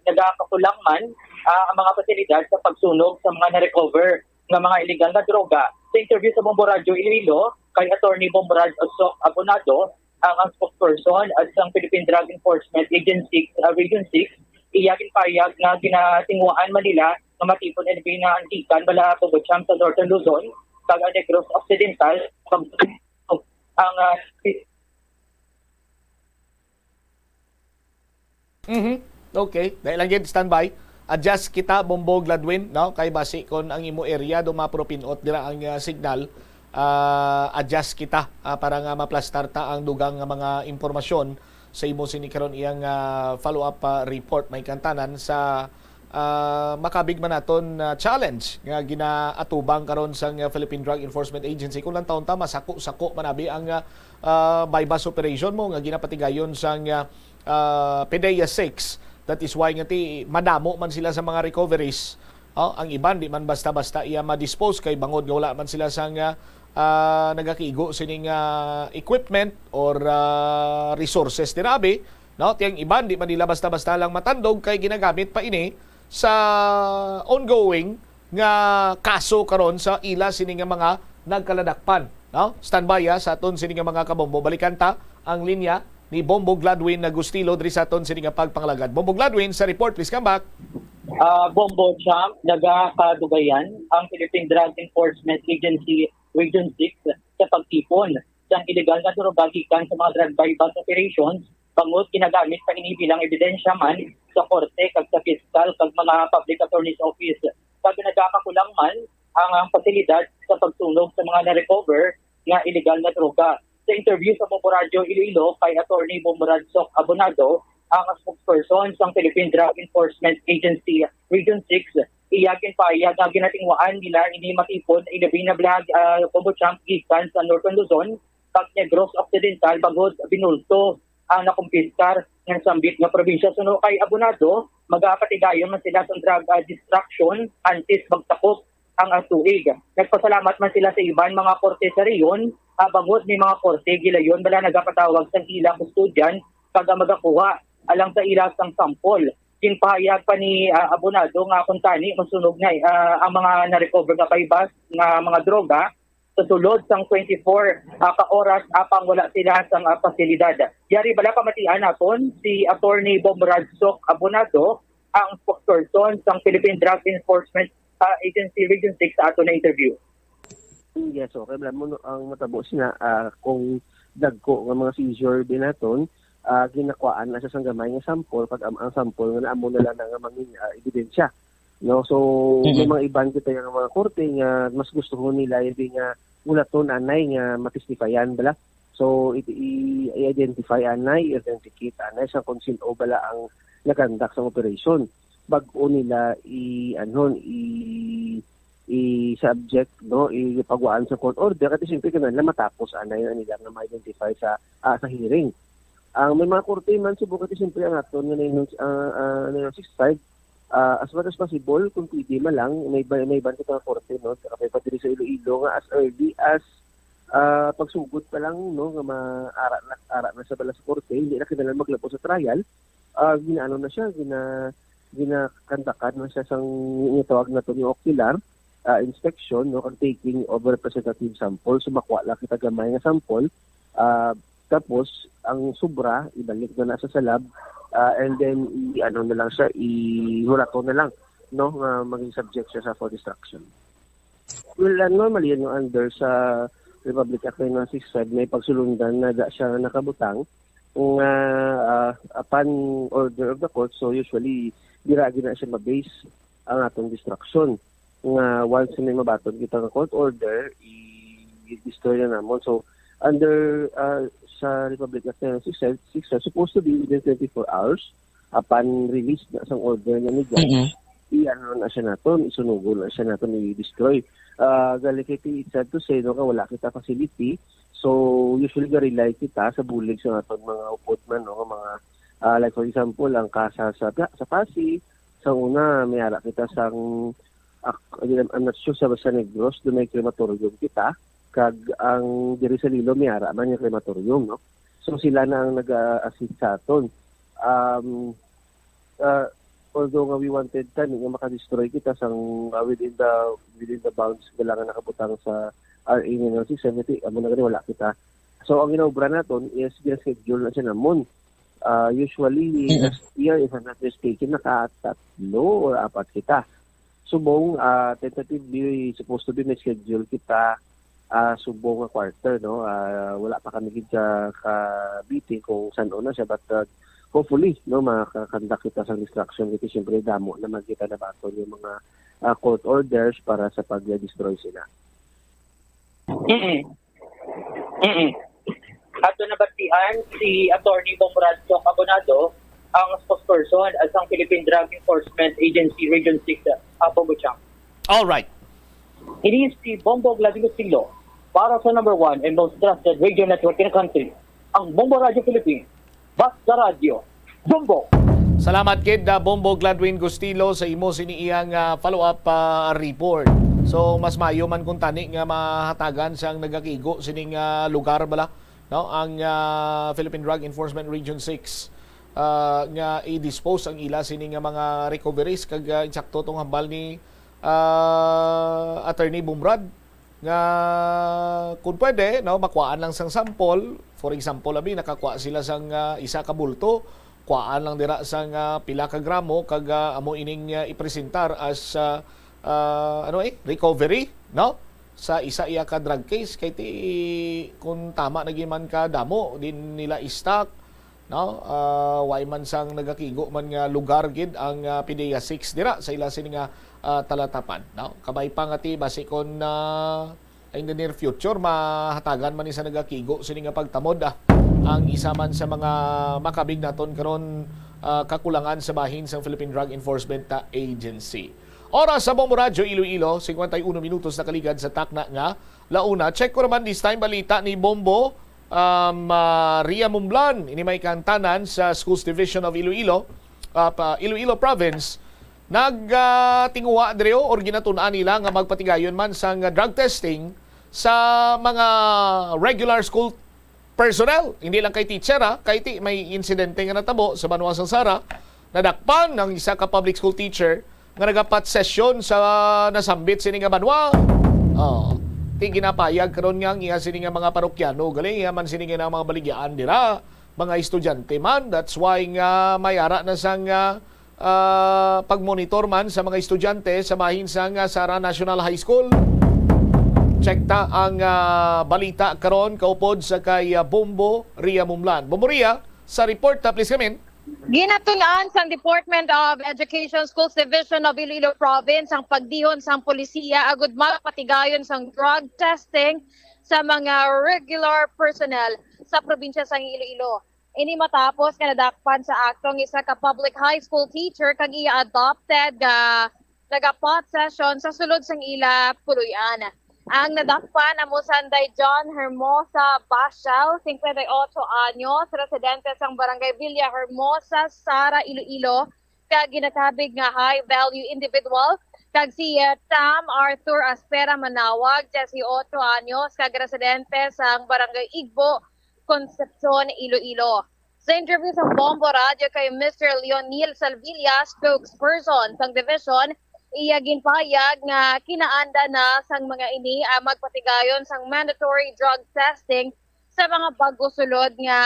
nagakakulang man ang mga pasilidad sa pagsunog sa mga na-recover ng mga illegal na droga. Sa interview sa Bombo Radio Iloilo, kay Attorney Bombo Raj Osok Abonado, ang spokesperson at sa Philippine Drug Enforcement Agency Region 6, iyagin payag na ginatingwaan Manila na matipon NB na antikan bala Tubotcham sa Northern Luzon, kag Negros Occidental, ang Okay, dahil lang yun, standby. Adjust kita, Bombo Gladwin, no? Kay basi kon ang imo area do mapropinot dira ang signal. Adjust kita para nga maplastar ta ang dugang nga mga impormasyon sa imo sinikaron iyang follow-up report may kantanan sa makabig man naton challenge nga ginaatubang karon sa Philippine Drug Enforcement Agency kung lang taon ta masako manabi ang bypass operation mo nga ginapatigayon sa PDEA 6. That is why nga madamo man sila sa mga recoveries. Ang iban di man basta-basta iya ma-dispose kay bangod nga wala man sila sa nagakigo sining equipment or resources tirabi, no? Tiyang iban di man nila basta-basta lang matandog kay ginagamit pa ini sa ongoing nga kaso karon sa ila sining mga nagkaladakpan, no? Standby sa aton sining mga kabombo. Balikan ta ang linya ni Bombo Gladwin Agustilo diri sa aton sining pagpanglagad. Bombo Gladwin sa report, please come back. Bombo Champ, nagakadugayan ang Philippine Drug Enforcement Agency Region 6 sa pagtipon sa illegal na droga gikan sa mga drug bypass operations bangod ginagamit pa ini bilang ebidensya man sa korte kag sa piskal kag mga public attorney's office. Kag nagakakulang man ang pasilidad sa pagsunog sa mga na-recover nga illegal na droga. Sa interview sa Bombo Radio Iloilo kay Attorney Bomborad Sok Abonado, ang spokesperson sa Philippine Drug Enforcement Agency Region 6, iyakin pa na ginatingwaan nila hindi matipon ilabi na blag Bombo Champ gikan sa Northern Luzon kag Negros Occidental bagod binulto ang nakumpiskar ng sambit nga probinsya. Suno kay Abonado, magapatigayon man sila sa drug distraction antes magtakop ang tuig. Nagpasalamat man sila sa iban mga korte sa riyon, bangod ni mga korte gilayon bala nagapatawag sa ilang kustudyan kag magakuha alang sa ilas ng sampol. Kinpahayag pa ni Abonado nga kung tani masunog na ang mga na-recover na paibas nga mga droga sa sulod sang 24 ka-oras apang wala sila sang pasilidad. Yari bala pamatian naton si Attorney Bomborad Sok Abonado, ang spokesperson sa Philippine Drug Enforcement Agency Region 6 sa ato na interview. Yes, okay. Ang matabos na kung dagko ng mga seizure din naton, ginakwaan na sa gamay nga sample pag ang sample nga naamo na lang nga mangin ebidensya, no? So may mga iban kita nga mga korte nga mas gusto ko nila yung nga ulaton anay nga matistifyan bala. So i-identify anay, authenticate anay sa kung sino bala ang nagandak sa operation bago nila i-subject, no, ipagwaan sa court order kasi siyempre kanila matapos anay na nila nga ma-identify sa hearing. Ang may mga korte man subukan siyempre ang aton nga na 65 as much as possible kung pwede man lang may ban kita nga korte, no, kaya pa diri sa Iloilo nga as early as pagsugod pa lang, no, nga ara na sa bala sa korte, hindi na kinahanglan maglabo sa trial. Ginaano na siya, ginakandakan na siya sang itawag na to ni ocular inspection, no, kag taking of representative sample. So makuha lang kita gamay nga sample, tapos ang sobra ibalik na sa lab, and then ano na lang siya, ihurato na lang, no, maging subject siya sa for destruction. Well, normally yung under sa Republic Act 1965 may pagsulundan na siya nakabutang kung upon order of the court. So usually diragi na siya mabase ang atong destruction. Once may mabaton kita ng court order, i-destroy na namon. So under sa Republic Act 1966 supposed to be within 24 hours upon release na sang order niya ni judge. I-ano na siya naton, isunugo na siya naton, i-destroy. Galikiti, it's sad to say, no, wala kita facility. So usually ga-rely kita sa bulig sa naton mga upod man, no, mga like for example ang kasa sa Pasig, sa una may ara kita sang I'm not sure sa Negros, doon may crematorium kita, kag ang diri sa Lilo may ara man yung crematorium, no. So sila na ang nag-assist sa aton. Although nga we wanted nga makadestroy kita sang within the bounds kailangan nakabutang sa RA 1970, amo na gani wala kita. So ang ginobra naton is schedule na siya namon. Usually last year, if I'm not mistaken, naka-tatlo or 4 kita. Subong tentatively supposed to be may schedule kita subong nga quarter, no. Wala pa kami kita ka-meeting kung saan na siya, but hopefully, no, makakanda kita sa destruction kasi siyempre damo na magkita na baton yung mga court orders para sa pag-destroy sila. Ato nabatian si Attorney Bomborad Sok Abonado, ang spokesperson at ang Philippine Drug Enforcement Agency Region 6 Bombo Champ. All right. Ini si Bombo Gladwin para sa number 1 and most trusted radio network in the country, ang Bombo Radio Philippines. Basta Radio, Bombo! Salamat kid Bombo Gladwin Gustilo sa imo siniiyang follow-up report. So mas mayo man kung tani nga mahatagan sang nagakigo sining lugar bala, no, ang Philippine Drug Enforcement Region 6 nga i-dispose ang ila sining mga recoveries kag insakto tong hambal ni Attorney Bumrad nga kung pwede, no, makuhaan lang sang sample. For example, nakakuha sila sang isa ka bulto, kuhaan lang dira sang pila ka gramo kag amo ining ipresentar as recovery, no, sa isa iya ka drug case kay ti kung tama nagiman ka damo din nila i-stock, no, way man sang nagakigo man nga lugar gid ang PDEA 6 dira sa ila sini nga talatapan, no, kabay pa nga ti base kon in the near future mahatagan man ni sa nagakigo sini nga pagtamod ang isa man sa mga makabig naton karon kakulangan sa bahin sa Philippine Drug Enforcement Agency. Oras sa Bombo Radio Iloilo, 51 minutos na kaligad sa takna nga launa. Check ko naman this time balita ni Bombo Ria Mumblan, ini may kantanan sa Schools Division of Iloilo, Iloilo Province. Nagtinguha dreo or ginatun-an nila nga magpatigayon man sang drug testing sa mga regular school personnel. Hindi lang kay teacher, kay may insidente nga natabo sa Banwa Sansara, nadakpan ng isa ka public school teacher nga nagapat session sa nasambit sini nga Banwa. Ti ginapayag karon nga iya sini nga mga parokyano, gali man sini nga mga baligyan dira, mga estudyante man. That's why nga mayara na sang pagmonitor man sa mga estudyante sa bahin sang Sara National High School. Check ta ang balita karon kaupod sa kay Bombo Ria Mumlan. Bombo Ria, sa report please come in. Ginatulaan sa Department of Education Schools Division of Iloilo Province ang pagdihon sa polisiya agud magpatigayon sa drug testing sa mga regular personnel sa probinsya sa Iloilo. Ini matapos nga nadakpan sa aktong isa ka public high school teacher kag iya adopted nagapot session sa sulod sang ila puluyan. Ang nadakpan amo sanday John Hermosa Basial, 58 anyos, residente sang barangay Villa Hermosa, Sara, Iloilo, kag ginatabig nga high value individual kag si Tam Arthur Aspera Manawag, 18 anyos, kag residente sang barangay Igbo, Concepcion, Iloilo. Sa interview sa Bombo Radio kay Mr. Leonil Salvilla, spokesperson sang division, iya ginpayag nga kinaanda na sang mga ini magpatigayon sang mandatory drug testing sa mga bago-sulod nga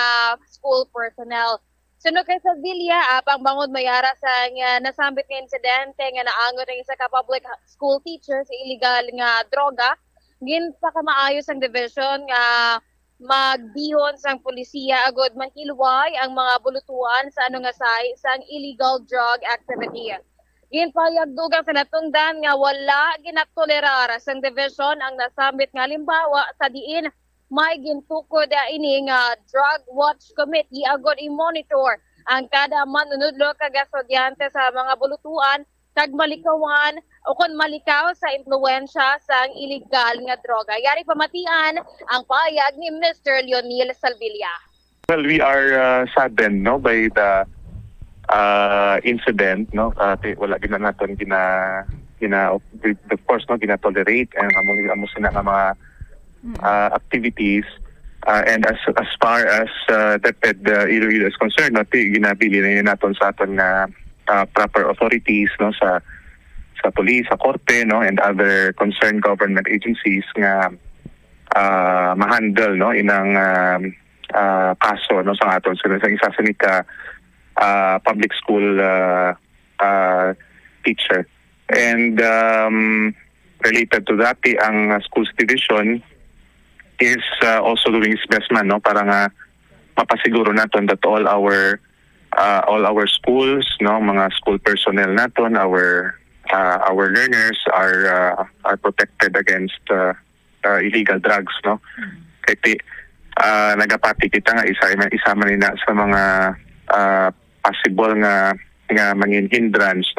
school personnel. Sunod kay Salvilla, pang bangod mayara sa nasambit nga insidente nga naangot ng isa ka public school teacher sa illegal nga droga, ginpakamaayos ang division nga magbihon sang polisiya agod manhilway ang mga bulutuan sa sang illegal drug activity. Ginpayag dugang sa natungdan nga wala ginatolerar sang division ang nasambit nga limbawa sa diin may gintukod ini nga Drug Watch Committee agod i-monitor ang kada manunudlo kag estudyante sa mga bulutuan kag malikawan o kung malikaw sa impluwensya sang illegal nga droga. Yari pamatian ang payag ni Mr. Leonil Salvilla. Well, we are saddened by the incident, wala gina naton of course ginatolerate ang amo sina nga mga activities, and as far as DepEd Iloilo is concerned, ginabili na naton sa aton nga proper authorities sa police, sa korte, and other concerned government agencies nga ma-handle inang kaso sa aton sa isa sa public school teacher. And related to that, ang schools division is also doing its best man para nga mapasiguro naton that all our schools, mga school personnel naton, our learners are protected against illegal drugs, Kaya nagapati kita nga isa man na sa mga possible nga mangin hindrance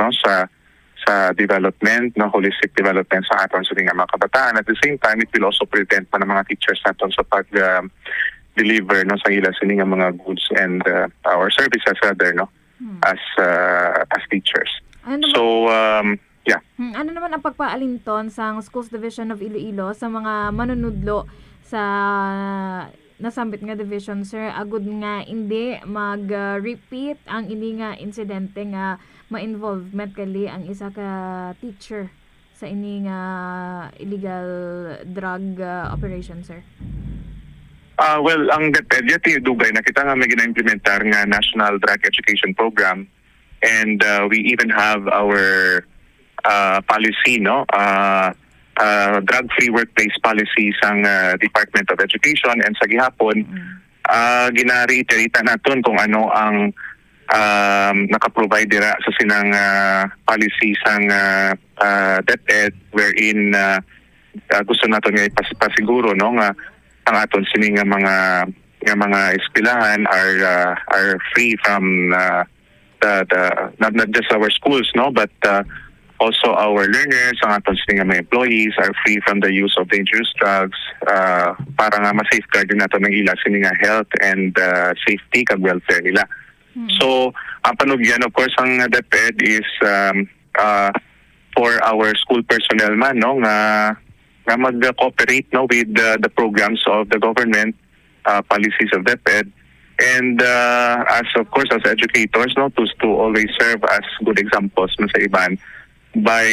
sa development, holistic development sa aton sa mga kabataan. At the same time, it will also prevent pa ng mga teachers naton sa pag-deliver sa ila sa mga goods and our services rather as teachers. So Yeah. Ano naman ang pagpaalinton sa Schools Division of Iloilo sa mga manunudlo sa nasambit nga division, sir, agud nga hindi mag-repeat ang ini nga insidente nga ma-involvement kali ang isa ka teacher sa ini nga illegal drug operation, sir? Well, ang DepEd yati dugay na kita nga may gina-implementar nga National Drug Education Program, and we even have our policy, no? Drug-free workplace policy sang Department of Education, and sa gihapon gina-reiterate naton kung ano ang naka-provide dira sa sinang policy sang DepEd, wherein gusto naton nga ipasiguro, no, nga ang aton sini nga mga eskwelahan are free from not just our schools, no, but also our learners, ang aton sini nga mga employees are free from the use of dangerous drugs, para nga ma-safeguard din nato ng ila sini nga health and safety kag welfare nila. So ang panugyan, of course, ang DepEd is for our school personnel man, no, nga mag-cooperate, no, with the programs of the government, policies of DepEd, and as of course as educators, no, to always serve as good examples no, sa iban by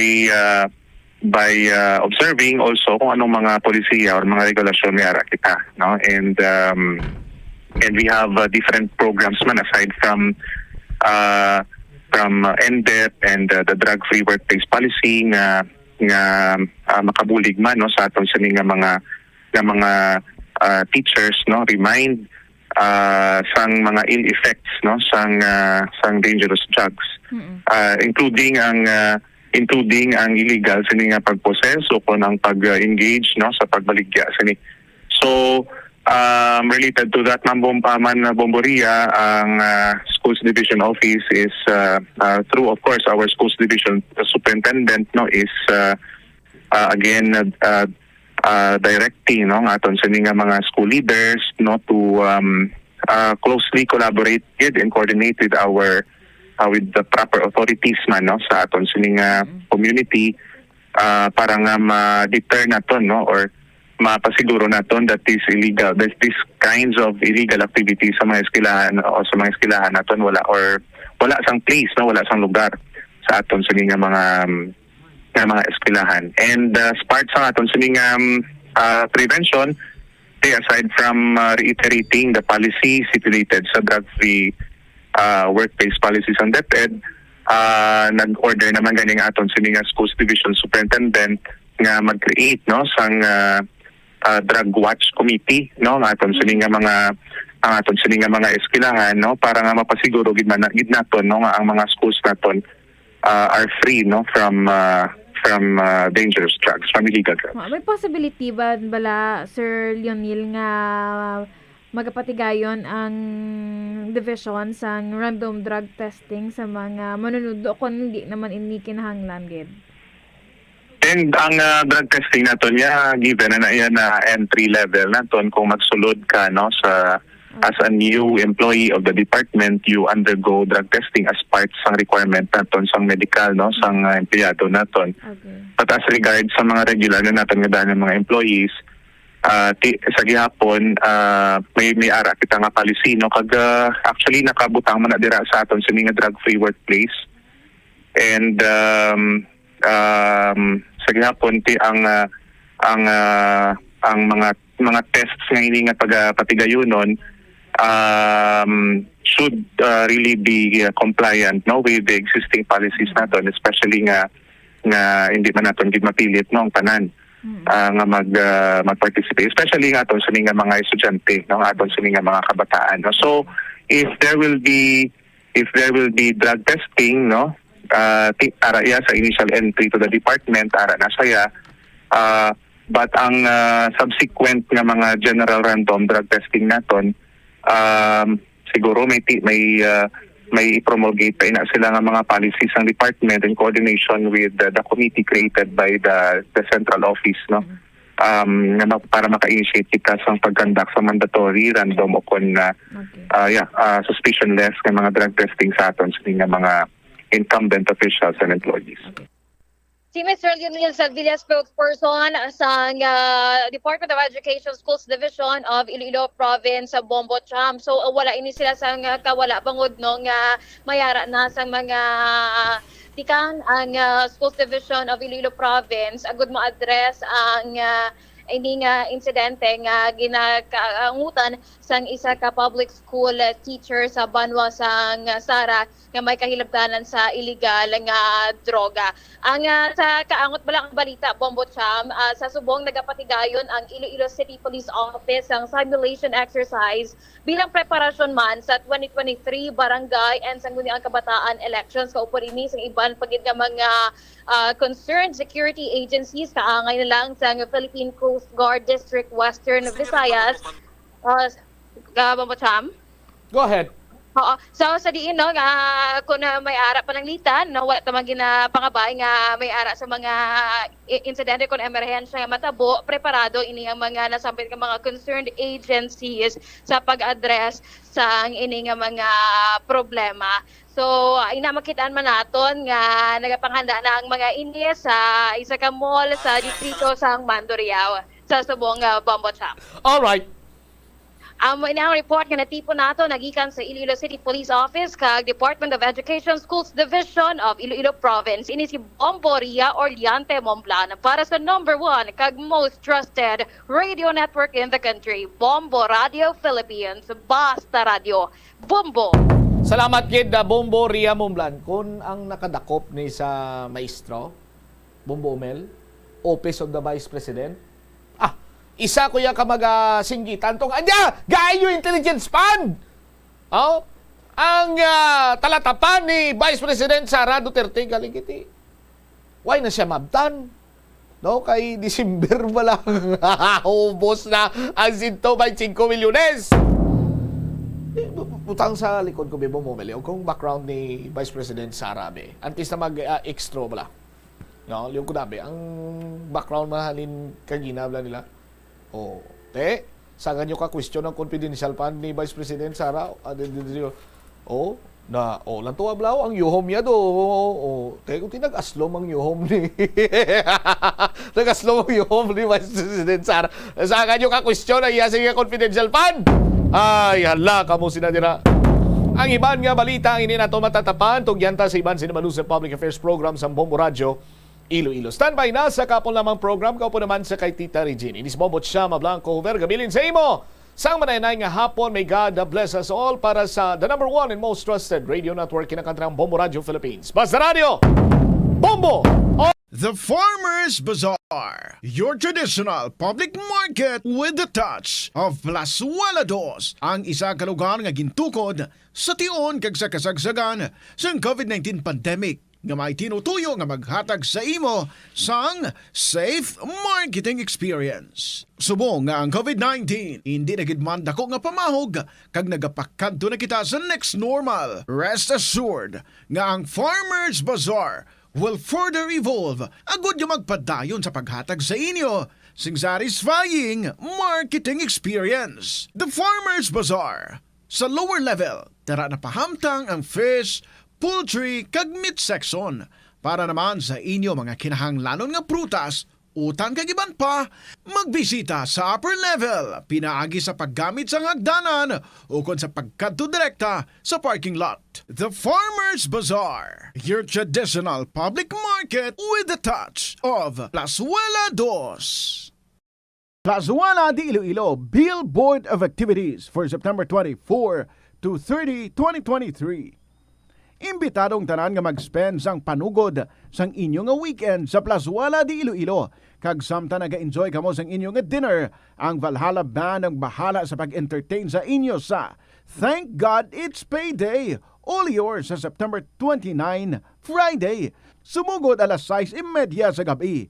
observing also kung anong mga polisiya or mga regulasyon may ara kita, no, and we have different programs man aside from NDEP and the drug-free workplace policy nga makabulig man, no, sa aton sa mga teachers, no, remind sang mga ill effects, no, sang dangerous drugs, including ang illegal sini nga pagpossess o kon ang pag-engage, no, sa pagbaligya sini. So related to that, Bomboria, ang Schools Division Office is through, of course, our Schools Division Superintendent, no, is again directing, no, aton sa nga mga school leaders, no, to closely collaborate and coordinate with the proper authorities man, no, sa aton sa nga community, para nga ma-deter naton, no, or mapasiguro naton that this kinds of illegal activities sa mga eskwelahan o sa mga eskwelahan naton wala sang place, no, wala sang lugar sa aton sa mga eskwelahan. And as part sa aton sa prevention, aside from reiterating the policy stipulated sa drug-free workplace policies on DepEd, nag-order naman ganing aton sa Schools Division Superintendent nga mag-create, no, sang drug watch committee, no, aton sa mga eskwelahan, no, para nga mapasiguro gid naton, no, nga ang mga schools naton are free, no, from dangerous drugs, from illegal drugs. May possibility ba bala, Sir Leonil, nga magapatigayon ang division sa random drug testing sa mga manunudlo kung hindi naman ini kinahanglan gid? And ang drug testing naton given na yan na entry level naton, kung magsulod ka, no, as a new employee of the department, you undergo drug testing as part sang requirement naton sang medical, no, sang empleyado naton. But as regards sa mga regular na naton nga daan mga employees, sa gihapon may ara kita nga policy, no, kag actually nakabutang man na dira sa aton sa mga drug-free workplace, and sa gihapon ang mga tests nga ini nga patigayonon should really be compliant, no, with the existing policies naton, especially nga hindi man naton gid mapilit, no, ang tanan nga mag-participate, especially nga aton sa mga estudyante, no, aton sa mga kabataan, no. So if there will be drug testing, no, ara iya sa initial entry to the department, ara na saya, but ang subsequent nga mga general random drug testing naton, siguro may i-promulgate pa ina sila nga mga policies ng department in coordination with the committee created by the central office, no, para maka-initiate kita sa pag-conduct sa mandatory random o kon suspicionless nga mga drug testing sa aton sa mga incumbent officials and employees. Si Mr. Leonel Salvilla, spokesperson sa Department of Education Schools Division of Iloilo Province sa Bombo Cham. So wala ini sila sa kawala bangod no nga mayara na sa mga tikan ang Schools Division of Iloilo Province agud mo address ang ini nga insidente nga ginakaangutan sang isa ka public school teacher sa Banwa sang Sara nga may kahilabtanan sa illegal nga droga. Ang sa kaangot ba lang ang balita, Bombo Cham, sa subong nagapatigayon ang Iloilo City Police Office ang simulation exercise bilang preparasyon man sa 2023 barangay and sangguniang kabataan elections. Kaupo ini sa iban pagid nga mga concerned security agencies kaangay na lang sa Philippine Coast Guard District Western Visayas. Bombo Cham? Go ahead. Oo. So sa diin no nga kung may ara pananglitan no wala ta man ginapangabay nga may ara sa mga insidente kon emerhensya nga matabo preparado ini ang mga nasabit nga mga concerned agencies sa pag-address sa ini nga mga problema. So inamakitaan man naton nga nagapanghanda na ang mga ini sa isa ka mall sa distrito sang Mandurriao sa subong Bombo Cham. All right. Ang inang report nga natipo nato nagikan sa Iloilo City Police Office kag Department of Education Schools Division of Iloilo Province. Ini si Bombo Ria Orliante Momblan para sa number 1 kag most trusted radio network in the country, Bombo Radio Philippines. Basta Radio. Bombo! Salamat kid Bombo Ria Momblan. Kung ang nakadakop ni sa maestro, Bombo Mel, Office of the Vice President, isa ko yung kamag-singgitan tong gayo intelligence fund. Oh, ang talatapan ni Vice President Sara Duterte galing kiti. Why na siya mabtan? No, kay December wala ubos na ang 125 milyones. Putang sa likod ko bebo mo mali. Kung background ni Vice President Sara be. Antes na mag-extra bala. No, yung kudabe ang background mahalin kagina bala nila. Oh, sa ganyo ka question ng confidential fund ni Vice President Sara. Lang tuwa blaw ang yuhom niya do. Kung tinag-aslom ang yuhom ni nag-aslom ang yuhom ni Vice President Sara. Sa ganyo ka question ay sige confidential fund. Ay, hala, kamo sinadira. Ang iban nga balita ang ini nato matatapan tugyanta sa iban sinamanusang public affairs program sa Bombo Radio Iloilo. Standby na sa kapon lamang program. Kaupo naman sa kay Tita Regine. Inis Bombot siya, Mablanco, Hover, gabilin sa imo. Sang manay nga hapon, may God bless us all para sa the number 1 and most trusted radio network kinakantang Bombo Radio Philippines. Basta Radio! Bombo! The Farmers Bazaar, your traditional public market with the touch of Plazuela Dos, ang isa ka lugar nga gintukod sa tion kag sa kasagsagan sa COVID-19 pandemic nga may tinutuyo nga maghatag sa imo sang safe marketing experience. Subong nga ang COVID-19 hindi na gid man dako nga pamahog kag nagapakadto na kita sa next normal. Rest assured nga ang Farmers Bazaar will further evolve agud yung magpadayon sa paghatag sa inyo sing satisfying marketing experience. The Farmers Bazaar sa lower level tara na pahamtang ang fish, poultry kag meat section para naman sa inyo mga kinahanglanon nga prutas, utang kag iban pa, magbisita sa upper level pinaagi sa paggamit sa hagdanan o kon sa pagkadto direkta sa parking lot. The Farmers Bazaar, your traditional public market with the touch of Plazuela Dos. Plazuela de Iloilo Billboard of Activities for September 24 to 30, 2023. Imbitadong tanan nga mag-spend sang panugod sang inyo nga weekend sa Plazuela de Iloilo. Kag samta naga-enjoy kamo sang inyo nga dinner, ang Valhalla Band ang bahala sa pag-entertain sa inyo sa Thank God It's Payday. All yours sa September 29, Friday. Sumugod alas 6:30 sa gabi.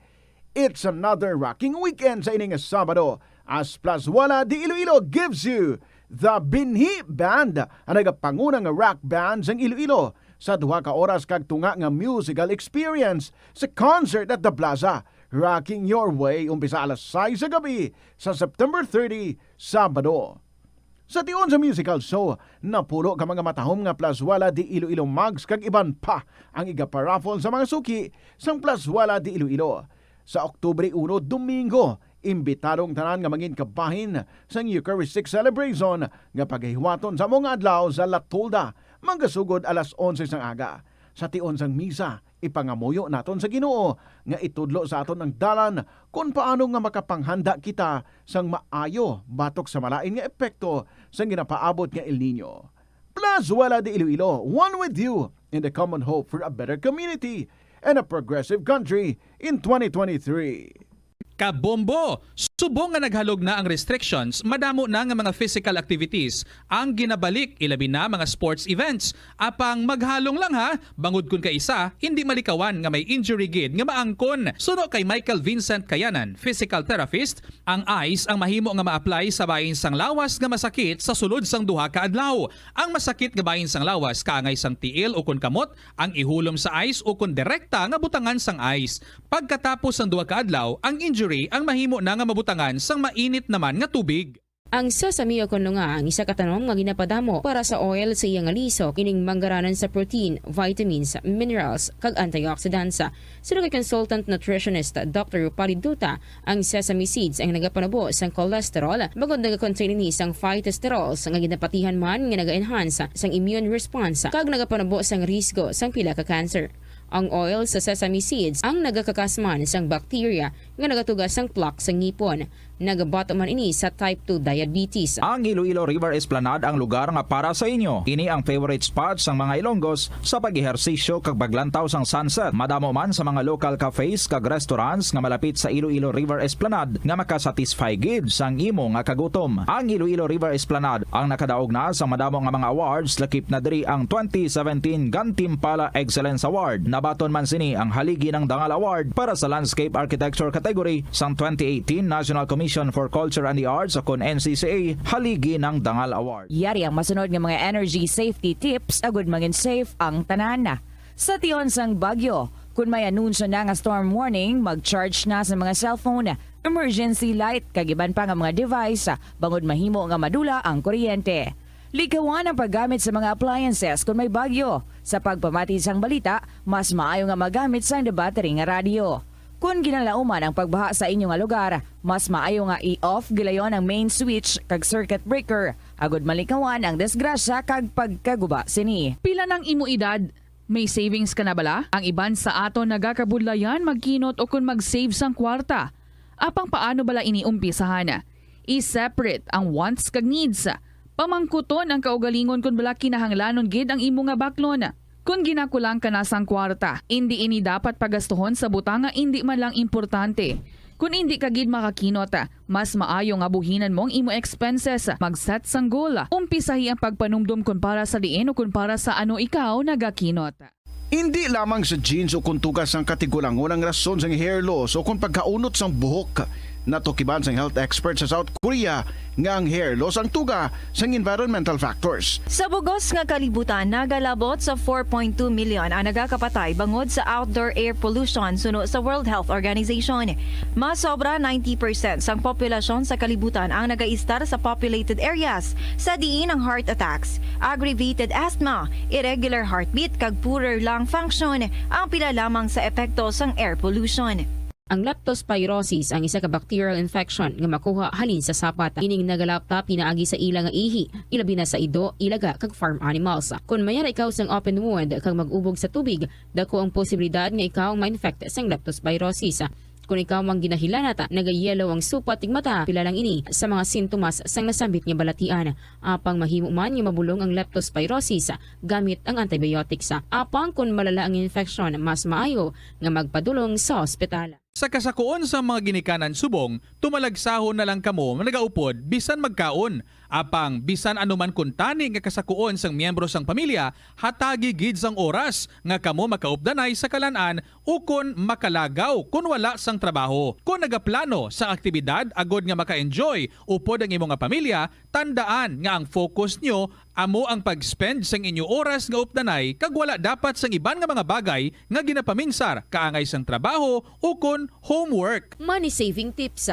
It's another rocking weekend sa ining Sabado as Plazuela de Iloilo gives you the Binhi Band, ang nagapangunang rock band sa Iloilo sa 2 ka oras kag tunga nga musical experience sa concert at the Plaza. Rocking your way umpisa alas 6 sa gabi sa September 30, Sabado. Sa tion sa musical show, napulo ka mga matahom nga Plaswala di Iloilo mugs kag iban pa ang iga-paraffle sa mga suki sang Plaswala di Iloilo. Sa Oktubre 1, Domingo, imbitadong tanan nga mangin kabahin sang Eucharistic celebration nga paghiwaton sa mga adlaw sa Latolda, magasugod alas 11 sang aga. Sa tion sang misa, ipangamuyo naton sa Ginoo nga itudlo sa aton ang dalan kung paano nga makapanghanda kita sang maayo batok sa malain nga epekto sang ginapaabot nga El Nino. Plaswala de Iloilo, one with you in the common hope for a better community and a progressive country in 2023. Kabombo! Subong nga naghalog na ang restrictions, madamo na nga mga physical activities ang ginabalik, ilabi na mga sports events. Apang maghalong lang ha, bangod kun ka isa, hindi malikawan nga may injury gid nga maangkon. Suno kay Michael Vincent Kayanan, physical therapist, ang ice ang mahimo nga ma-apply sa bahin sang lawas nga masakit sa sulod sang duha ka adlaw. Ang masakit nga bahin sang lawas kaangay sang tiil o kun kamot, ang ihulom sa ice o kun direkta nga butangan sang ice. Pagkatapos sang duha ka adlaw, ang injury ang mahimo na nga mabutangan sang mainit naman nga tubig. Ang sesame o kuno nga ang isa ka tanom nga ginapadamo para sa oil sa iyang liso kining manggaranan sa protein, vitamins, minerals kag antioxidants. Sino kay consultant nutritionist Dr. Rupali Duta, ang sesame seeds ang nagapanabo sang cholesterol bagod nagakontain ni sang phytosterols nga ginapatihan man nga naga-enhance sang immune response kag nagapanabo sang risgo sang pila ka cancer. Ang oil sa sesame seeds ang nagakakasman sang bacteria nga nagatugas sang plaque sa ngipon. Nagabato man ini sa type 2 diabetes. Ang Iloilo River Esplanade ang lugar nga para sa inyo. Ini ang favorite spot sang mga Ilonggos sa pag-ehersisyo kag paglantaw sang sunset. Madamo man sa mga local cafes kag restaurants nga malapit sa Iloilo River Esplanade nga makasatisfy gid sang imo nga kagutom. Ang Iloilo River Esplanade ang nakadaog na sa madamo nga mga awards, lakip na diri ang 2017 Gantimpala Excellence Award. Nabaton man sini ang haligi ng Dangal Award para sa Landscape Architecture category sang 2018 National Commission for Culture and the Arts o kon NCCA haligi ng Dangal Award. Yari ang masunod nga mga energy safety tips agud maging safe ang tanan. Sa tion sang bagyo, kung may anunsyo na nga storm warning, mag-charge na sa mga cellphone, emergency light, kagiban pa nga mga device, bangod mahimo nga madula ang kuryente. Likawan ang paggamit sa mga appliances kung may bagyo. Sa pagpamati sang balita, mas maayo nga magamit sa battery nga radio. Kung ginalauman ang pagbaha sa inyong lugar, mas maayo nga i-off gilayon ang main switch kag circuit breaker. Agud malikawan ang disgrasya kag pagkaguba sini. Pila ng imo edad? May savings ka na bala? Ang iban sa ato nagakabudlayan magkinot o kung mag-save sang kwarta. Apang paano bala iniumpisahan? I-separate ang wants kag needs. Pamangkuton ang kaugalingon kung bala kinahanglanon gid ang imo nga baklon. Kung ginakulang ka na sang kwarta, hindi ini dapat pagastuhon sa butanga hindi man lang importante. Kung hindi ka gid makakinot, mas maayo nga buhinan mong imo expenses. Mag-set sang goal. Umpisahi ang pagpanumdum kung para sa diin o kung para sa ano ikaw nagakinot. Hindi lamang sa jeans o kung tugas ang katigulangon ang rason sang hair loss o kung pagkaunot sang buhok. Natukiban sang health expert sa South Korea nga ang hair loss ang tuga sang environmental factors. Sa bugos nga kalibutan, nagalabot sa 4.2 million ang nagakapatay bangod sa outdoor air pollution suno sa World Health Organization. Mas sobra 90% sang populasyon sa kalibutan ang nagaistar sa populated areas, sa diin ang heart attacks, aggravated asthma, irregular heartbeat kag poorer lung function ang pila lamang sa epekto sang air pollution. Ang leptospirosis ang isa ka bacterial infection nga makuha halin sa sapat. Ining nagalapta pinaagi sa ila nga ihi, ilabi na sa ido, ilaga kag farm animals. Kung mayara ikaw sang open wound kag mag-ubog sa tubig, dako ang posibilidad nga ikaw ma-infect sang leptospirosis. Kung ikaw mang ginahilanata, nagayelo ang supa tig mata, pila lang ini sa mga sintomas sang nasambit nga balatian. Apang mahimo man nga mabulong ang leptospirosis gamit ang antibiotics. Apang kung malala ang infection, mas maayo nga magpadulong sa ospital. Sa kasakuon sa mga ginikanan subong, tumalagsahon na lang kamo nagaupod bisan magkaon. Apang bisan anuman kuntani nga kasakuon sang miyembro sang pamilya, hatagi gid sang oras nga kamo makaupdanay sa kalan-an o kon makalagaw kung wala sang trabaho. Kung nagaplano sa aktibidad agod nga maka-enjoy upod ang imong pamilya, tandaan nga ang focus nyo amo ang pag-spend sang inyo oras nga updanay kag wala dapat sang iban nga mga bagay nga ginapaminsar kaangay sang trabaho o kon homework. Money saving tips.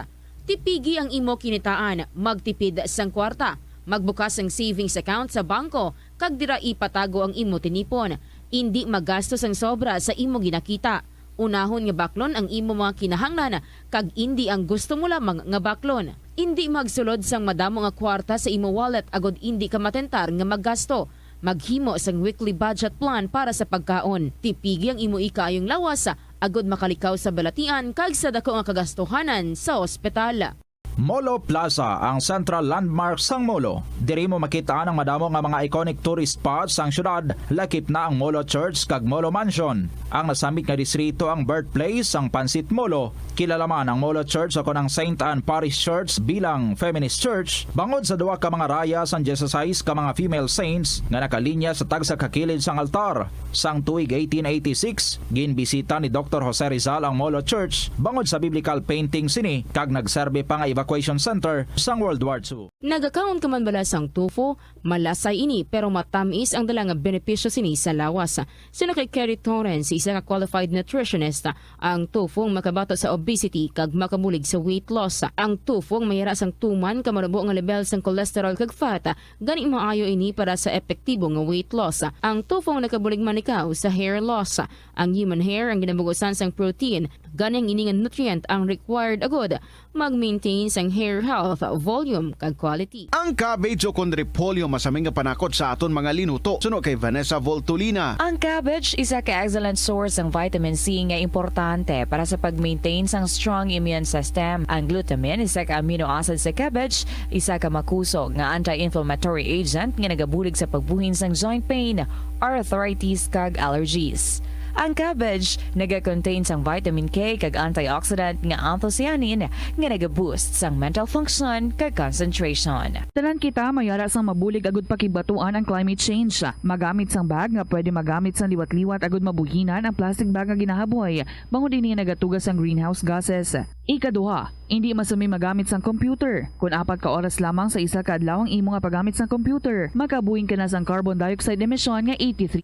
Tipigi ang imo kinitaan, magtipid sang kwarta. Magbukas ang savings account sa bangko kag dira ipatago ang imo tinipon. Indi magastos ang sobra sa imo ginakita. Unahon nga baklon ang imo mga kinahanglan kag indi ang gusto mo lamang nga baklon. Indi magsulod sang madamo nga kwarta sa imo wallet agod indi ka matentar nga maggasto. Maghimo sang weekly budget plan para sa pagkaon. Tipigi ang imo ikayong lawas agod makalikaw sa balatian kag sa dako nga kagastuhanan sa ospital. Molo Plaza ang central landmark sang Molo. Diri mo makita ang madamo nga mga iconic tourist spots sang syudad. Lakip na ang Molo Church kag Molo Mansion. Ang nasamit nga distrito ang birthplace sang Pansit Molo. Kilala man ang Molo Church ako ng St. Anne Parish Church bilang feminist church. Bangod sa duwa ka mga raya sang 16 ka mga female saints nga nakalinya sa tagsa kakilid sang altar. Sang tuig 1886, ginbisita ni Dr. Jose Rizal ang Molo Church bangod sa biblical painting sini kag nagserbe pa nga evacuation center sang World War II. Nagakaon ka man bala sang tofu, malasay ini pero matamis ang dala nga benepisyo sini sa lawas. Sino kay Kerry Torrens, isa ka qualified nutritionist, ang tofu ang makabato sa obesity kag makabulig sa weight loss. Ang tofu ang mayara sang tuman kamarubo nga level sang cholesterol kag fat, gani maayo ini para sa epektibo nga weight loss. Ang tofu ang nakabulig manikaw sa hair loss. Ang human hair ang ginabugusan sang protein, gani ang ini nga nutrient ang required agod mag-maintain sang hair health, volume kag quality. Ang cabbage o kon repolyo masaming nga panakot sa aton mga linuto. Suno kay Vanessa Voltolina. Ang cabbage isa ka excellent source ng vitamin C nga importante para sa pag-maintain sang strong immune system. Ang glutamine isa ka amino acid sa cabbage, isa ka makusog nga anti-inflammatory agent nga nagabulig sa pagbuhin sang joint pain, arthritis kag allergies. Ang cabbage naga-contain sang vitamin K kag antioxidant nga anthocyanin nga naga-boost sang mental function kag concentration. Tanan kita mayara sang mabulig agud pakibatuan ang climate change. Magamit sang bag nga pwede magamit sang liwat-liwat agud mabuhinan ang plastic bag nga ginahaboy bangod dinhi nagatugas sang greenhouse gases. Ikaduha, hindi masumi magamit sang computer. Kung 4 ka oras lamang sa isa ka adlaw ang imo nga paggamit sang computer, makabuhin ka na sang carbon dioxide emission nga 83.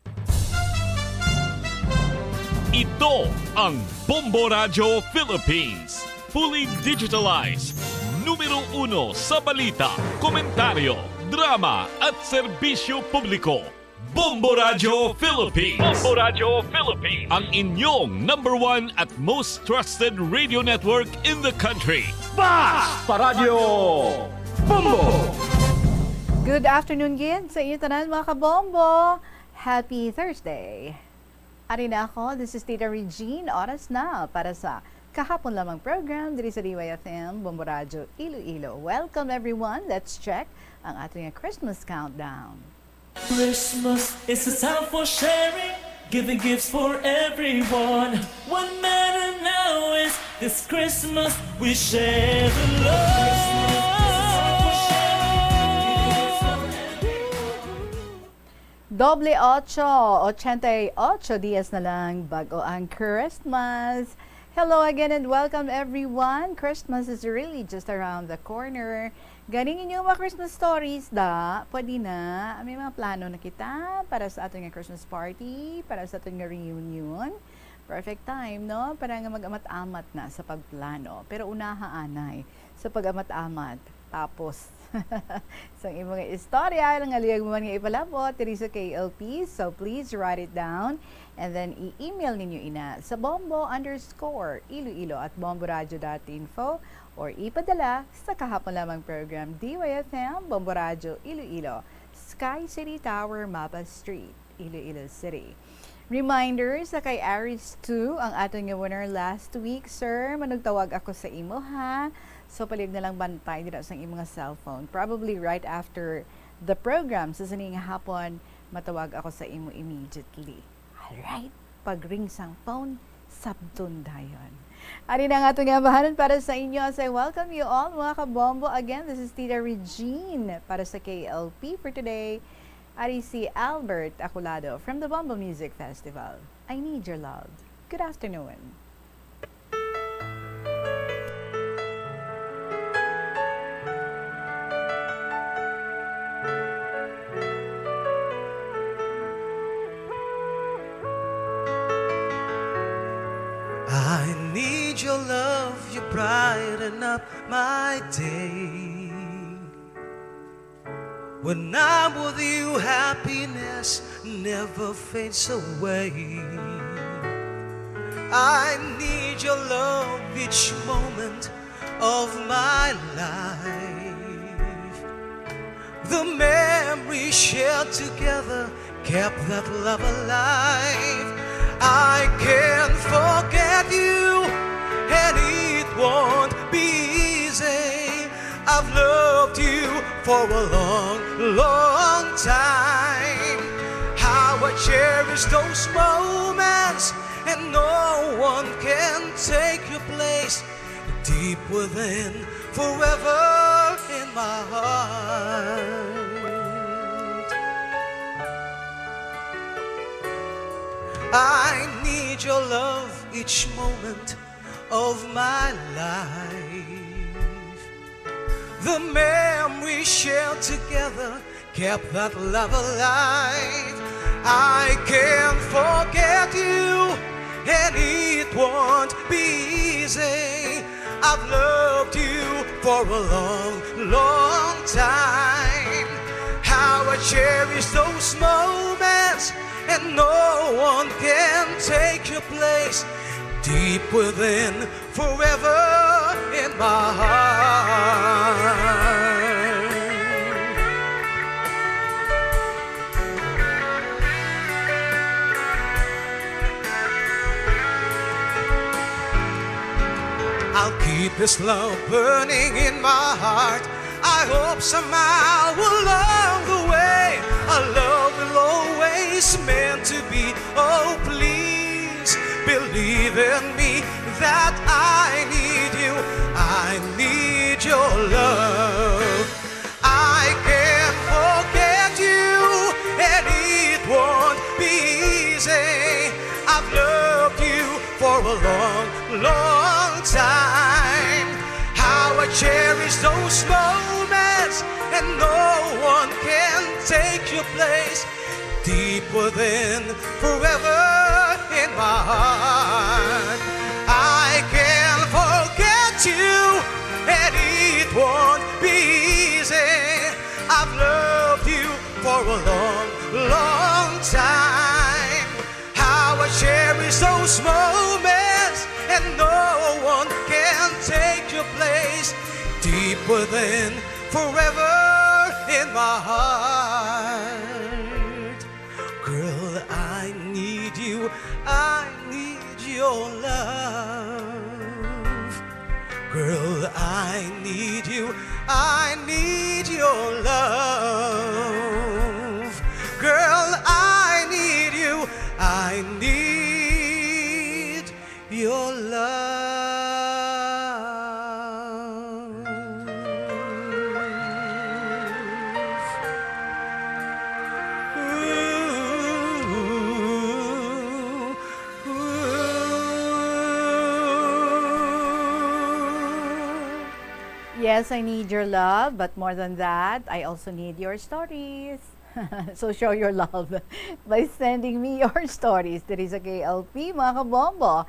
Ito ang Bombo Radio Philippines. Fully digitalized. Numero 1 sa balita, komentaryo, drama at serbisyo publiko. Bombo Radio Philippines. Bombo Radio Philippines. Ang inyong number 1 at most trusted radio network in the country. Basta Radio Bombo! Good afternoon, Gid, sa inyo tanan mga kabombo. Happy Thursday. Ari na ako, this is Tita Regine. Oras na para sa kahapon lamang program diri sa DYFM, Bombo Radio, Iloilo. Welcome everyone. Let's check ang ating Christmas countdown. Christmas is a time for sharing, giving gifts for everyone. What matters now is this Christmas we share the love. Doble 88 dias na lang bago ang Christmas. Hello again and welcome everyone. Christmas is really just around the corner. Ganing inyo mga Christmas stories da, pwede na. May mga plano na kita para sa ating Christmas party, para sa ating reunion. Perfect time, no? Para nga mag-amat-amat na sa pagplano. Pero unahaanay sa pag-amat-amat. Tapos, sa imong istorya, lang aliyag mo man nga ipalabot, diri sa KLP. So, please write it down. And then, i-email ninyo ina sa bombo_iloilo@bomboradio.info or ipadala sa kahapon lamang program DYFM, Bombo Radio, Iloilo, Sky City Tower, Mapa Street, Iloilo City. Reminder sa kay Aris 2, ang ating winner last week, sir. Manugtawag ako sa imo, ha? So, palig na lang bantay dito sa imong cellphone. Probably right after the program, sa sining hapon, matawag ako sa imo immediately. Alright? Pag-ring sang phone, sabdon dayon. Ari na nga itong yabahanan para sa inyo. As I welcome you all, mga kabombo. Again, this is Tita Regine para sa KLP for today. Ari si Albert Aculado from the Bombo Music Festival. I Need Your Love. Good afternoon. I need your love, you brighten up my day. When I'm with you, happiness never fades away. I need your love each moment of my life. The memories shared together kept that love alive. I can't forget you, and it won't be easy. I've loved you for a long, long time. How I cherish those moments, and no one can take your place. Deep within, forever in my heart. I need your love each moment of my life. The memories shared together kept that love alive. I can't forget you, and it won't be easy. I've loved you for a long, long time. How I cherish those moments, and no one can take your place. Deep within, forever in my heart. I'll keep this love burning in my heart. I hope somehow along the way our love will always meant to be. Oh, please believe in me that I need you. I need your love. I can't forget you, and it won't be easy. I've loved you for a long, long time. How I cherish those moments, and no one can take your place. Deep within, forever in my heart. I can't forget you, and it won't be easy. I've loved you for a long, long time. How I cherish those moments, and no one can take your place. Deep within, forever in my heart. Girl, I need you, I need your love. Girl, I need you, I need your love. Girl, I need you, I need your love. Yes, I need your love, but more than that, I also need your stories. So show your love by sending me your stories. That is a KLP, mga kabombo.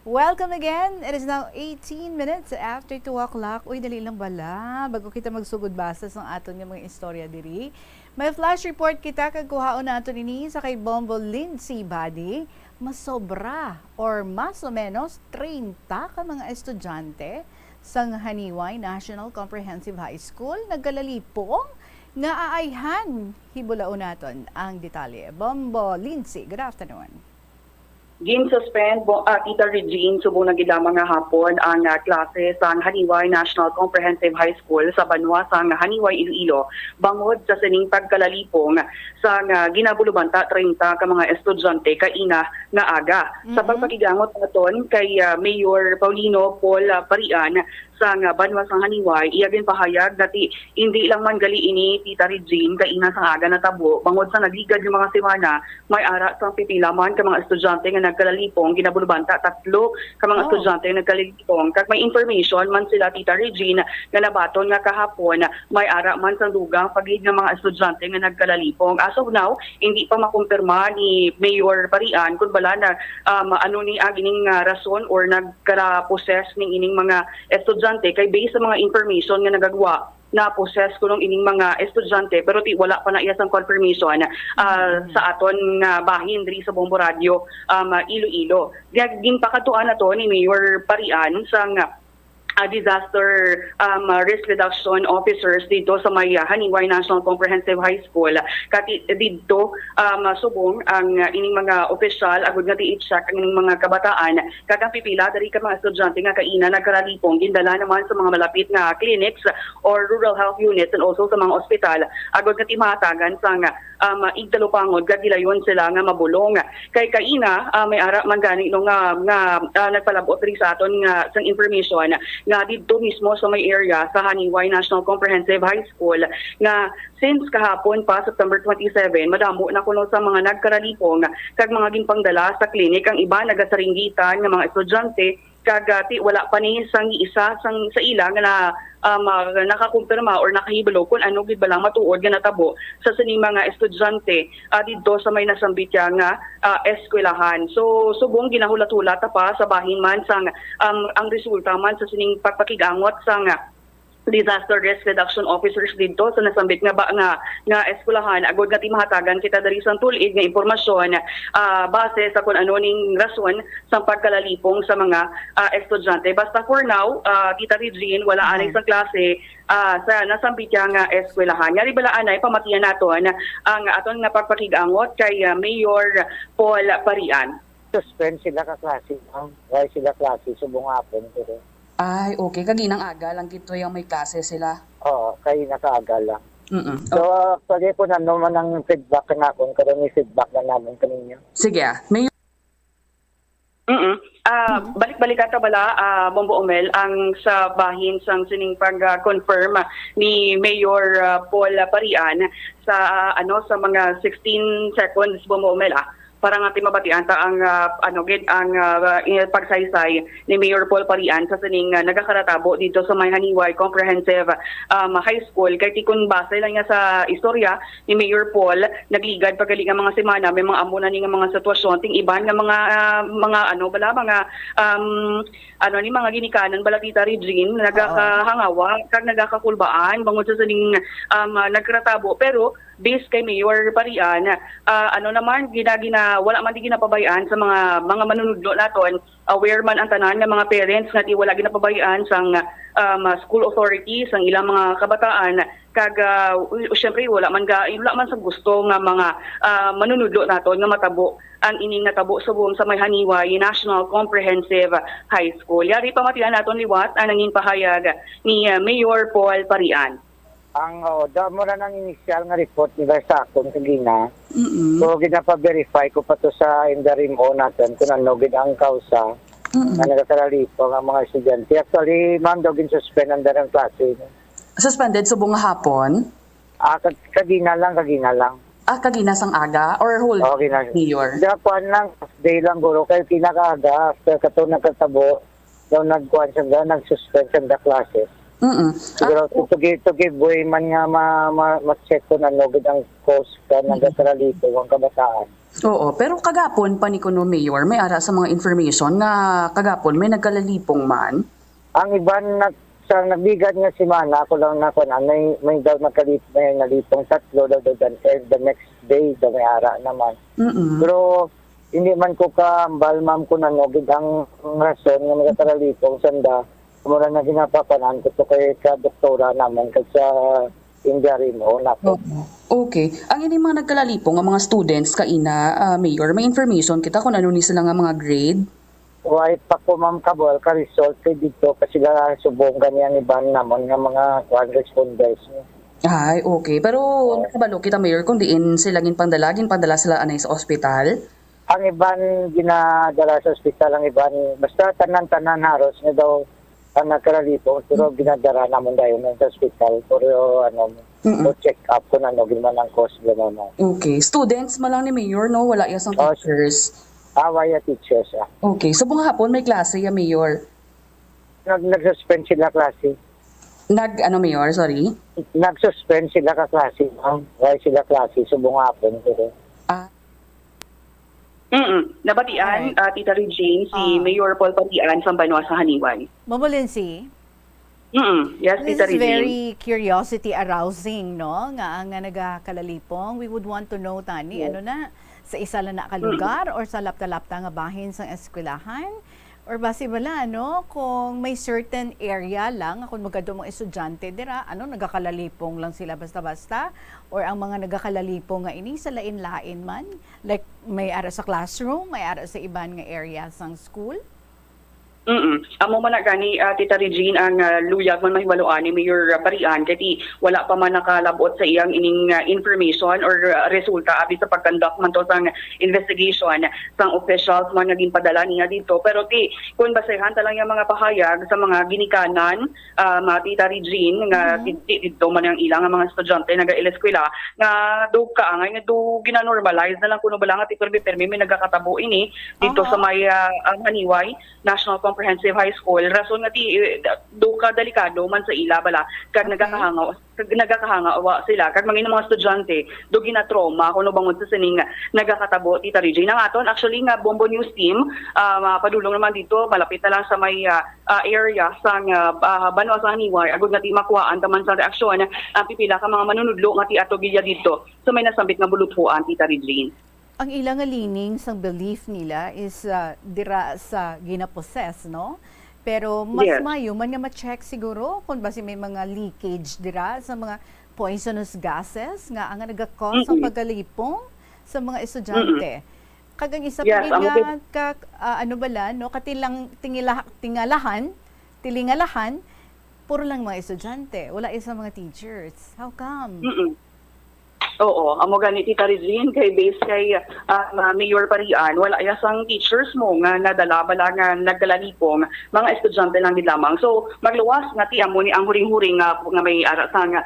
Welcome again. It is now 18 minutes after 2 o'clock. Uy, dali lang bala. Bago kita magsugod basa sa aton nga mga istorya diri. May flash report kita kagkuhaon na aton ini sa kay Bombo Lindsay Badi. Masobra or mas o menos 30 ka mga estudyante sa Haniway National Comprehensive High School nagkalalipong nga aayhan. Hibulaon naton ang detalye. Bombo Lindsay, good afternoon. Gin-suspend Tita Regine subong nagilamang nga hapon ang klase sa Haniway National Comprehensive High School sa Banwa sa Haniway, Iloilo bangod sa sining pagkalalipong sa ginabulubanta 30 ka mga estudyante kaina nga aga. Sa pagpakigangot naton kay Mayor Paulino Paul Parian sa Banwa sa Haniway, iya din pahayag dati hindi lang man gali ini Tita Regine kaina sa aga na tabo bangod sa nagligad yung mga semana may ara sa pipilaman ka mga estudyante nga nagkalalipong ginabulubanta 3 ka mga estudyante nga nagkalalipong kag may information man sila Tita Regine nga nabaton nga kahapon may ara man sa dugang pagid nga mga estudyante nga nagkalalipong. As of now hindi pa makumpirma ni Mayor Parian kun bala na ano ni agining rason or nagkara-possess ning ining mga estudyante kay based sa mga information nga nagagawa na process kuno ining mga estudyante pero wala pa na iya sang confirmation sa aton nga bahin diri sa Bombo Radio Iloilo. Gin pakatuan na to ni Mayor Parian sang disaster risk reduction officers dito sa may Haniway National Comprehensive High School. Kati dito subong ang ining mga opisyal agud nga i-check ang ining mga kabataan kadang pipila dari ka mga estudyante nga kaina nagkaralipong gindala naman sa mga malapit nga clinics or rural health units and also sa mga ospital agud nga timatagan sa igtalupangod gagilayon sila nga mabulong kay kaina may ara man gani no nga nagpalabot ri sa aton nga sang information nga dito mismo sa may area sa Haniway National Comprehensive High School nga since kahapon pa September 27 madamo na kuno sa mga nagkaralipong kag mga ginpangdala sa klinik ang iba nagasaringgitan nga mga estudyante kagati wala pa ni sang isa sa ila nga na nakakumpirma or nakahibalo kung ano gid ba lang matuod nga natabo sa sining mga estudyante dito sa may nasambit nga eskwelahan. So subong ginahulat-hulat pa sa bahin man sang ang resulta man sa sining pagpakigangot sang disaster risk reduction officers dito sa nasambit nga eskwelahan agud nga timahatagan kita diri sang tulid nga impormasyon base sa kun ano ning rason sa pagkalalipong sa mga estudyante. Basta for now Tita Regine wala anay sa klase sa nasambit nga eskwelahan. Yari balaan ay pamatian naton ang aton nga pagpakigangot kay Mayor Paul Parian. Suspend sila ka klase. Why sila klase subong hapon pero Ay, okay. Kaginang aga lang dito yung may klase sila. oo, kay nakaaga lang. Mm-mm. So, pwede po na naman ang feedback na kung karon may feedback na namin kanina. Sige. May balik-balik ata bala Bombo Omel ang sa bahin sang sining pag-confirm ni Mayor Paul Parian sa sa mga 16 seconds Bombo Omel para nga timabatian ta ang pagsaysay ni Mayor Paul Parian sa sining nagakaratabo dito sa may Haniway Comprehensive High School kay tikon base lang niya sa istorya ni Mayor Paul nagligad pagaling nga mga semana may mga amuna ni nga mga sitwasyon ting iban nga mga mga ginikanan bala Tita Regine nagakahangawa kag nagakakulbaan bangod sa sining nagkaratabo pero based kay Mayor Parian naman wala man di ginapabayaan sa mga manunudlo naton aware man ang tanan ng mga parents nga di wala ginapabayaan sang school authorities ang ilang mga kabataan kag syempre wala man sa gusto nga mga manunudlo naton nga matabo ang ining natabo subong sa may Haniway National Comprehensive High School. Yari pamatian naton liwat ang nanging pahayag ni Mayor Paul Parian. Ang damo na ng initial nga report nila sa akong kagina. So, ginapa-verify ko pa to sa indarim o natin kung ano gid ang kausa na nagkakalalipo ng mga estudyante. Actually, ma'am, daw gin-suspend ang darang klase. Suspended subong hapon? Kagina lang. Kagina sang aga or whole Mayor? Dapat lang, day lang guro. Kaya pinakaaga, after kato nagkatabo, daw nagkuhan siya, nag-suspend siya the classes. Siguro, to give way man nga ma-check ko na logid ang course ka nagkakalalipo ang kabataan. Oo, pero kagapon pa ni kuno Mayor, may ara sa mga information na kagapon may nagkalalipong man? Ang iban sa nagbigad nga si Mana, ako lang na may daw may nalipong tatlo daw the next day daw may ara naman. Pero hindi man ko kaambal ma'am ko na logid ang rason nga nagkakalipong sanda. Mura na ginapapanan ko to kay doktora naman kasi sa injury mo na po. Okay. Ang ini mga nagkalalipong ang mga students kaina Mayor, may information kita kung ano ni sila nga mga grade? Why pa ko ma'am kabol ka result kay dito kasi sila subong ganyan iban naman nga mga responders. Ay, okay. Pero nakabalo kita Mayor kung diin sila pandala sila anay sa ospital? Ang iban ginadala sa ospital ang iban basta tanan-tanan haros nga daw ang nagkaralipong pero ginadara naman dahil sa hospital for check up kung ano ginaman ang cause naman. Okay. Students malang ni Mayor, no? Wala yung teachers? Wala teachers. Okay. So buong hapon may klase ya Mayor? Nag-suspend sila klase. Mayor? Sorry? Nag-suspend sila ka klase. Why sila klase? So buong hapon. Pero Nabatian, Tita Regine, si Mayor Paul Parian sa Banwa sa Haniway. Mamulinsi? Yes, This Tita is Regine. very curiosity arousing, no? Nga nagakalalipong. We would want to know, Tani, ano na, sa isa lang na kalugar or sa lapta-lapta nga bahin sa eskwelahan? Or basi bala, no? Kung may certain area lang, kung magkado mong estudyante, dira, nagakalalipong lang sila basta-basta? Or ang mga nagakalalipong nga ini sa lain-lain man? Like, may ara sa classroom, may ara sa iban nga area sang school? Amo man na gani, Tita Regine, ang luyag man mahiwaluan ni Mayor Barian, kati wala pa man nakalabot sa iyang ining information or resulta abi sa pagkandak man to sang investigation sang officials man naging padala niya dito. Pero kung basehan talang yung mga pahayag sa mga ginikanan, Tita Regine, nga dito man ang ilang mga estudyante nag-eskwela, nga do kaangay nga do ginanormalize na lang kuno bala nga permi may nagakatabo ini dito sa may Haniway National Comprehensive High School. Rason nga do ka delikado man sa ila bala kag nagakahanga sila kag mga estudyante do ginatrauma kuno bangod sa sining nagakatabo, Tita Regine. Ang aton actually nga Bombo News team padulong naman dito malapit na lang sa may area sang Banwa sa Haniway agud nga makuhaan taman sa reaksyon pipila ka mga manunudlo nga ato giya dito so may nasambit nga buluthuan, Tita Regine. Ang ilang lining sang belief nila is dira sa ginapossess, no? Pero mas mayo man nga ma-check siguro kung basi may mga leakage dira sa mga poisonous gases nga ang nagaka-cause ng pagkalipong sa mga estudyante. Kagang isa pa nga bala, no? Katilang tilingalahan, puro lang mga estudyante. Wala isa mga teachers. How come? Oo, amo gani, Tita Regine, kay base kay Mayor Barian, wala yasang teachers mo nga nadala bala nga nagdalanipong mga estudyante lang din lamang. So magluwas nga ti amo ni ang huring-huring nga may ara sa nga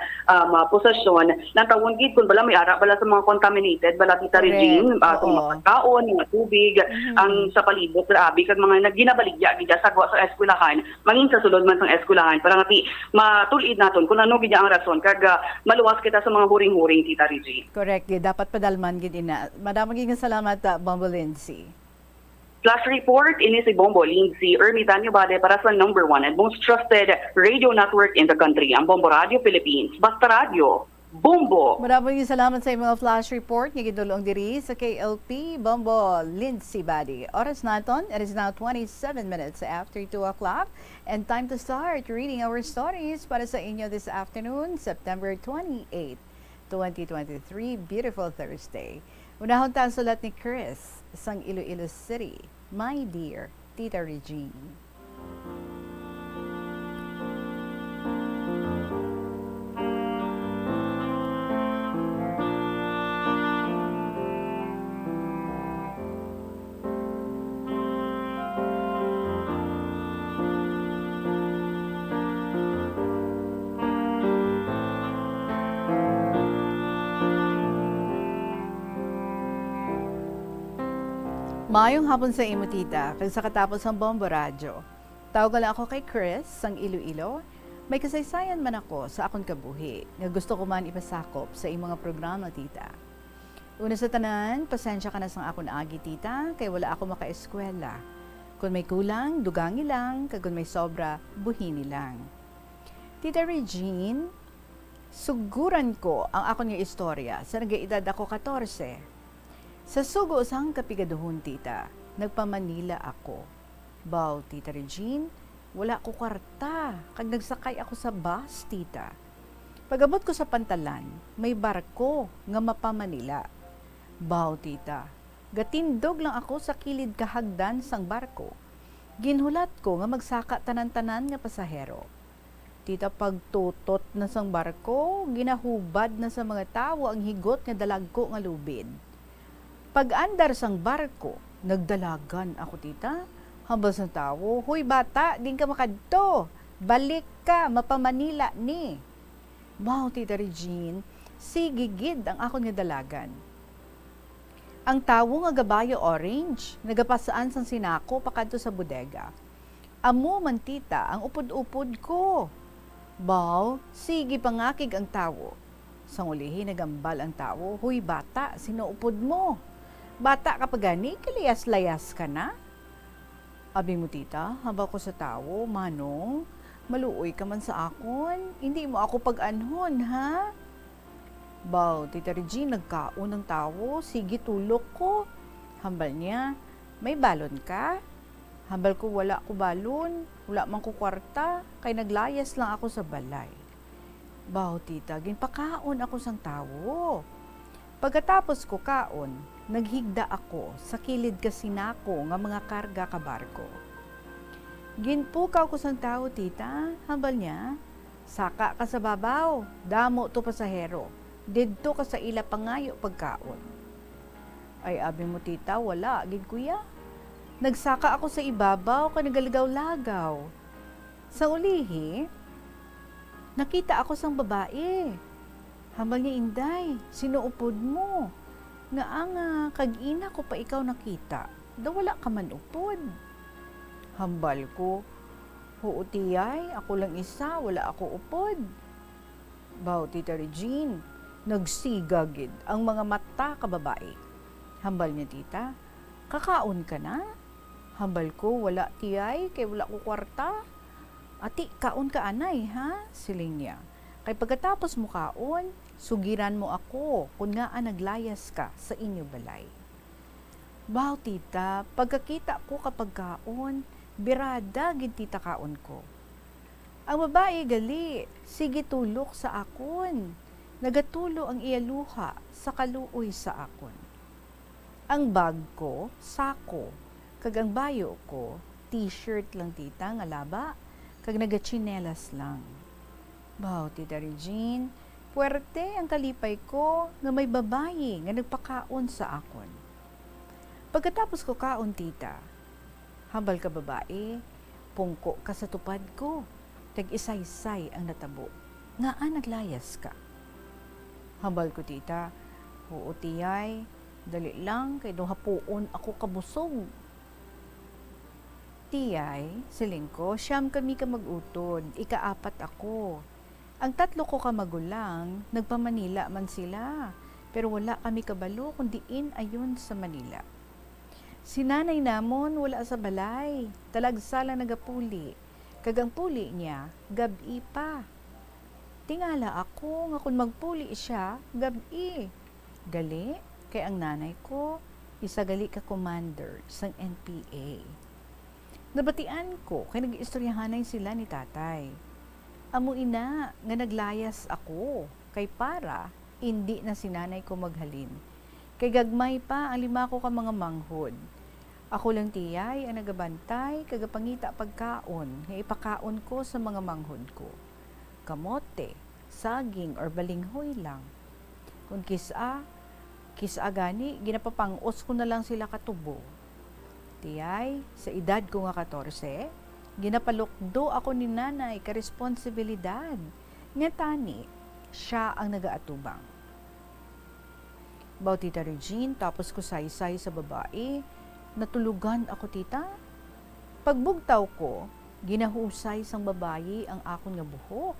posasyon nang tawon gid kun bala may ara bala sa mga contaminated bala, Tita Regine, sa mga pagkaon, mga tubig, ang sa palibot grabe kag mga naginabaligya gid sa eskwelahan, mangin sa sulod man sang eskwelahan para nga ti matulid naton kung ano gid ang rason kag maluwas kita sa mga huring-huring, Tita Regine. Correct. Dapat padalman gid ina. Madam, magiging salamat, Bombo Lindsay. Flash report, ini si Bombo Lindsay, Ermitanyo Bade para sa number 1 and most trusted radio network in the country, ang Bombo Radio Philippines. Basta Radio, Bombo! Maraming salamat sa mga flash report nga gidulong diri sa KLP, Bombo Lindsay Bade. Oras naton, it is now 27 minutes after 2 o'clock and time to start reading our stories para sa inyo this afternoon, September 28, 2023, beautiful Thursday. Unahon ta ang sulat ni Chris, sang Iloilo City. My dear Tita Regine. Maayong hapon sa imo, tita. Kag sa katapos ng Bombo Radyo. Tawag lang ako kay Chris, sang Iloilo. May kasaysayan man ako sa akong kabuhi nga gusto ko man ipasakop sa imong mga programa, tita. Una sa tanan, pasensya ka na sang akong agi, tita, kay wala ako maka-eskwela. Kung may kulang, dugangi lang, kag kung may sobra, buhini lang. Tita Regine, suguran ko ang akong nga istorya sa nag-iedad ako 14. Sa sugo sang kapigaduhon, tita, nagpa-Manila ako. Baw, Tita Regine, wala ko kwarta, kag nagsakay ako sa bus, tita. Pagabot ko sa Pantalan, may barko nga mapa-Manila. Baw, tita, gatindog lang ako sa kilid kahagdan sang barko. Ginhulat ko nga magsaka tanan-tanan nga pasahero. Tita, pagtutot na sang barko, ginahubad na sa mga tawo ang higot nga dalagko nga lubid. Pag-andar sang barko, nagdalagan ako, tita. Hambal sang tawo, "Hoy bata, din ka makadto. Balik ka, mapa-Manila ni." Wow, Tita Regine, sigigid ang ako nga dalagan. Ang tawo nga gabayo orange, nagapasaan sang sinako pakadto sa bodega. Amo man, tita, ang upod-upod ko. Wow, sige pangakig ang tawo. Sang ulihi nagambal ang tawo, "Hoy bata, sino upod mo? Bata ka pa gani, kilayas-layas ka na?" Abi mo, tita, habang ko sa tawo, "Manong, Maluoy ka man sa akon. Hindi mo ako pag-anhon, ha? Baw, Tita Regine, nagkaon ng tawo. Sige, tulok ko. Hambal niya, may balon ka? Hambal ko, wala ko balon. Wala man ko kwarta. Kay naglayas lang ako sa balay. Baw, tita, ginpakaon ako sang tawo. Pagkatapos ko kaon, naghigda ako sa kilid kasinako nga mga karga ka barko. Ginpukaw ko sang tawo, tita. Hambal niya, saka ka sa babaw. Damo to pasahero. Didto ka sa ila pangayo pagkaon. Ay, abi mo, tita, wala. Gid kuya. Nagsaka ako sa ibabaw ka nagalagaw-lagaw. Sa ulihi, nakita ako sang babae. Hambal niya, Inday, sinuupod mo. Nga ang kag-ina ko pa ikaw nakita. Da wala ka man upod. Hambal ko, huutiyay, ako lang isa, wala ako upod. Baw, Tita Regine, nagsigagid ang mga mata ka babae. Hambal niya, tita, kakaon ka na? Hambal ko, wala tiyay, kay wala ko kwarta. Ati, kaon ka anay, ha? Siling niya. Kay pagkatapos mo kaon, sugiran mo ako kung nga naglayas ka sa inyo balay. Baw, tita, pagkakita ko kapag kaon, birada gid tita kaon ko. Ang babae gali, sige tulok sa akon. Nagatulo ang iyaluha sa kaluoy sa akon. Ang bag ko, sako. Kag ang bayo ko, t-shirt lang tita, nga laba. Kag nagachinelas lang. Baw, Tita Regine, puwerte ang kalipay ko nga may babae nga nagpakaon sa akon. Pagkatapos ko kaon, tita, hambal ka babae, pungko ka sa tupad ko. Tag-isay-say ang natabo. Nga naglayas ka. Hambal ko, tita, huutiyay, dali lang, kay hapuon ako kabusog. Tiyay, siling ko, siyam kami ka mag-utod, ikaapat ako. Ang tatlo ko ka magulang, nagpa-Manila man sila, pero wala kami kabalo kundiin ayon sa Manila. Si nanay namon wala sa balay, talagsala nagapuli. Kagang puli niya, gabi pa. Tingala ako nga kung magpuli siya, gabi. Gali, kay ang nanay ko, isagali ka commander sang NPA. Nabatian ko, kay nag-istoryahanay sila ni tatay. Amo ina, nga naglayas ako, kay para, hindi na si nanay ko maghalin. Kay gagmay pa ang 5 ko ka mga manghod. Ako lang tiyay ang nagabantay, kagapangita pagkaon, nga ipakaon ko sa mga manghod ko. Kamote, saging, or balinghoy lang. Kung kisa gani, ginapapangos ko na lang sila katubo. Tiyay, sa edad ko nga 14, ginapalukdo ako ni nanay ka responsibilidad. Nga tani, siya ang nagaatubang. Baw, Tita Regine, tapos ko saysay sa babae, natulugan ako, tita. Pagbugtaw ko, ginahusay sang babayi ang akon nga buhok.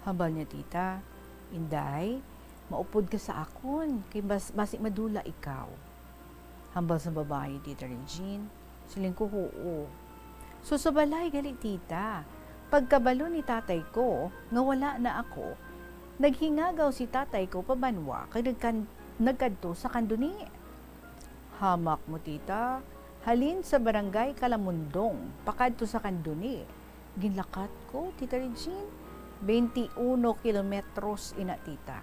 Hambal niya, tita, Inday, maupod ka sa akon, kay basi madula ikaw. Hambal sa babayi, Tita Regine, siling ko, oo. So sa balay gali, tita, pagkabalo ni tatay ko, nga wala na ako, naghingagaw si tatay ko pabanwa, kay nagkadto sa kanduni. Hamak mo, tita, halin sa barangay Kalamundong, pakadto sa kanduni. Ginlakat ko, Tita Regine, 21 kilometros ina, tita.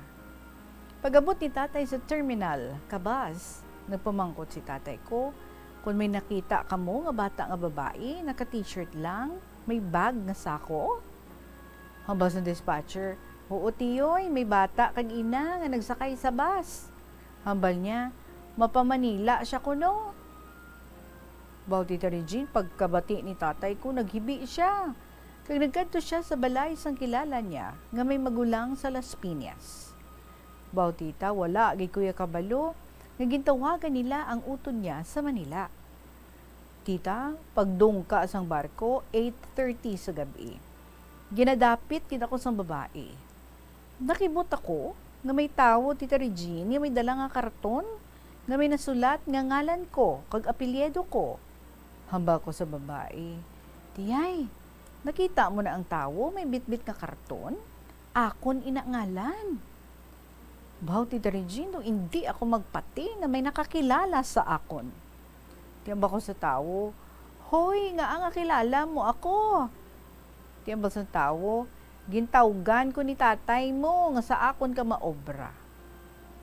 Pag-abot ni tatay sa terminal, kabas, nagpamangkot si tatay ko, kung may nakita ka mo nga bata nga babae, naka-t-shirt lang, may bag nga sako. Hambal sa dispatcher, oo tiyoy, may bata kag ina nga nagsakay sa bus. Hambal niya, mapamanila siya kuno. Baw, Tita Regine, pagkabati ni tatay ko, naghibi siya. Kag nagkadto siya sa balay sang kilala niya, nga may magulang sa Las Piñas. Baw, tita, wala, gay kuya kabalo, nga gintawagan nila ang utod niya sa Manila. Tita, pagdungka sang barko, 8:30 sa gabi. Ginadapit kita ko sang babae. Nakibot ako, nga may tawo, Tita Regine, nga may dala nga karton, nga may nasulat nga ngalan ko, kag apelyedo ko. Hambal ko sa babae, tiyay, Nakita mo na ang tawo, may bitbit nga karton? Akon inangalan. Bahaw Tita Regine, hindi ako magpati na may nakakilala sa akon. Tiyamba ko sa tawo, hoy, nga ang kilala mo ako. Tiyamba sa tawo, gintawgan ko ni tatay mo nga sa akon ka maobra.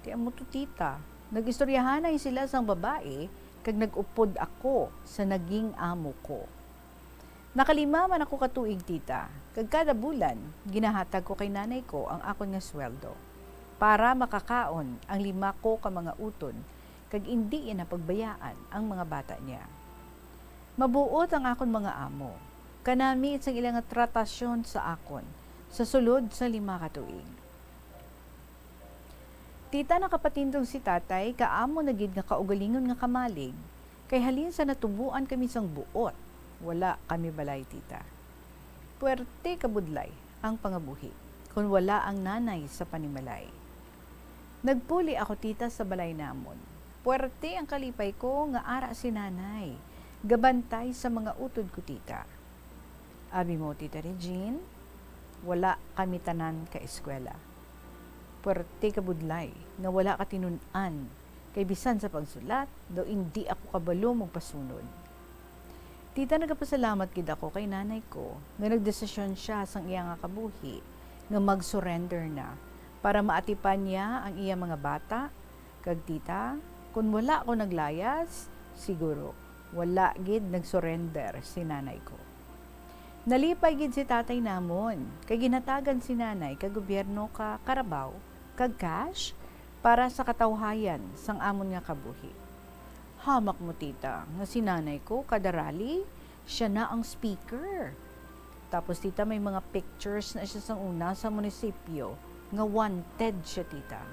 Tiyamba mo to tita, nag-istoryahanay sila sang babae kag nag-upod ako sa naging amo ko. Nakalima man ako katuig tita, kag kada bulan, ginahatag ko kay nanay ko ang akon nga sweldo para makakaon ang 5 ko ka mga uton kag hindi na pagbayaan ang mga bata niya. Mabuot ang akon mga amo, kanami isang ilang tratasyon sa akon sa sulod sa 5 katuig. Tita nakapatindog si tatay, kaamo na gid nga kaugalingon nga kamalig, kay halin sa natubuan kami sang buot, wala kami balay tita. Puwerte kabudlay ang pangabuhi, kung wala ang nanay sa panimalay. Nagpuli ako tita sa balay namon. Puwerte ang kalipay ko nga ara si nanay, gabantay sa mga utod ko tita. Abi mo Tita Regine, wala kami tanan ka eskwela. Puwerte kabudlay nga wala ka tinun-an, kay bisan sa pagsulat, do hindi ako kabalo magpasunod. Tita, nagapasalamat gid ako kay nanay ko nga nagdesisyon siya sang iya nga kabuhi nga mag-surrender na para maatipan niya ang iya mga bata. Kag tita, kung wala ako naglayas, siguro wala gid nag-surrender si nanay ko. Nalipay gid si tatay namon kay ginatagan si nanay kag gobyerno ka Carabao kag cash para sa katawhayan sang amon nga kabuhi. Hamak mo tita, nga si nanay ko, kada rally, siya na ang speaker. Tapos tita, may mga pictures na siya sa una sa munisipyo, nga wanted siya tita.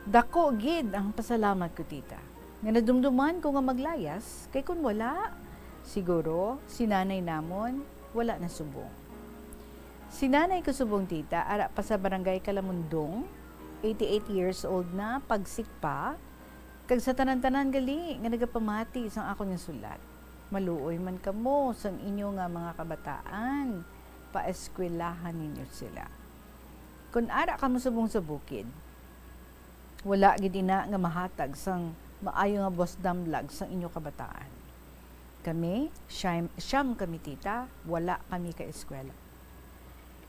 Dako gid ang pasalamat ko tita, nga nadumduman ko nga maglayas, kay kun wala, siguro, si nanay namon, wala na subong. Si nanay ko subong tita, ara pa sa barangay Kalamundong, 88 years old na, pagsikpa, kag sa tanan-tanan gali nga nagapamati sang ako nga sulat. Maluoy man kamo sang inyo nga mga kabataan, paeskwelahan ninyo sila. Kung ara kamo subong sa bukid, wala gid ina nga mahatag sang maayo nga boss damlag sang inyo kabataan. Kami, siyam kami tita, wala kami ka eskwela.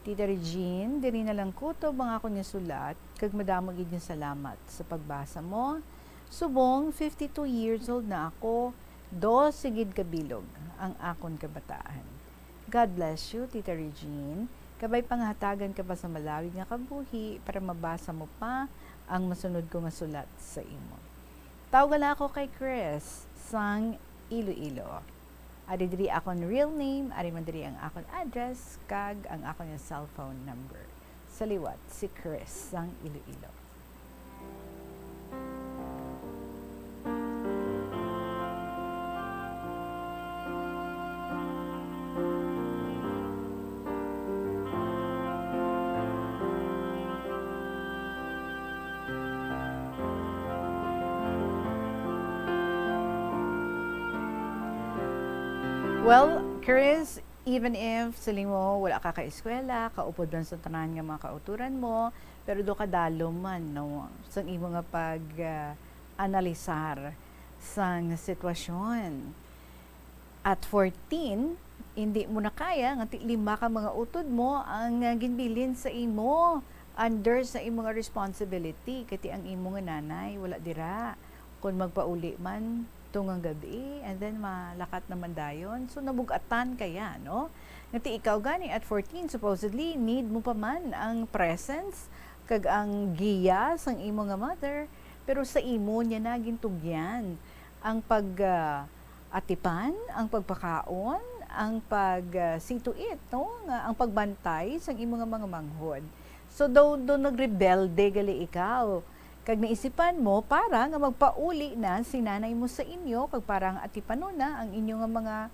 Tita Regine, diri na lang kutob ang ako nga sulat, kag madamo gid nga salamat sa pagbasa mo. Subong, 52 years old na ako, 12 gid kabilog ang akon kabataan. God bless you, Tita Regine. Kabay panghatagan ka pa sa malawig nga kabuhi para mabasa mo pa ang masunod ko nga sulat sa imo. Tawagan ako kay Chris sang Iloilo. Ari diri akon real name, ari man diri ang akon address, kag ang akon nga cellphone number. Sa liwat, si Chris sang Iloilo. Well, Chris, even if sili mo wala ka ka-eskwela, kaupod lang sa tanan nga mga kauturan mo, pero do ka dalo man, no, sang imo nga pag-analisar sang sitwasyon. At 14, hindi mo na kaya, nga 5 ka mga utod mo ang ginbilin sa imo, under sa imo nga responsibility, kati ang imo nga nanay, wala dira. Kung magpauli man, tungang gabi, and then malakat naman dayon. So, nabugatan kaya, no? Ngati ikaw gani, at 14, supposedly, need mo pa man ang presence, kag ang giya sang imo nga mother, pero sa imo niya na gintugyan ang pag-atipan, ang pagpakaon, ang pag-see-to-it, no? Ang pagbantay sang imo nga mga manghod. So, do nagrebelde gali ikaw, kag naisipan mo para nga magpauli na si nanay mo sa inyo, kag parang atipanon na ang inyo nga mga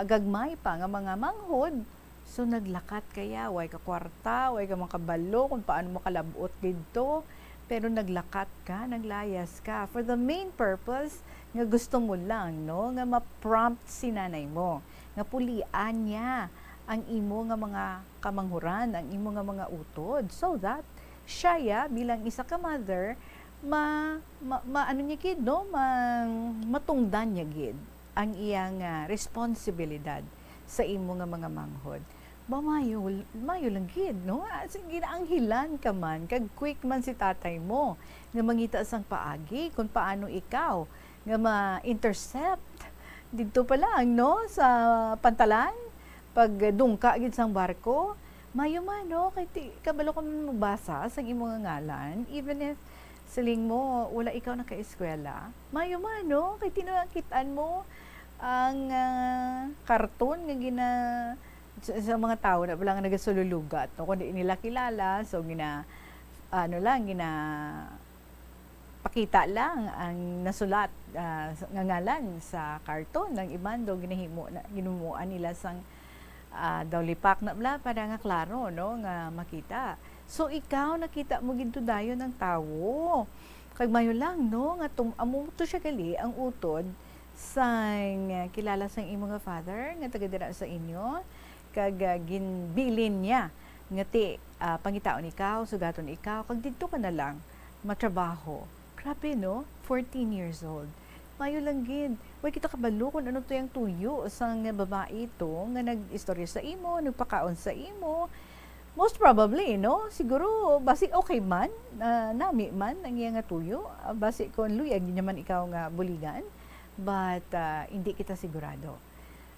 gagmay pa nga mga manghod. So naglakat kaya, way ka kwarta, way ka makabalo kung paano mo kalabot dito, pero naglakat ka, naglayas ka for the main purpose nga gusto mo lang, no, nga ma-prompt si nanay mo. nga pulian niya ang imo nga mga kamanghuran, ang imo nga mga utod, so that siya bilang isa ka mother ano niya gid, no, matungdan niya gid ang iyang responsibilidad sa imo nga mga manghod. Mayo lang gid, no? Sige na ang hilan ka man, kag quick man si tatay mo nga mangita sang paagi kung paano ikaw nga ma-intercept dito pa lang, no, sa pantalan pag dungka gid sang barko. Mayo man, no, kay kabalo ka man mabasa sa imong ngalan, even if siling mo wala ikaw naka-eskwela. Mayo man, no, kay tinakitaan mo ang karton nga sa mga tao na wala nga nagasululugat, no, kundi nila kilala, so pakita lang ang nasulat nga ngalan sa karton ng ibando, ginumuan nila sang lipak na bla para nga klaro, no, nga makita. So ikaw nakita mo ginto dayon ng tawo. Kag mayo lang, no, nga amo to siya gali ang utod sang kilala sang imo nga father nga taga dira sa inyo, kag ginbilin niya nga pangitaon ikaw, sugaton ikaw, kag didto ka na lang matrabaho. Grabe, no? 14 years old. Mayo lang gid. Way kita kabalo kung ano to yung tuyo sang babae ito nga nag-istorya sa imo, nagpakaon sa imo. Most probably, no? Siguro, basi okay man, nami man ang iya nga tuyo. Basi kung luyag, hindi naman ikaw nga buligan. But hindi kita sigurado.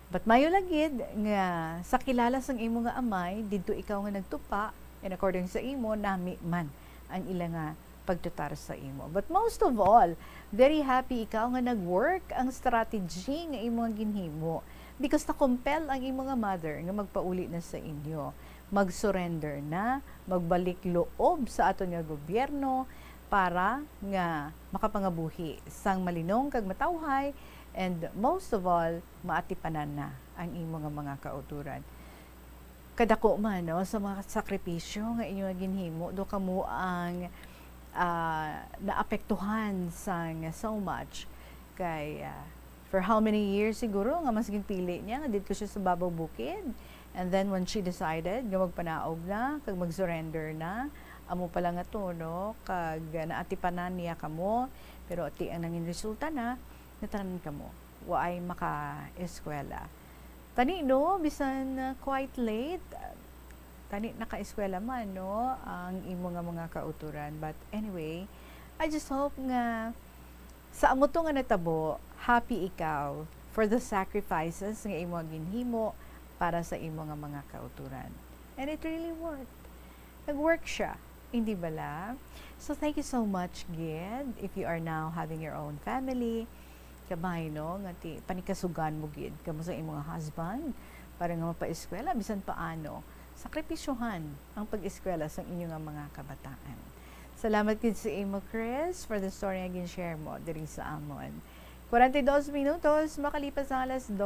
But mayo lang gid nga sa kilala sang imo nga amay, didto ikaw nga nagtupa, and according sa imo, nami man ang ila nga pagtutar sa imo. But most of all, very happy ikaw nga nag-work ang strategy nga imo nga ginhimo. Because na-compel ang imo nga mother nga magpauli na sa inyo. Mag-surrender na, magbalik loob sa aton nga gobyerno para nga makapangabuhi sang malinong kag matawhay, and most of all, maatipanan na ang imo nga mga kauturan. Kadako man, no, sa mga sakripisyo nga inyo nga ginhimo, do kamo ang naapektuhan sang so much kay for how many years siguro nga mas ginpili niya nga dito siya sa babaw bukid, and then when she decided nga magpanaog na kag mag-surrender na, amo pala nga to, no, kag naatipanan niya kamo, pero ati ang nanging resulta na natanan kamo waay maka-eskwela. Tani, no, bisan quite late, tani naka-eskwela man, no, ang imo nga mga kauturan. But anyway, I just hope nga sa amo to nga natabo, happy ikaw for the sacrifices nga imo ginhimo para sa imo nga mga kauturan. And it really worked. Nag-work siya, hindi bala? So thank you so much, Gid. If you are now having your own family, kabay, no, nga panikasugan mo, Gid, kamo sa imo nga husband para nga mapa-eskwela bisan paano. Sakripisyohan ang pag-eskwela sa inyo nga mga kabataan. Salamat din sa imo, Chris, for the story nga gin-share mo diri sa amon. 42 minutos, makalipas ang alas 2,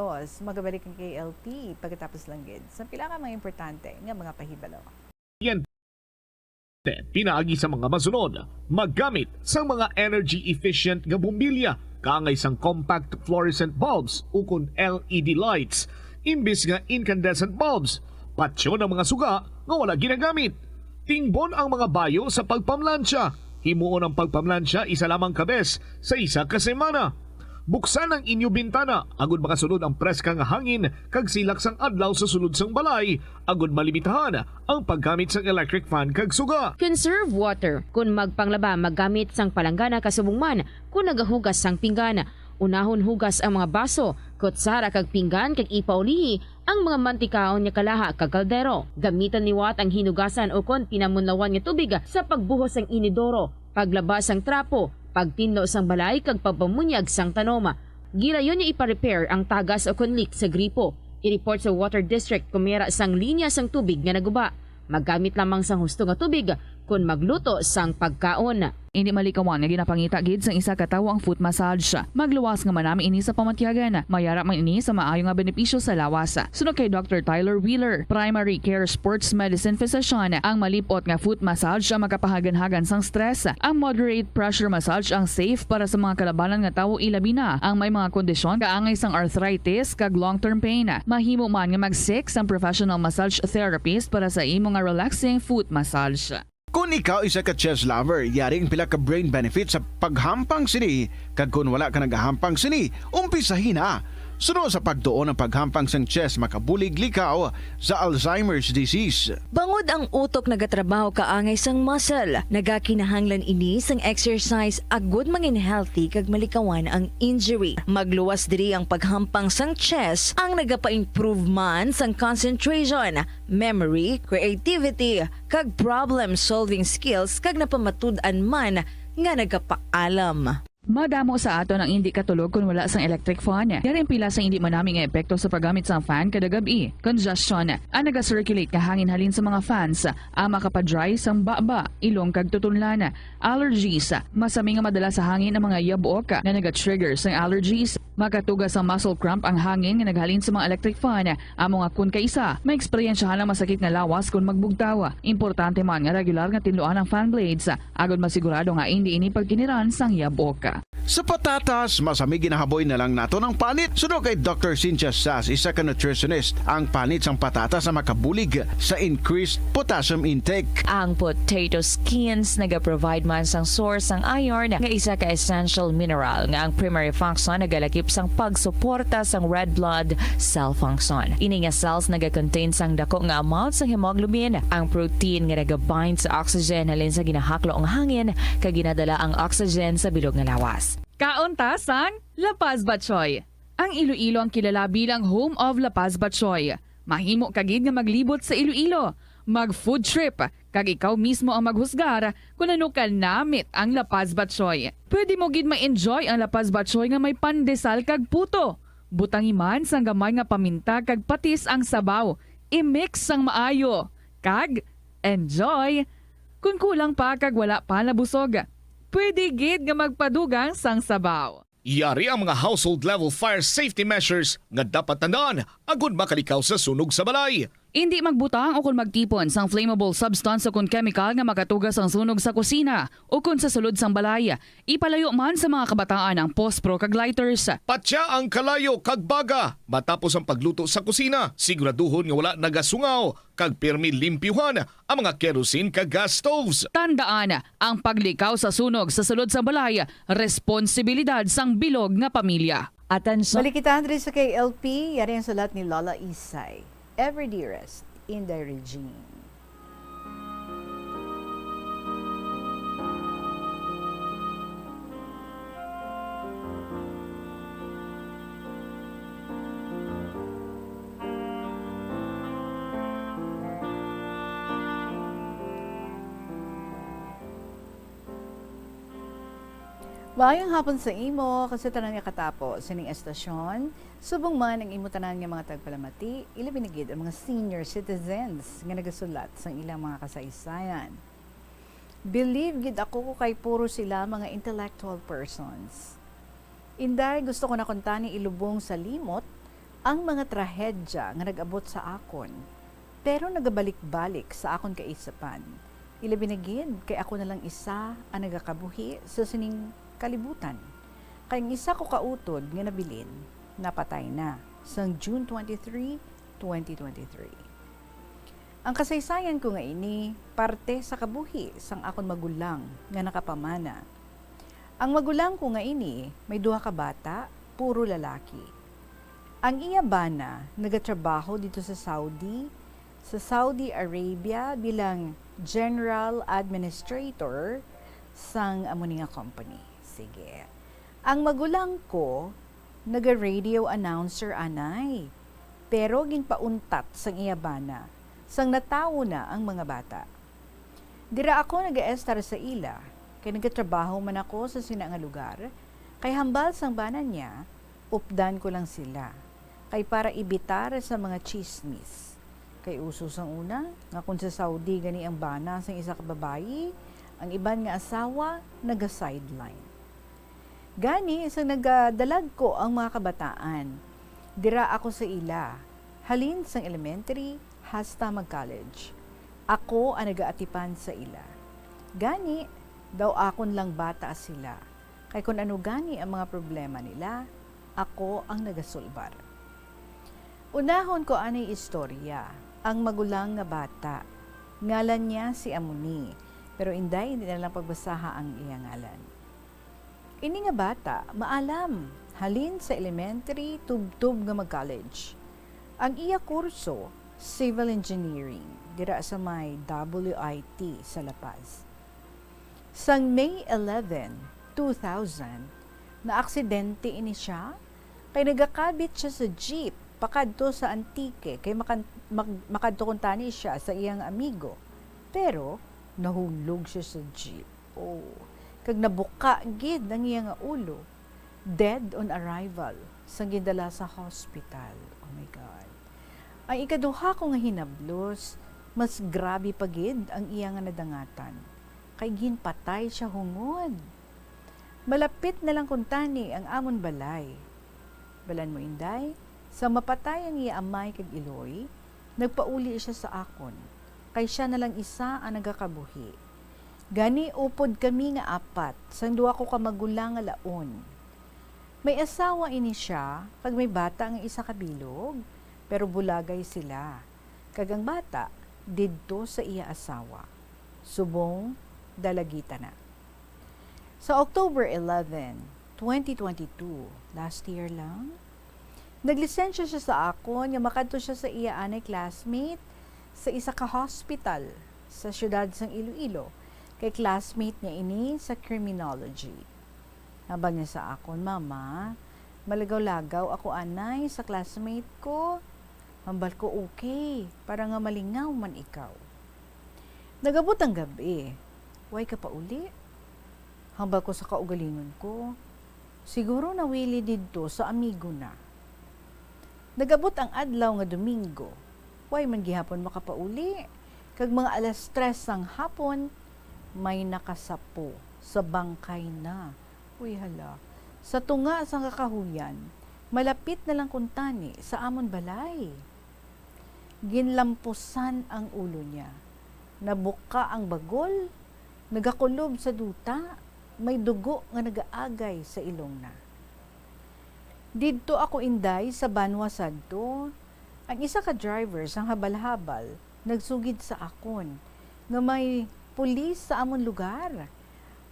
magabalik ang KLP pagkatapos lang gid sa pila ka mga importante nga mga pahibalo. Yan pinaagi sa mga masunod, maggamit sa mga energy-efficient nga bumbilya, kaangay sang compact fluorescent bulbs ukon LED lights, imbis nga incandescent bulbs. Patsyo ng mga suga nga wala ginagamit. Tingbon ang mga bayo sa pagpamlansya. Himuon ang pagpamlansya isa lamang kabes sa isa ka semana. Buksan ang inyo bintana, agud makasunod ang preska nga hangin kag silak sang adlaw sa sulod sang balay, agud malimitahan ang paggamit sang electric fan kag suga. Conserve water. Kung magpanglaba, maggamit sang palanggana kasubong man kung nagahugas sang pinggana. Unahon hugas ang mga baso, kutsara kag pinggan kag ipaulihi ang mga mantikaon nga kalaha kag kaldero. Gamitan niwat ang hinugasan o kon pinamunlawan nga tubig sa pagbuhos sang inidoro, paglabas sang trapo, pagtinlo sang balay kag pagpamunyag sang tanoma. Gilayon niya ipa-repair ang tagas o kon leak sa gripo. I-report sa Water District kung mayara sang linya sang tubig nga naguba. Maggamit lamang sang husto nga tubig kung magluto sang pagkaon. Hindi malikawan nga ginapangita gid sang isa ka tawo ang foot massage. Magluwas nga manami ini sa pamatyagan. Mayara man ini sa maayo nga benepisyo sa lawas. Sunod kay Dr. Tyler Wheeler, Primary Care Sports Medicine Physician, ang malipot nga foot massage ang makapahagan-hagan sang stress. Ang moderate pressure massage ang safe para sa mga kalabanan nga tawo ilabi na ang may mga kondisyon kaangay sang arthritis kag long-term pain. Mahimo man nga mag-seek sang professional massage therapist para sa imo nga relaxing foot massage. Kung ikaw isa ka chess lover, yaring pila ka brain benefit sa paghampang sini. Kag kung wala ka nagahampang sini, umpisahin na. Sunod sa pagtuon ng paghampang sang chess makabulig likaw sa Alzheimer's disease. Bangod ang utok nagatrabaho kaangay sang muscle, nagakinahanglan ini sang exercise agud mangin healthy kag malikawan ang injury. Magluwas diri ang paghampang sang chess ang nagapa-improve man sang concentration, memory, creativity kag problem-solving skills kag napamatud-an man nga nagapaalam. Madamo sa ato ang hindi katulog kung wala sang electric fan. Yaring pila sa hindi manami nga epekto sa paggamit sang fan kada gabi. Congestion, ang naga-circulate ka hangin halin sa mga fans, ang makapadry sang baba, ilong kag tutunlan. Allergies, masami nga madala sa hangin ang mga yabok na naga-trigger sang allergies. Makatugas ang muscle cramp ang hangin nga naghalin sa mga electric fan. Amo nga kun kaisa, may eksperyensyahan ang masakit nga lawas kung magbugtaw. Importante man nga regular nga tinluan ang fan blades, agad masigurado nga hindi ini pagkiniran sang yabok. Sa patatas, masami ginahaboy na lang nato ng panit. Sunod kay Dr. Cynthia Sass, isa ka nutritionist, ang panit sang patatas na makabulig sa increased potassium intake. Ang potato skins nagaprovide man sang source sang iron nga isa ka essential mineral nga ang primary function nagalakip sang pagsuporta sang red blood cell function. Ini nga cells nagakontain sang dako nga amount sang hemoglobin. Ang protein nga nagabind sa oxygen halin sa ginahaklo ang hangin kag ginadala ang oxygen sa bilog nga lawas. Kaunta sang La Paz Batchoy. Ang Iloilo ang kilala bilang home of La Paz Batchoy. Mahimo kagid nga maglibot sa Iloilo. Mag-food trip, kag ikaw mismo ang maghusgar kung ano ka namit ang La Paz Batchoy. Pwede mo gid ma-enjoy ang La Paz Batchoy nga may pandesal kag puto. Butangi man sang gamay nga paminta kag patis ang sabaw. I-mix sang maayo. Kag, enjoy! Kung kulang pa kag wala pa nabusog, pwede gid nga magpadugang sang sabaw. Yari ang mga household level fire safety measures nga dapat tandaan agud makalikaw sa sunog sa balay. Hindi magbutang o kung magtipon sang flammable substance o kung chemical nga makatugas ang sunog sa kusina o kung sa sulod sang balay. Ipalayo man sa mga kabataan ang pospro kag lighters. Patya ang kalayo kag baga matapos ang pagluto sa kusina. Siguraduhon nga wala nagasungaw kag pirmi limpyuhan ang mga kerosene kag gas stoves. Tandaan, ang paglikaw sa sunog sa sulod sang balay, responsibilidad sang bilog nga pamilya. Balikitan rin sa KLP, yari ang sulat ni Lola Isay. Ever dearest, Inday Regine. Maayong hapon sa imo, kasi tanan nga katapo sining estasyon. Subong man ang imo tanan nga mga tagpalamati, ilabinigid ang mga senior citizens nga nagasulat sa ilang mga kasaysayan. Believe gid ako kay puro sila mga intellectual persons. Inday, gusto ko na kuntani ilubong sa limot ang mga trahedya nga nag-abot sa akon, pero nagabalik-balik sa akon kaisapan. Ilabinigid kay ako na lang isa ang nagakabuhi sa sining kalibutan. Kayong isa ko kautod nga nabilin, napatay na sang June 23, 2023. Ang kasaysayan ko nga ini, parte sa kabuhi sang akon magulang nga nakapamana. Ang magulang ko nga ini, may duha ka bata, puro lalaki. Ang iya bana, nagatrabaho dito sa Saudi Arabia bilang General Administrator sang amo nga company. Sige. Ang magulang ko, naga-radio announcer anay. Pero ginpauntat sang iyabana, sang natawo na ang mga bata. Dira ako nag-estar sa ila, kay nagatrabaho man ako sa sinanga lugar, kay hambal sang bana niya, updan ko lang sila, kay para ibitar sa mga chismis. Kay uso sang una, nga kung sa Saudi gani ang bana sang isa ka babayi, ang iban nga asawa naga-sideline. Gani, isang nagadalag ko ang mga kabataan. Dira ako sa ila, halin sang elementary, hasta mag-college. Ako ang nagaatipan sa ila. Gani, daw akon lang bata sila. Kay kung ano gani ang mga problema nila, ako ang nagasulbar. Unahon ko anay istorya, ang magulang nga bata. Ngalan niya si Amuni, pero hindi na lang pagbasaha ang iyang ngalan. Ini nga bata, maalam, halin sa elementary, tub-tub nga mag-college. Ang iya kurso, civil engineering, dira sa may WIT sa La Paz. Sang May 11, 2000, na aksidente ini siya, kay nagakabit siya sa jeep, pakadto sa Antique, kay makadto kuntani siya sa iyang amigo. Pero, nahulog siya sa jeep. Oh, kag nabuka gid ang iyang ulo. Dead on arrival, sang gidala sa hospital. Oh my God. Ang ikaduha ko nga hinablos, mas grabe pa gid ang iyang nadangatan. Kay ginpatay siya hungod. Malapit na lang kuntani ang amon balay. Balan mo inday, sa mapatay ang iya amay kag iloy, nagpauli siya sa akon. Kay siya na lang isa ang nagakabuhi. Gani upod kami nga apat, sang duwa ko ka magulang nga laon. May asawa ini siya, kag may bata ang isa kabilog, pero bulagay sila. Kag ang bata, didto sa iya asawa. Subong, dalagita na. Sa October 11, 2022, last year lang, naglisensya siya sa akon, nga makadto siya sa iya anay classmate sa isa ka hospital sa syudad sang Iloilo. Kay classmate niya ini sa criminology. Habang niya sa akon, Mama, malagaw-lagaw ako anay sa classmate ko. Hambal ko okay, para nga malingaw man ikaw. Nagabot ang gabi, way ka pa uli? Hambal ko sa kaugalingon ko, siguro nawili didto sa amigo na. Nagabot ang adlaw nga Domingo, way man gihapon makapauli. Kag mga alas 3 sang hapon, may nakasapo sa bangkay na. Uy hala, sa tunga sang kakahuyan, malapit na lang kuntani sa amon balay. Ginlampusan ang ulo niya. Nabuka ang bagol, nagakulob sa duta, may dugo nga nagaagay sa ilong na. Didto ako inday sa Banwa sadto, ang isa ka driver sang habal-habal nagsugid sa akon nga may pulis sa amon lugar.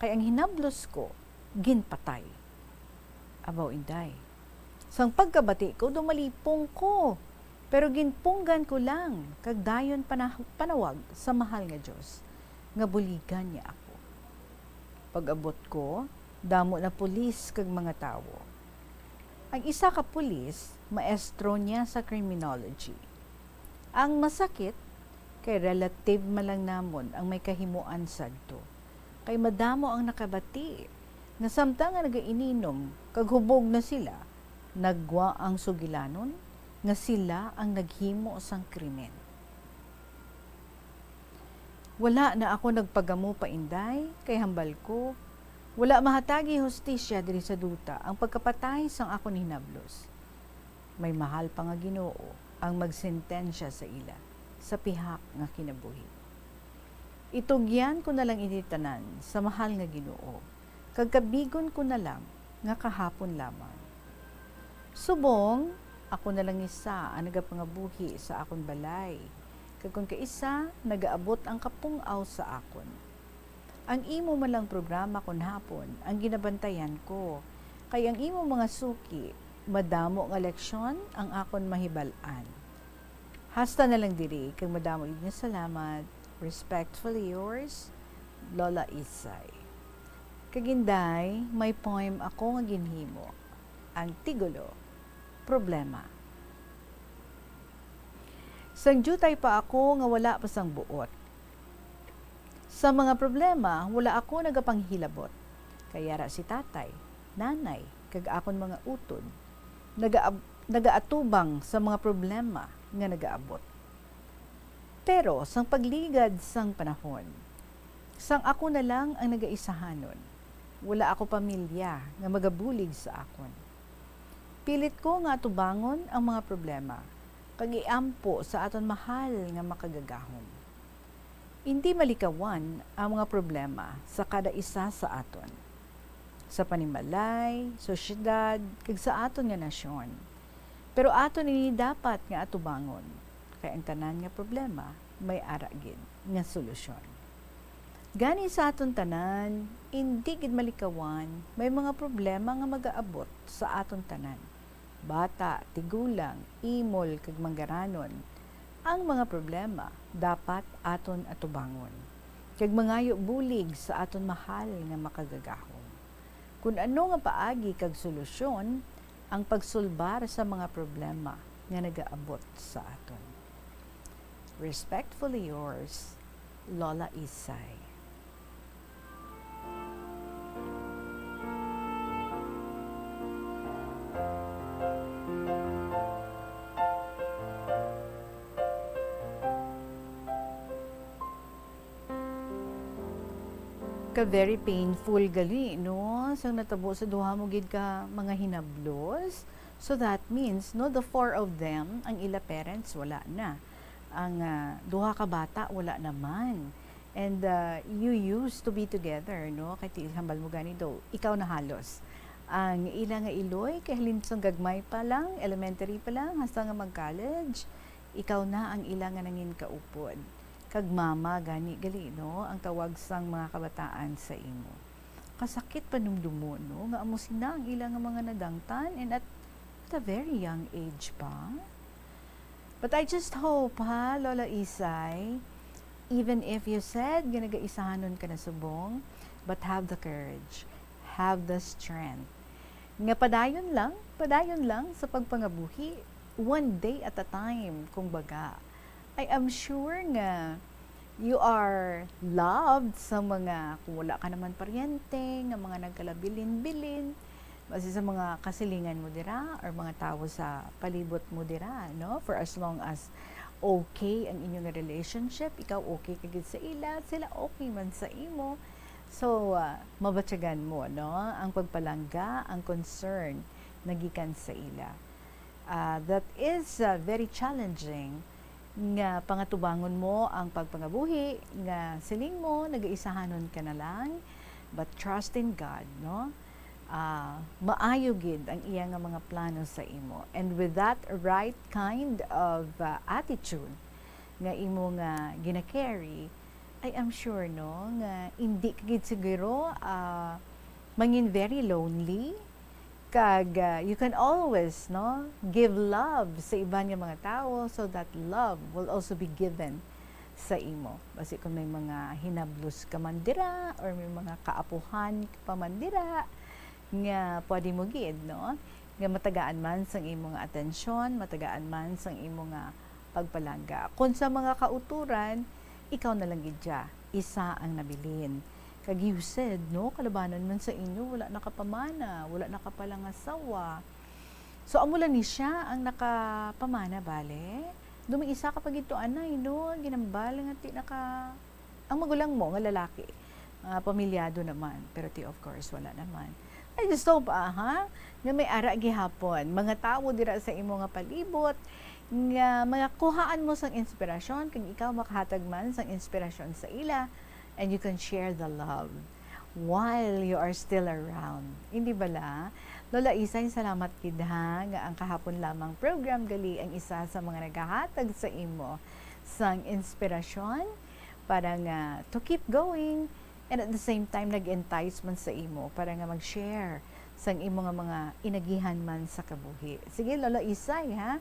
Kay ang hinablos ko, ginpatay. Abaw inday. Sang pagkabati ko, dumalipong ko. Pero ginpunggan ko lang, kag dayon panawag sa mahal nga Diyos, nga buligan niya ako. Pag-abot ko, damo na pulis kag mga tawo. Ang isa ka pulis, maestro niya sa criminology. Ang masakit, kay relative malang namon ang may kahimuan sadto. Kay madamo ang nakabati, na samtang nga nagaininom, kag hubog na sila, nagwa ang sugilanon, nga sila ang naghimo sang krimen. Wala na ako nagpagamo pa inday, kay hambal ko, wala mahatagi hustisya diri sa duta ang pagkapatay sang akon hinablos. May mahal pa nga Ginoo ang magsentensya sa ila, sa pihak nga kinabuhi. Itugyan ko na lang initanan sa mahal nga Ginoo, kagkabigon ko na lang nga kahapon lamang. Subong, ako na lang isa ang nagapangabuhi sa akon balay. Kag kung kaisa, nagaabot ang kapungaw sa akon. Ang imo malang programa kon hapon, ang ginabantayan ko. Kay ang imo mga suki, madamo nga leksyon ang akon mahibalan. Hasta na lang diri, kag madamo nga salamat. Respectfully yours, Lola Isay. Kaginday, may poem ako nga ginhimo. Ang tigulo, problema. Sang jutay pa ako nga wala pa sang buot. Sa mga problema, wala ako nagapanghilabot. Kaya ra si tatay, nanay, kag akon mga utod, nagaatubang sa mga problema nga nagaabot. Pero sang pagligad sang panahon, sang ako na lang ang nagaisahanon. Wala ako pamilya nga magabulig sa akon. Pilit ko nga tubangon ang mga problema, kag iampo sa aton mahal nga makagagahom. Hindi malikawan ang mga problema sa kada isa sa aton. Sa panimalay, sosyedad, kag sa aton nga nasyon. Pero aton ini dapat nga atubangon. Kaya ang tanan nga problema, may aragin nga solusyon. Gani sa aton tanan, hindi gid malikawan, may mga problema nga magaabot sa aton tanan. Bata, tigulang, imol, kag manggaranon. Ang mga problema dapat aton atubangon. Kag mangayo bulig sa aton mahal nga makagagahom. Kung ano nga paagi kag solusyon, ang pagsulbar sa mga problema nga nagaabot sa aton. Respectfully yours, Lola Isay. Ka very painful gali, no? Sang natabo sa duha mo gid ka mga hinablos. So that means, no, the four of them, ang ila parents, wala na. Ang duha ka bata, wala naman. And you used to be together, no? Kay ti hambal mo gani daw, ikaw na halos. Ang ila nga iloy, kay halinsang gagmay pa lang, elementary pa lang, hasta nga mag-college, ikaw na ang ila nga nangin kaupod. Kag mama gani gali, no, ang tawag sang mga kabataan sa imo. Kasakit panumdumo, no, nga amo sina ang ilang mga nadangtan and at a very young age pa. But I just hope, ha, Lola Isay, even if you said ginagaisahanon ka na subong, but have the courage, have the strength. Nga padayon lang sa pagpangabuhi, one day at a time, kumbaga. I am sure nga you are loved sa mga, kung wala ka naman paryente, nga mga nagkalabilin-bilin, basta sa mga kasilingan mo dira, or mga tao sa palibot mo dira, no? For as long as okay ang inyong relationship, ikaw okay kagid sa ila, sila okay man sa imo. So, mabatyagan mo, no? Ang pagpalangga, ang concern, nagikan sa ila. That is very challenging, nga pangatubangon mo ang pagpangabuhi, nga siling mo, nagaisahanon ka na lang, but trust in God, no? Maayo gid ang iya nga mga plano sa imo. And with that right kind of attitude nga imo nga gina-carry, I am sure, no, nga hindi ka gid siguro mangin very lonely, kag you can always, no, give love sa iban nga mga tao so that love will also be given sa imo. Basi kung may mga hinablos ka man dira or may mga kaapuhan pa man dira nga pwede mo gid, no, nga matagaan man sang imo nga atensyon, matagaan man sang imo nga pagpalangga. Kung sa mga kauturan, ikaw na lang gid isa ang nabilin. Kag you said, no, kalabanan man sa inyo, wala nakapamana, wala nakapalangasawa. So, amo lang ni siya ang nakapamana, bale. Duming isa kapag ito, anay, no, ginambal nga ti naka... Ang magulang mo, nga lalaki, pamilyado naman, pero ti of course, wala naman. I just hope, nga may ara gihapon, mga tao dira sa imo nga palibot, nga mga kuhaan mo sang inspirasyon, kag ikaw makahatag man sang inspirasyon sa ila, and you can share the love while you are still around. Hindi bala? Lola Isay, salamat kid ha, nga ang kahapon lamang program gali ang isa sa mga naghahatag sa imo sang inspirasyon para nga to keep going and at the same time nag-entice man sa imo para nga mag-share sang imo nga mga inagihan man sa kabuhi. Sige Lola Isay ha,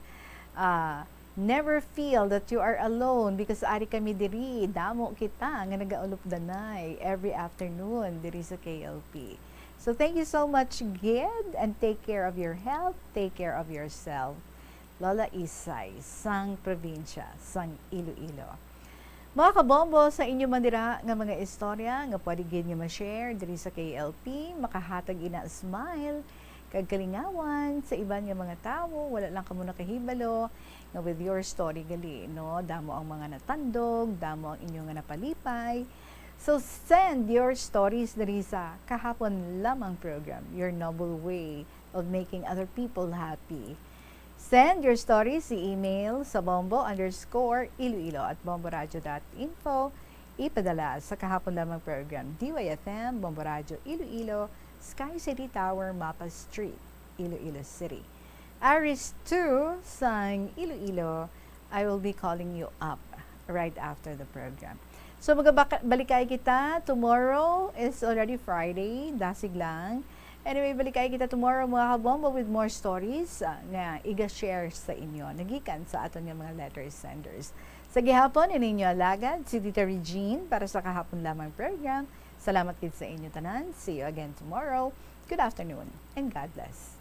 never feel that you are alone because ari kami diri, damo kita nga nagaulup danay every afternoon diri sa KLP. So thank you so much, Gid, and take care of your health, take care of yourself. Lola Isay, sang probinsya, sang Iloilo. Mga kabombo, sa inyo mandira nga mga istorya nga pwede gid nga ma-share diri sa KLP, makahatag ina smile kag kalingawan sa iban nga mga tao, wala lang kamo nakahibalo nga with your story gali, no? Damo ang mga natandog, damo ang inyong nga napalipay. So send your stories diri sa Kahapon Lamang program, your noble way of making other people happy. Send your stories si email sa bombo_iloilo@bomboradio.info. Ipadala sa Kahapon Lamang program, DYFM, Bombo Radio Iloilo, Sky City Tower, Mapa Street, Iloilo City. Aris 2, sang Iloilo, I will be calling you up right after the program. So balikay kita, tomorrow is already Friday, dasig lang. Anyway, balikay kita tomorrow mga kabombo with more stories nga iga-share sa inyo. Nagikan sa aton nga mga letter senders. Sa gihapon, ininyo alagad si Tita Regine para sa Kahapon Lamang program. Salamat kid sa inyo tanan. See you again tomorrow. Good afternoon and God bless.